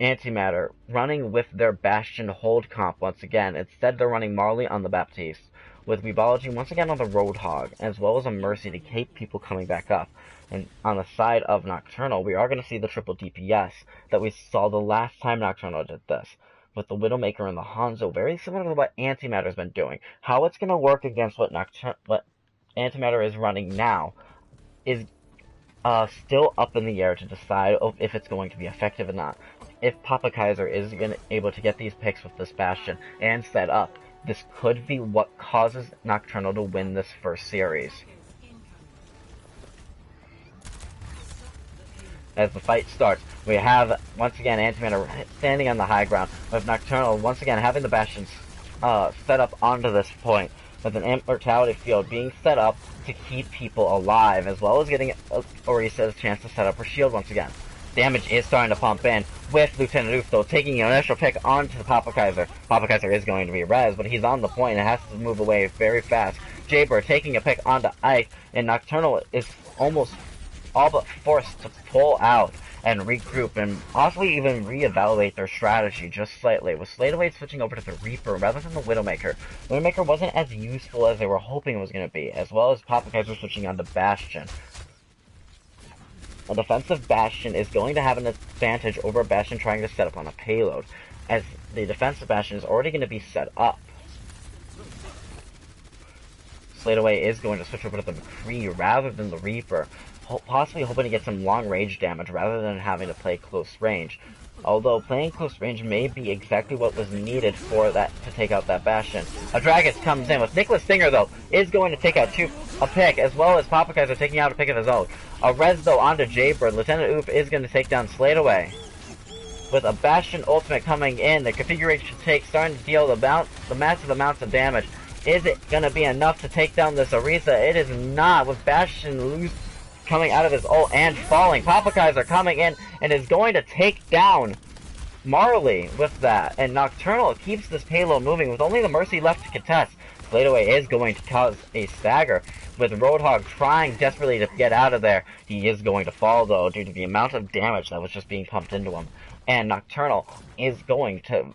Antimatter running with their Bastion hold comp once again. Instead, they're running Marley on the Baptiste, with Weebology once again on the Roadhog, as well as a Mercy to keep people coming back up. And on the side of Nocturnal, we are going to see the triple DPS that we saw the last time Nocturnal did this, with the Widowmaker and the Hanzo, very similar to what Antimatter's been doing. How it's going to work against what Antimatter is running now is still up in the air to decide if it's going to be effective or not. If Papakaiser is able to get these picks with this Bastion and set up, this could be what causes Nocturnal to win this first series. As the fight starts, we have, once again, Antimatter standing on the high ground, with Nocturnal once again having the Bastions set up onto this point, with an immortality field being set up to keep people alive, as well as getting Orisa's chance to set up her shield once again. damage is starting to pump in, with Lieutenant Oof though taking an initial pick onto the Papa Kaiser. Papa Kaiser is going to be res, but he's on the point and has to move away very fast. Jaybird taking a pick onto Ike, and Nocturnal is almost all but forced to pull out and regroup and possibly even reevaluate their strategy just slightly, with Sladeaway switching over to the Reaper rather than the Widowmaker. Widowmaker wasn't as useful as they were hoping it was going to be, as well as Papa Kaiser switching onto Bastion. A defensive Bastion is going to have an advantage over a Bastion trying to set up on a payload, as the defensive Bastion is already going to be set up. Sladeaway is going to switch over to the McCree rather than the Reaper, possibly hoping to get some long range damage rather than having to play close range. Although playing close range may be exactly what was needed for that to take out that Bastion. A Dragus comes in with Nicholas Stinger though, is going to take out a pick, as well as Papa Kaiser taking out a pick of his own. A res though onto Jaybird. Lieutenant Oof is going to take down Sladeaway. With a Bastion ultimate coming in, the configuration take starting to deal the massive amounts of damage. Is it going to be enough to take down this Orisa? It is not, with Bastion coming out of his ult and falling. Papa Kaiser coming in and is going to take down Marley with that. And Nocturnal keeps this payload moving with only the Mercy left to contest. Sladeaway is going to cause a stagger, with Roadhog trying desperately to get out of there. He is going to fall though due to the amount of damage that was just being pumped into him. And Nocturnal is going to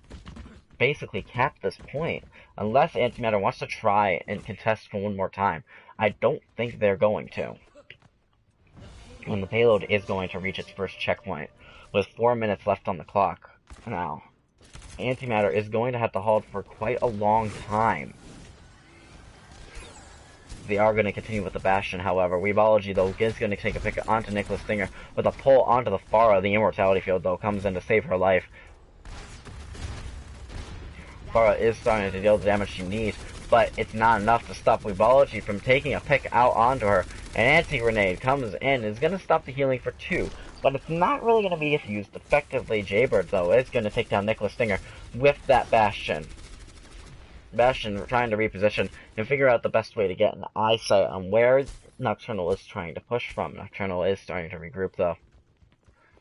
basically cap this point, unless Antimatter wants to try and contest for one more time. I don't think they're going to. And the payload is going to reach its first checkpoint, with 4 minutes left on the clock. Now, Antimatter is going to have to hold for quite a long time. They are going to continue with the Bastion, however. Weebology, though, is going to take a pick onto Nicholas Stinger, with a pull onto the Pharah. The Immortality Field, though, comes in to save her life. Pharah is starting to deal the damage she needs, but it's not enough to stop Weebology from taking a pick out onto her. An anti-grenade comes in and is going to stop the healing for 2, but it's not really going to be used effectively. Jaybird, though, is going to take down Nicholas Stinger with that Bastion. Bastion trying to reposition and figure out the best way to get an eyesight on where Nocturnal is trying to push from. Nocturnal is starting to regroup, though.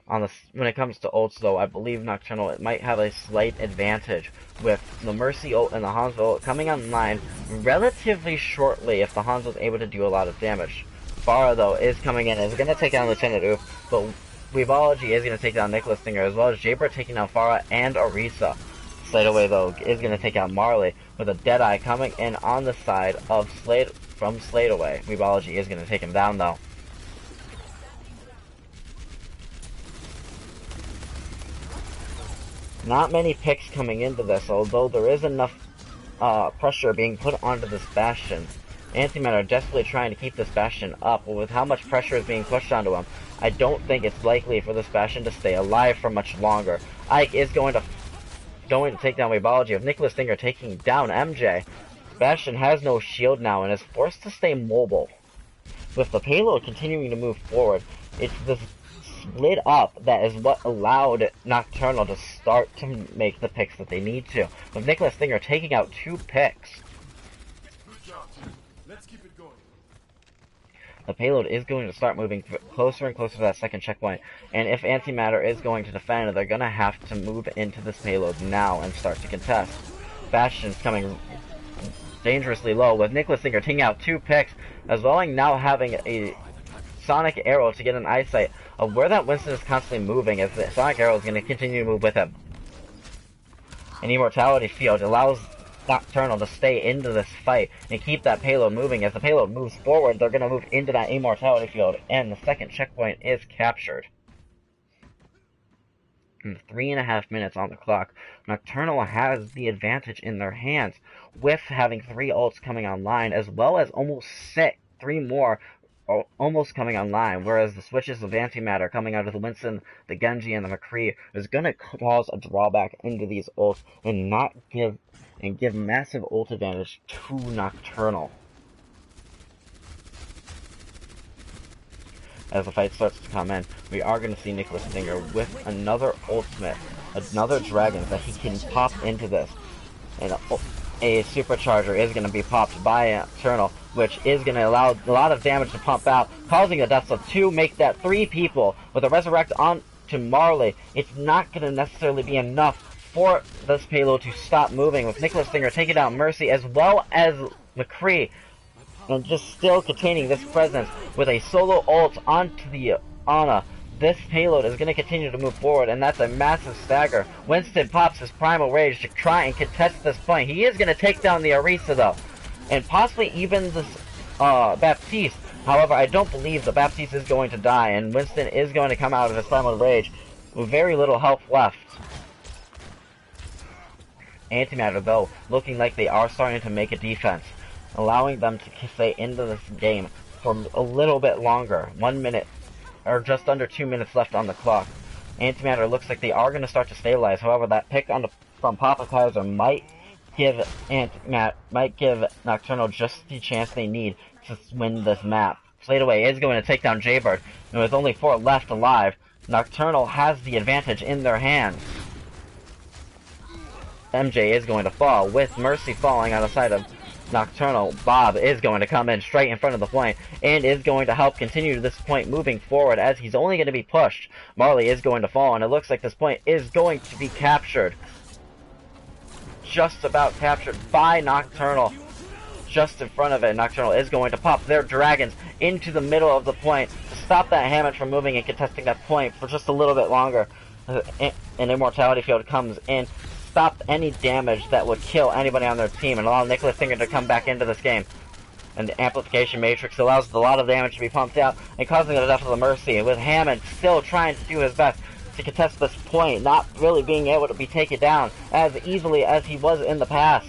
When it comes to ults, though, I believe Nocturnal might have a slight advantage, with the Mercy ult and the Hanzo ult coming online relatively shortly if the Hanzo is able to do a lot of damage. Pharah, though, is coming in and is going to take down Lieutenant Oof, but Weebology is going to take down Nicholas Stinger, as well as Jaybird taking down Pharah and Orisa. Sladeaway, though, is going to take out Marley, with a Deadeye coming in on the side of from Sladeaway. Weebology is going to take him down, though. Not many picks coming into this, although there is enough pressure being put onto this Bastion. Antimatter desperately trying to keep this Bastion up, but with how much pressure is being pushed onto him, I don't think it's likely for this Bastion to stay alive for much longer. Ike is going to take down Weebology, with Nicholas Stinger taking down MJ. Bastion has no shield now and is forced to stay mobile. With the payload continuing to move forward, it's this split up that is what allowed Nocturnal to start to make the picks that they need to, with Nicholas Stinger taking out 2 picks. Good job. Let's keep it going. The payload is going to start moving closer and closer to that second checkpoint, and if Antimatter is going to defend, they're going to have to move into this payload now and start to contest. Bastion's coming dangerously low, with Nicholas Stinger taking out 2 picks, as well as now having a Sonic Arrow to get an eyesight of where that Winston is constantly moving, as the Sonic Arrow is going to continue to move with him. An Immortality Field allows Nocturnal to stay into this fight and keep that payload moving. As the payload moves forward, they're going to move into that Immortality Field, and the second checkpoint is captured. And 3.5 minutes on the clock, Nocturnal has the advantage in their hands, with having 3 ults coming online, as well as almost 3 more almost coming online, whereas the switches of Antimatter coming out of the Winston, the Genji, and the McCree is going to cause a drawback into these ults and give massive ult advantage to Nocturnal. As the fight starts to come in, we are going to see Nicholas Stinger with another ultimate, another dragon that he can pop into this. And a supercharger is going to be popped by Nocturnal, which is going to allow a lot of damage to pump out, causing the deaths of 2, make that 3 people, with a resurrect on to Marley, it's not going to necessarily be enough for this payload to stop moving, with Nicholas Finger taking down Mercy as well as McCree, and just still containing this presence with a solo ult onto the Ana. This payload is going to continue to move forward, and that's a massive stagger. Winston pops his Primal Rage to try and contest this point. He is going to take down the Orisa, though, and possibly even this Baptiste. However, I don't believe the Baptiste is going to die, and Winston is going to come out of his Primal Rage with very little health left. Antimatter, though, looking like they are starting to make a defense, allowing them to stay into this game for a little bit longer. 1 minute, or just under 2 minutes left on the clock. Antimatter looks like they are going to start to stabilize. However, that pick from Papa Kaiser might give Nocturnal just the chance they need to win this map. Sladeaway is going to take down Jaybird, and with only 4 left alive, Nocturnal has the advantage in their hands. MJ is going to fall, with Mercy falling on the side of Nocturnal. Bob is going to come in straight in front of the point, and is going to help continue this point moving forward, as he's only going to be pushed. Marley is going to fall, and it looks like this point is going to be captured. Just about captured by Nocturnal. Just in front of it, Nocturnal is going to pop their dragons into the middle of the point to stop that Hammond from moving and contesting that point for just a little bit longer. An Immortality Field comes in, stop any damage that would kill anybody on their team, and allow Nicholas Finger to come back into this game. And the Amplification Matrix allows a lot of damage to be pumped out, and causing the death of the Mercy, with Hammond still trying to do his best to contest this point, not really being able to be taken down as easily as he was in the past.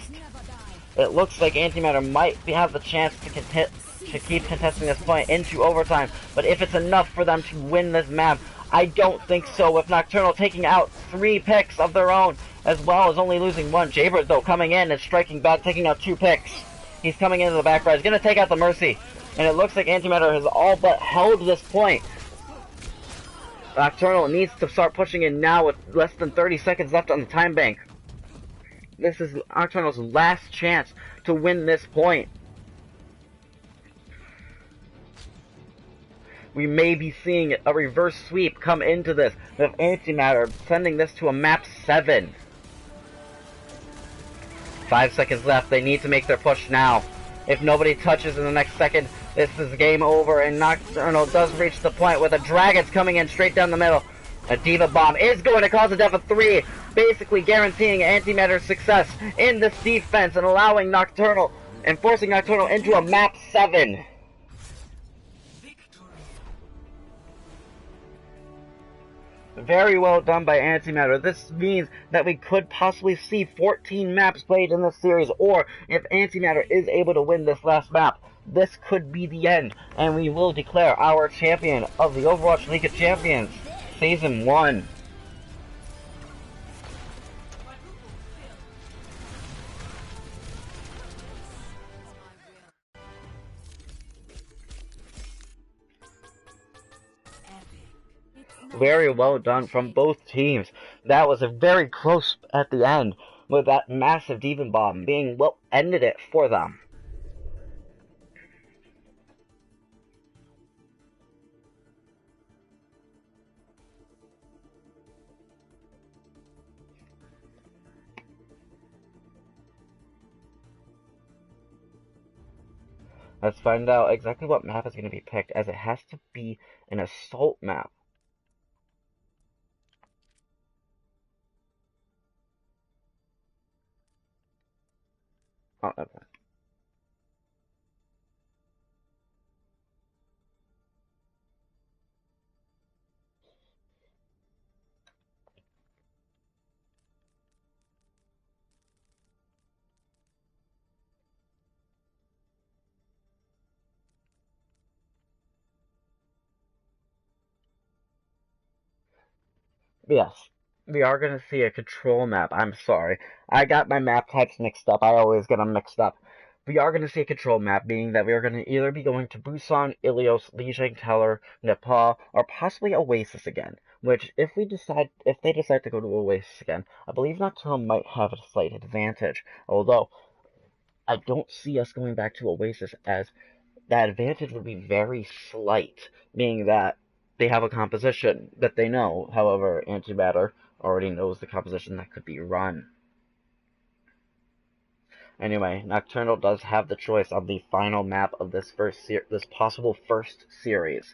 It looks like Antimatter might have the chance to keep contesting this point into overtime, but if it's enough for them to win this map, I don't think so, with Nocturnal taking out 3 picks of their own, as well as only losing 1. Jaybird, though, coming in and striking back, taking out 2 picks. He's coming into the back right. He's going to take out the Mercy, and it looks like Antimatter has all but held this point. Nocturnal needs to start pushing in now with less than 30 seconds left on the time bank. This is Nocturnal's last chance to win this point. We may be seeing a reverse sweep come into this, with Antimatter sending this to a map 7. 5 seconds left. They need to make their push now. If nobody touches in the next second, this is game over, and Nocturnal does reach the point with the dragons coming in straight down the middle. A Diva Bomb is going to cause a death of 3, basically guaranteeing Antimatter's success in this defense and allowing Nocturnal and forcing Nocturnal into a map 7. Very well done by Antimatter. This means that we could possibly see 14 maps played in this series, or if Antimatter is able to win this last map, this could be the end, and we will declare our champion of the Overwatch League of Champions, Season 1. Very well done from both teams. That was a very close at the end, with that massive Demon Bomb being what ended it for them. Let's find out exactly what map is going to be picked, as it has to be an assault map. Oh, okay. Yes, we are going to see a control map. I'm sorry. I got my map types mixed up. I always get them mixed up. We are going to see a control map, meaning that we are going to either be going to Busan, Ilios, Lijiang Teller, Nepal, or possibly Oasis again. Which, if they decide to go to Oasis again, I believe Nocturnal might have a slight advantage. Although, I don't see us going back to Oasis, as that advantage would be very slight, meaning that they have a composition that they know. However, Antimatter already knows the composition that could be run. Anyway, Nocturnal does have the choice on the final map of this this possible first series.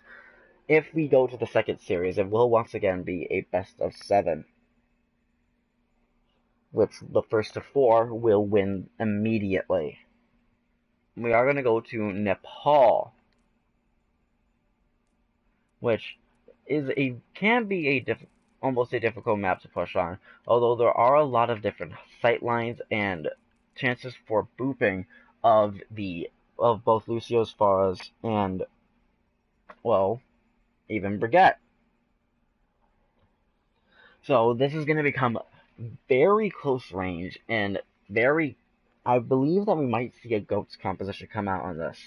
If we go to the second series, it will once again be a best of 7, which the first of 4 will win immediately. We are going to go to Nepal, which can be almost a difficult map to push on, although there are a lot of different sight lines and chances for booping of both Lucio's Faras and, well, even Brigitte. So this is going to become very close range and I believe that we might see a GOATS composition come out on this.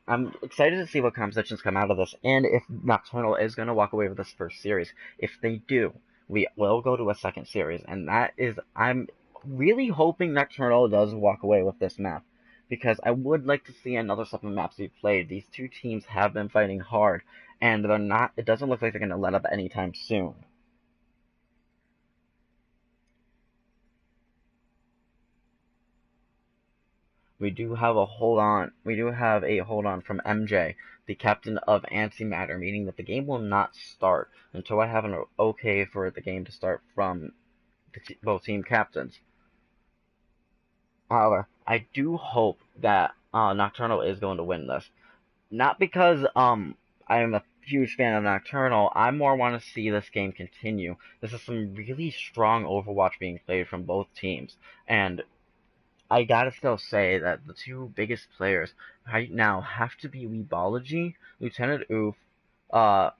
I'm excited to see what compositions come out of this, and if Nocturnal is going to walk away with this first series. If they do, we will go to a second series, and I'm really hoping Nocturnal does walk away with this map, because I would like to see another 7 maps be played. These two teams have been fighting hard, and it doesn't look like they're going to let up anytime soon. We do have a hold on from MJ, the captain of Antimatter, meaning that the game will not start until I have an okay for the game to start from both team captains. However, I do hope that Nocturnal is going to win this. Not because I'm a huge fan of Nocturnal, I more want to see this game continue. This is some really strong Overwatch being played from both teams, and I gotta still say that the two biggest players right now have to be Weebology, Lieutenant Oof, Papa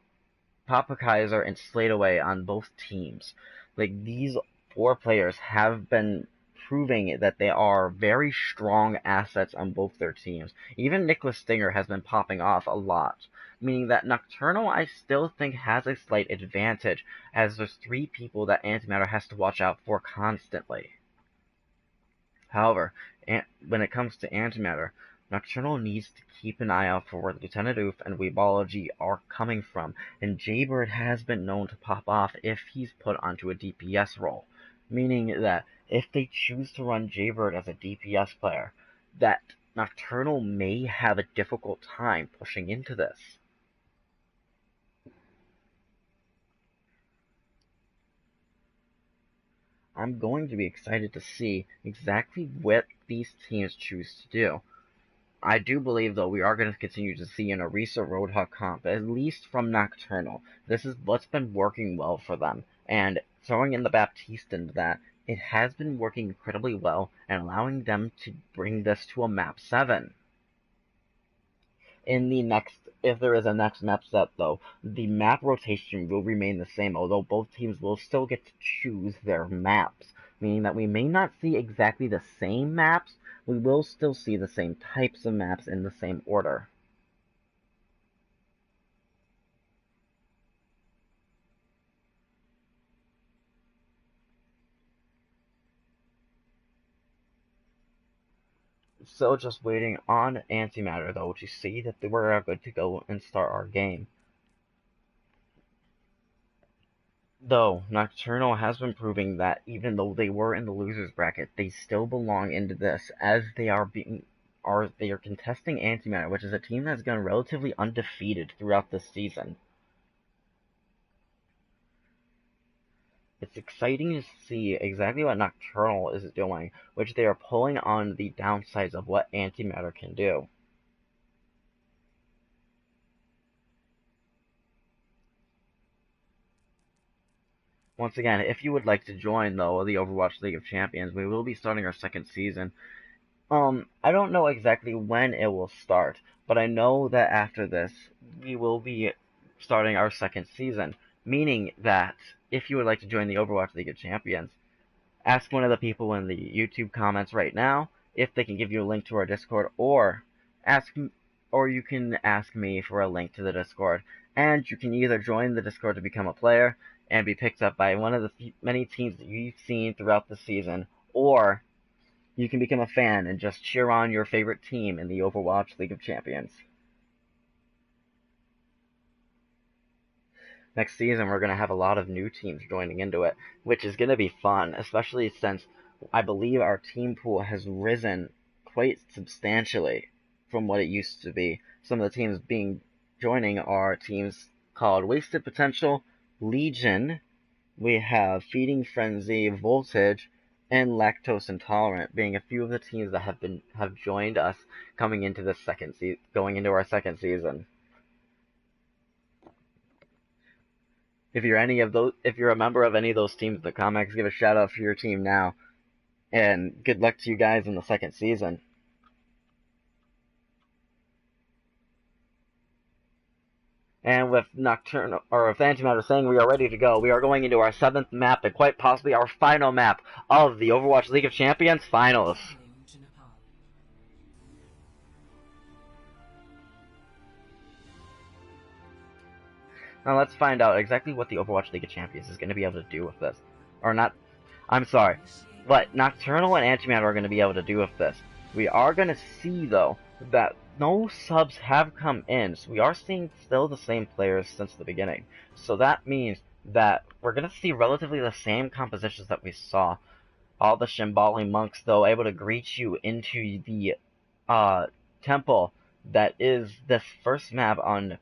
Kaiser, and Slateaway on both teams. Like, these 4 players have been proving that they are very strong assets on both their teams. Even Nicholas Stinger has been popping off a lot, meaning that Nocturnal I still think has a slight advantage, as there's 3 people that Antimatter has to watch out for constantly. However, when it comes to Antimatter, Nocturnal needs to keep an eye out for where Lieutenant Oof and Weebology are coming from, and Jaybird has been known to pop off if he's put onto a DPS role, meaning that if they choose to run Jaybird as a DPS player, that Nocturnal may have a difficult time pushing into this. I'm going to be excited to see exactly what these teams choose to do. I do believe, though, we are going to continue to see an Orisa Roadhog comp, at least from Nocturnal. This is what's been working well for them, and throwing in the Baptiste into that, it has been working incredibly well and allowing them to bring this to a map 7. If there is a next map set, though, the map rotation will remain the same, although both teams will still get to choose their maps, meaning that we may not see exactly the same maps, we will still see the same types of maps in the same order. So just waiting on Antimatter, though, to see that we're good to go and start our game. Though, Nocturnal has been proving that even though they were in the losers bracket, they still belong into this, as they are contesting Antimatter, which is a team that's gone relatively undefeated throughout this season. It's exciting to see exactly what Nocturnal is doing, which they are pulling on the downsides of what Antimatter can do. Once again, if you would like to join, though, the Overwatch League of Champions, we will be starting our second season. I don't know exactly when it will start, but I know that after this, we will be starting our second season, meaning that if you would like to join the Overwatch League of Champions, ask one of the people in the YouTube comments right now if they can give you a link to our Discord, or you can ask me for a link to the Discord, and you can either join the Discord to become a player and be picked up by one of the many teams that you've seen throughout the season, or you can become a fan and just cheer on your favorite team in the Overwatch League of Champions. Next season, we're going to have a lot of new teams joining into it, which is going to be fun, especially since I believe our team pool has risen quite substantially from what it used to be. Some of the teams joining are teams called Wasted Potential, Legion, we have Feeding Frenzy, Voltage, and Lactose Intolerant being a few of the teams that have joined us going into our second season. If you're a member of any of those teams in the comments, give a shout out for your team now. And good luck to you guys in the second season. And with Nocturnal, or with Antimatter saying we are ready to go, we are going into our 7th map and quite possibly our final map of the Overwatch League of Champions Finals. Now let's find out exactly what the Overwatch League of Champions is going to be able to do with this. Or not, I'm sorry, what Nocturnal and Antimatter are going to be able to do with this. We are going to see, though, that no subs have come in, so we are seeing still the same players since the beginning. So that means that we're going to see relatively the same compositions that we saw. All the Shimbali monks, though, able to greet you into the temple that is this first map on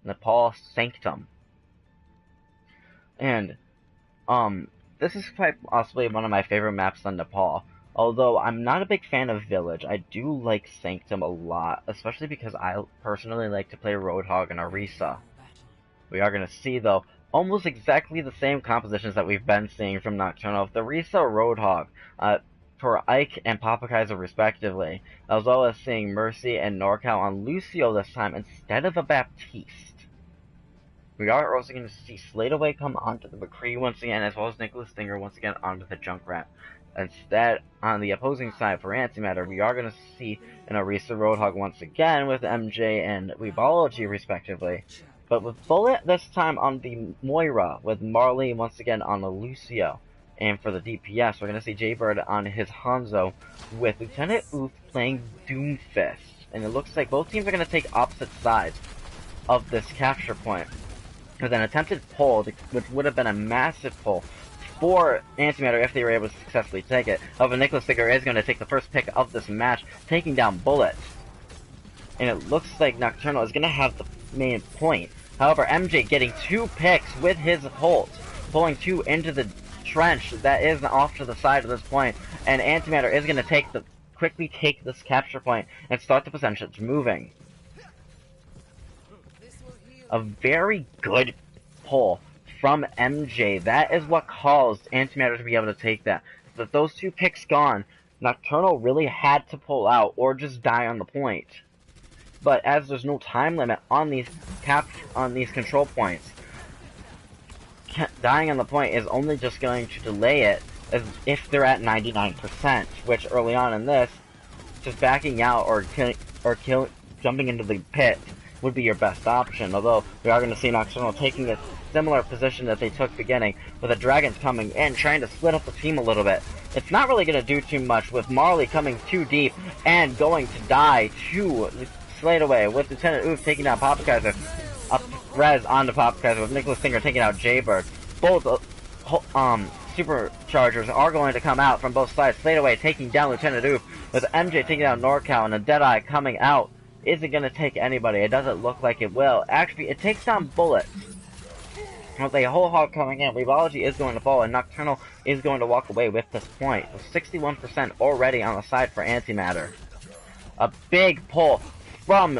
Nepal Sanctum. And this is quite possibly one of my favorite maps on Nepal. Although I'm not a big fan of Village, I do like Sanctum a lot, especially because I personally like to play Roadhog and Orisa. We are going to see, though, almost exactly the same compositions that we've been seeing from Nocturnal with Orisa Roadhog for Ike and Papakaiser respectively, as well as seeing Mercy and NorCal on Lucio this time instead of a Baptiste. We are also going to see Sladeaway come onto the McCree once again, as well as Nicholas Stinger once again onto the Junkrat. Instead, on the opposing side for Antimatter, we are going to see an Orisa Roadhog once again with MJ and Weebology respectively. But with Bullet this time on the Moira, with Marley once again on the Lucio. And for the DPS, we're going to see Jaybird on his Hanzo, with Lieutenant Oof playing Doomfist. And it looks like both teams are going to take opposite sides of this capture point. With an attempted pull, which would have been a massive pull for Antimatter if they were able to successfully take it. However, Nicholas Stinger is going to take the first pick of this match, taking down Bullet. And it looks like Nocturnal is going to have the main point. However, MJ getting 2 picks with his ult, pulling 2 into the trench that is off to the side of this point. And Antimatter is going to quickly take this capture point and start the percentage moving. A very good pull from MJ. That is what caused Antimatter to be able to take that. With those 2 picks gone, Nocturnal really had to pull out or just die on the point. But as there's no time limit on these control points, dying on the point is only just going to delay it as if they're at 99%, which early on in this, just backing out or jumping into the pit would be your best option. Although we are going to see Nocturnal taking a similar position that they took beginning, with the Dragons coming in, trying to split up the team a little bit. It's not really going to do too much, with Marley coming too deep and going to die to Sladeaway, with Lieutenant Oof taking down Papakaiser. Up res onto Papakaiser, with Nicholas Stinger taking out Jaybird. Both superchargers are going to come out from both sides. Sladeaway taking down Lieutenant Oof, with MJ taking down NorCal, and a Deadeye coming out isn't going to take anybody. It doesn't look like it will. Actually, it takes down Bullet. With a whole hog coming in, Weebology is going to fall, and Nocturnal is going to walk away with this point. With 61% already on the side for Antimatter. A big pull from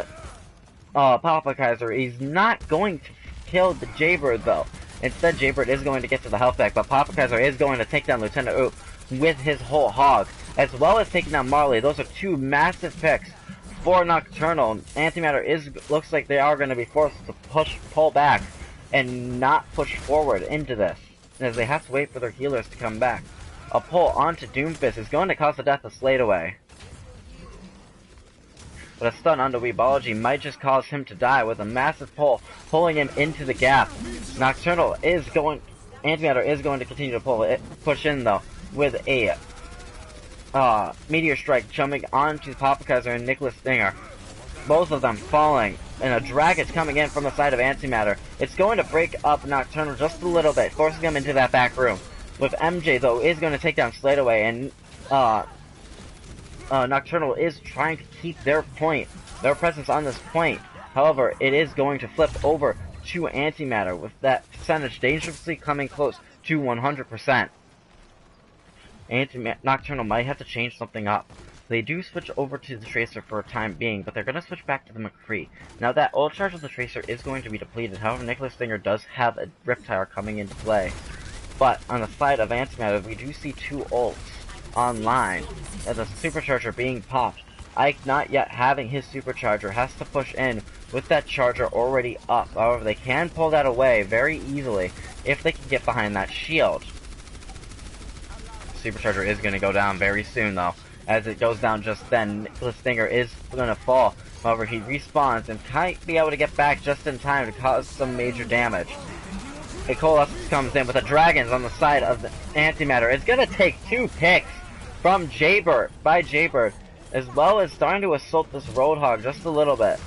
Papakaiser. He's not going to kill the Jaybird, though. Instead, Jaybird is going to get to the health pack, but Papakaiser is going to take down Lieutenant Oof with his whole hog, as well as taking down Marley. Those are 2 massive picks for Nocturnal. Antimatter looks like they are going to be forced to pull back and not push forward into this, as they have to wait for their healers to come back. A pull onto Doomfist is going to cause the death of Sladeaway. But a stun onto Weebology might just cause him to die with a massive pull, pulling him into the gap. Nocturnal is going... Antimatter is going to continue to push in though, with a Meteor Strike jumping onto Papakaiser and Nicholas Stinger. Both of them falling, and a Dragon's coming in from the side of Antimatter. It's going to break up Nocturnal just a little bit, forcing him into that back room. With MJ though, is going to take down Sladeaway, and Nocturnal is trying to keep their presence on this point. However, it is going to flip over to Antimatter, with that percentage dangerously coming close to 100%. Nocturnal might have to change something up. They do switch over to the Tracer for a time being, but they're going to switch back to the McCree. Now that ult charge of the Tracer is going to be depleted, however Nicholas Stinger does have a Riptire coming into play. But on the side of Antimatter, we do see 2 ults online, as a Supercharger being popped. Ike, not yet having his Supercharger, has to push in with that charger already up. However, they can pull that away very easily if they can get behind that shield. Supercharger is going to go down very soon though. As it goes down just then, Nicholas Stinger is going to fall. However, he respawns and might be able to get back just in time to cause some major damage. A Colossus comes in with the Dragons on the side of the Antimatter. It's going to take 2 picks from Jaybird, as well as starting to assault this Roadhog just a little bit.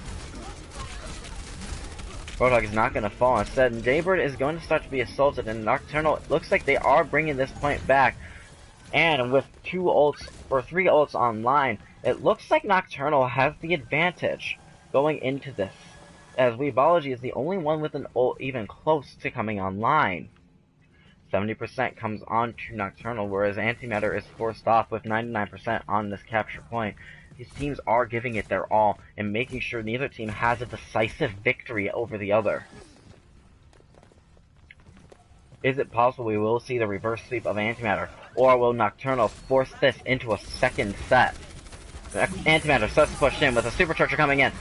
Roadhog is not going to fall. Instead, Jaybird is going to start to be assaulted, and Nocturnal, it looks like they are bringing this point back. And with 2 ults, or 3 ults online, it looks like Nocturnal has the advantage going into this, as Weebology is the only one with an ult even close to coming online. 70% comes on to Nocturnal, whereas Antimatter is forced off with 99% on this capture point. These teams are giving it their all and making sure neither team has a decisive victory over the other. Is it possible we will see the reverse sweep of Antimatter, or will Nocturnal force this into a second set? Antimatter starts to push in with a Supercharger coming in.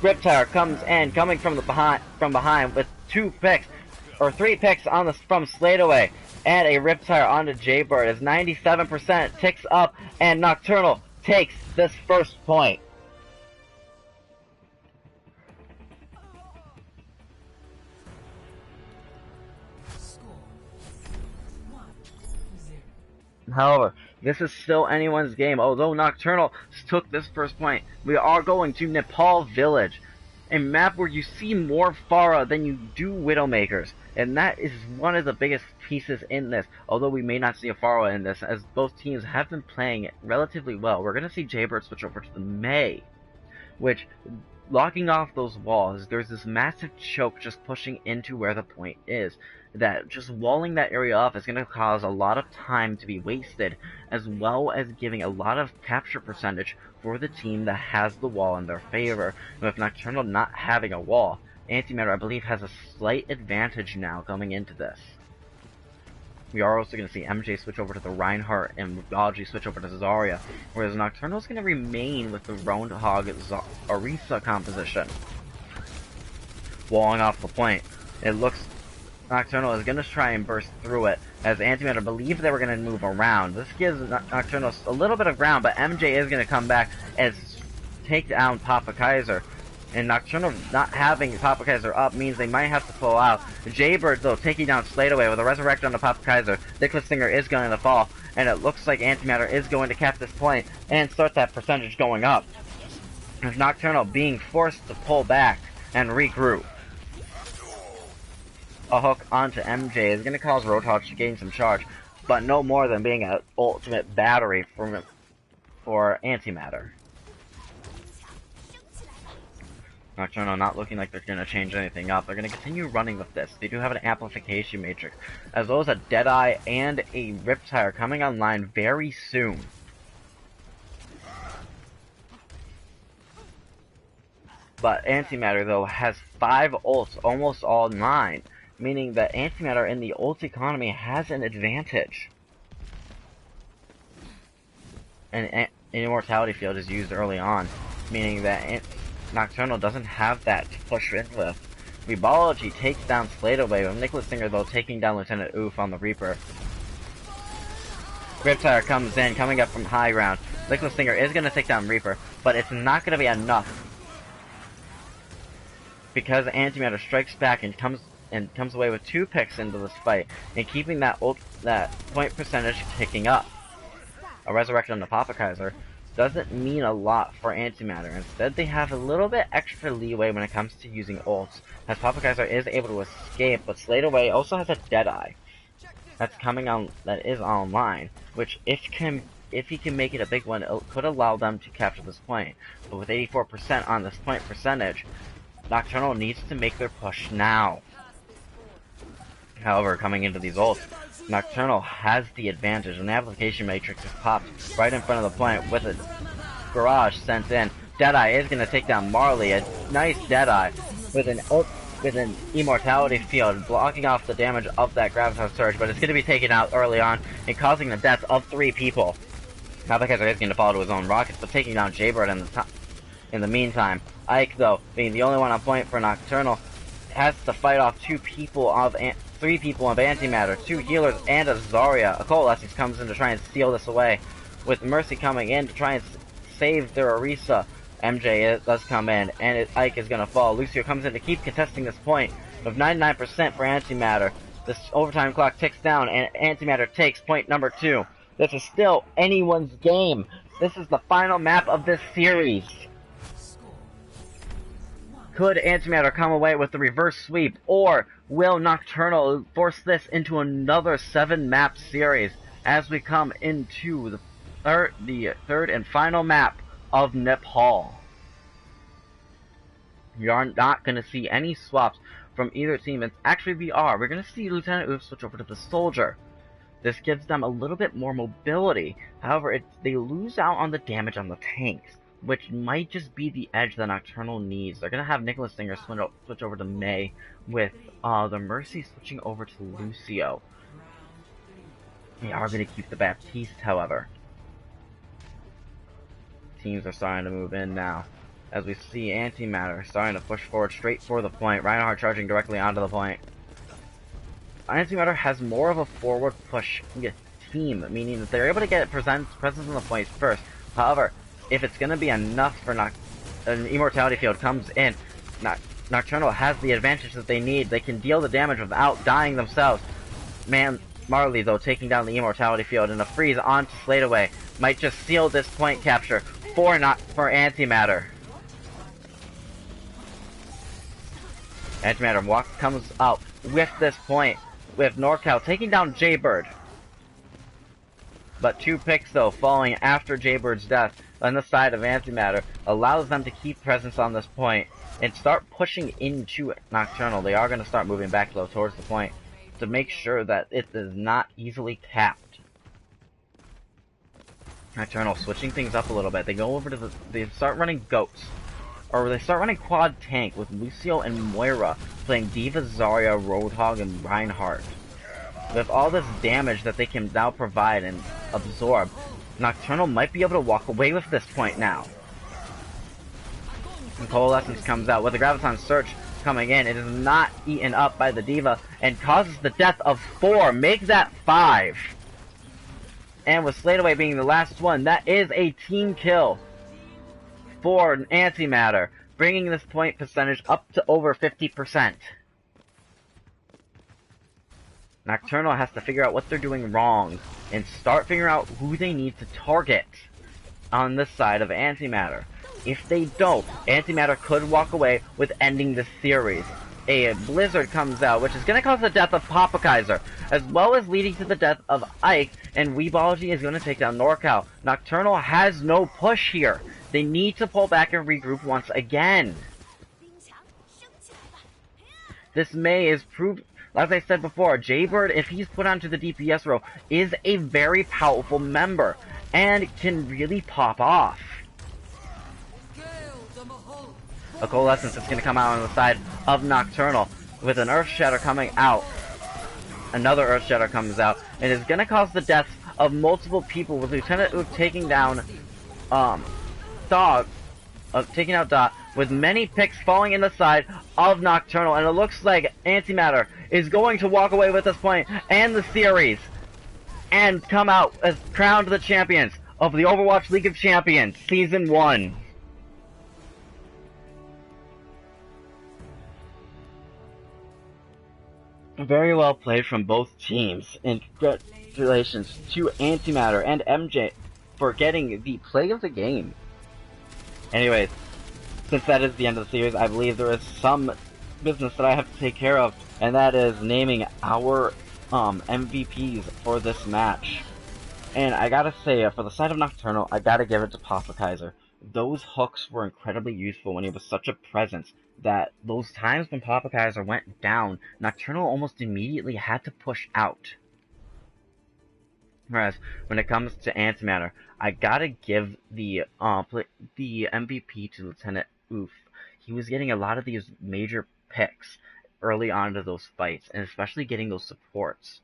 Riptire comes in, coming from behind with 2 picks, or 3 picks from Sladeaway, and a Riptire onto Jaybird as 97% ticks up, and Nocturnal takes this first point. However, this is still anyone's game. Although Nocturnal took this first point, we are going to Nepal Village, a map where you see more Pharah than you do Widowmakers, and that is one of the biggest pieces in this. Although we may not see a Pharah in this, as both teams have been playing it relatively well. We're going to see Jaybird switch over to the Mei, which, locking off those walls, there's this massive choke just pushing into where the point is. That just walling that area off is going to cause a lot of time to be wasted, as well as giving a lot of capture percentage for the team that has the wall in their favor. And with Nocturnal not having a wall, Antimatter, I believe, has a slight advantage now coming into this. We are also going to see MJ switch over to the Reinhardt and Weebology switch over to Zarya, whereas Nocturnal is going to remain with the Roadhog Orisa composition. Walling off the point, it looks Nocturnal is going to try and burst through it, as Antimatter believed they were going to move around. This gives Nocturnal a little bit of ground, but MJ is going to come back and take down Papakaiser. And Nocturnal not having Papakaiser up means they might have to pull out. Jaybird, though, taking down Sladeaway with a Resurrect on the Papakaiser. Nicholas Stinger is going to fall, and it looks like Antimatter is going to cap this point and start that percentage going up. With Nocturnal being forced to pull back and regroup. A hook onto MJ is going to cause Roadhog to gain some charge, but no more than being an ultimate battery for Antimatter. Nocturnal not looking like they're going to change anything up. They're going to continue running with this. They do have an amplification matrix, as well as a Deadeye and a Riptire coming online very soon. But Antimatter, though, has 5 ults, almost all 9. Meaning that Antimatter in the ult economy has an advantage. And an Immortality Field is used early on, meaning that Nocturnal doesn't have that to push in with. Weebology takes down Sladeaway, with Nicholas Stinger, though, taking down Lieutenant Oof on the Reaper. Riptire comes in, coming up from high ground. Liquid Stinger is going to take down Reaper, but it's not going to be enough. Because Antimatter strikes back and comes away with 2 picks into this fight, and keeping that point percentage ticking up. A resurrection on the Papakaiser doesn't mean a lot for Antimatter. Instead, they have a little bit extra leeway when it comes to using ults, as Papakaiser is able to escape, but Slade Away also has a Deadeye that's coming on, that is online, which if he can make it a big one, it could allow them to capture this point. But with 84% on this point percentage, Nocturnal needs to make their push now. However, coming into these ults, Nocturnal has the advantage, and the application matrix is popped right in front of the point with a barrage sent in. Deadeye is going to take down Marley, a nice Deadeye with an immortality field, blocking off the damage of that Graviton Surge, but it's going to be taken out early on and causing the death of 3 people. Papakaiser is going to fall to his own rockets, but taking down Jaybird in the meantime. Ike, though, being the only one on point for Nocturnal, has to fight off 3 people of Antimatter, 2 healers, and a Zarya. A Coalescence comes in to try and steal this away, with Mercy coming in to try and save their Orisa. MJ does come in, and Ike is going to fall. Lucio comes in to keep contesting this point, with 99% for Antimatter. This overtime clock ticks down, and Antimatter takes point number 2. This is still anyone's game. This is the final map of this series. Could Antimatter come away with the reverse sweep, or will Nocturnal force this into another 7-map series as we come into the third and final map of Nepal? We are not going to see any swaps from either team. Actually, we are. We're going to see Lieutenant Oof switch over to the Soldier. This gives them a little bit more mobility. However, they lose out on the damage on the tanks, which might just be the edge that Nocturnal needs. They're going to have Nicholas Singer switch over to Mei, with the Mercy switching over to Lucio. They are going to keep the Baptiste, however. Teams are starting to move in now, as we see Antimatter starting to push forward straight for the point. Reinhardt charging directly onto the point. Antimatter has more of a forward push team, meaning that they're able to get presence on the points first. However, if it's going to be enough for an Immortality Field comes in, Nocturnal has the advantage that they need. They can deal the damage without dying themselves. Marley, though, taking down the Immortality Field, and a freeze onto Slade Away might just seal this point capture for Antimatter. Antimatter comes out with this point, with NorCal taking down Jaybird. But 2 picks, though, falling after Jaybird's death on the side of Antimatter allows them to keep presence on this point and start pushing into Nocturnal. They are going to start moving back, though, towards the point to make sure that it is not easily capped. Nocturnal switching things up a little bit. They go over to they start running Goats. Or they start running Quad Tank with Lucio and Moira playing D.Va, Zarya, Roadhog, and Reinhardt. With all this damage that they can now provide and absorb, Nocturnal might be able to walk away with this point now. And Coalescence comes out with the Graviton Search coming in. It is not eaten up by the D.Va and causes the death of 4. Make that 5. And with Slade Away being the last one, that is a team kill for Antimatter, bringing this point percentage up to over 50%. Nocturnal has to figure out what they're doing wrong and start figuring out who they need to target on this side of Antimatter. If they don't, Antimatter could walk away with ending the series. A blizzard comes out, which is going to cause the death of Papakaiser, as well as leading to the death of Ike, and Weebology is going to take down NorCal. Nocturnal has no push here. They need to pull back and regroup once again. This Mei is proved, as I said before, Jaybird, if he's put onto the DPS row, is a very powerful member, and can really pop off. A Coalescence is going to come out on the side of Nocturnal with an Earth Shatter coming out. Another Earth Shatter comes out and is going to cause the deaths of multiple people, with Lieutenant Ook taking down Dot, with many picks falling in the side of Nocturnal, and it looks like Antimatter is going to walk away with this point and the series. and come out as crowned the champions of the Overwatch League of Champions Season 1. Very well played from both teams, and congratulations to Antimatter and MJ for getting the play of the game. Anyways, since that is the end of the series, I believe there is some business that I have to take care of, and that is naming our MVPs for this match. And I gotta say, for the side of Nocturnal, I gotta give it to Papa Kaiser. Those hooks were incredibly useful when he was such a presence that those times when Papa Kaiser went down, Nocturnal almost immediately had to push out. Whereas, when it comes to Antimatter, I gotta give the MVP to Lieutenant Oof. He was getting a lot of these major picks early on into those fights, and especially getting those supports.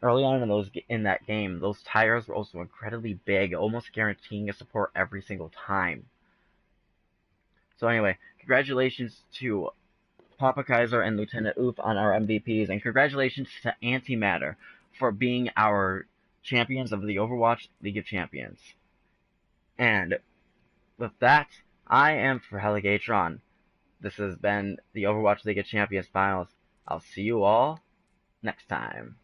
Early on in that game, those tires were also incredibly big, almost guaranteeing a support every single time. So anyway, congratulations to Papa Kaiser and Lieutenant Oof on our MVPs, and congratulations to Antimatter for being our champions of the Overwatch League of Champions. And with that, I am Heligatron. This has been the Overwatch League of Champions Finals. I'll see you all next time.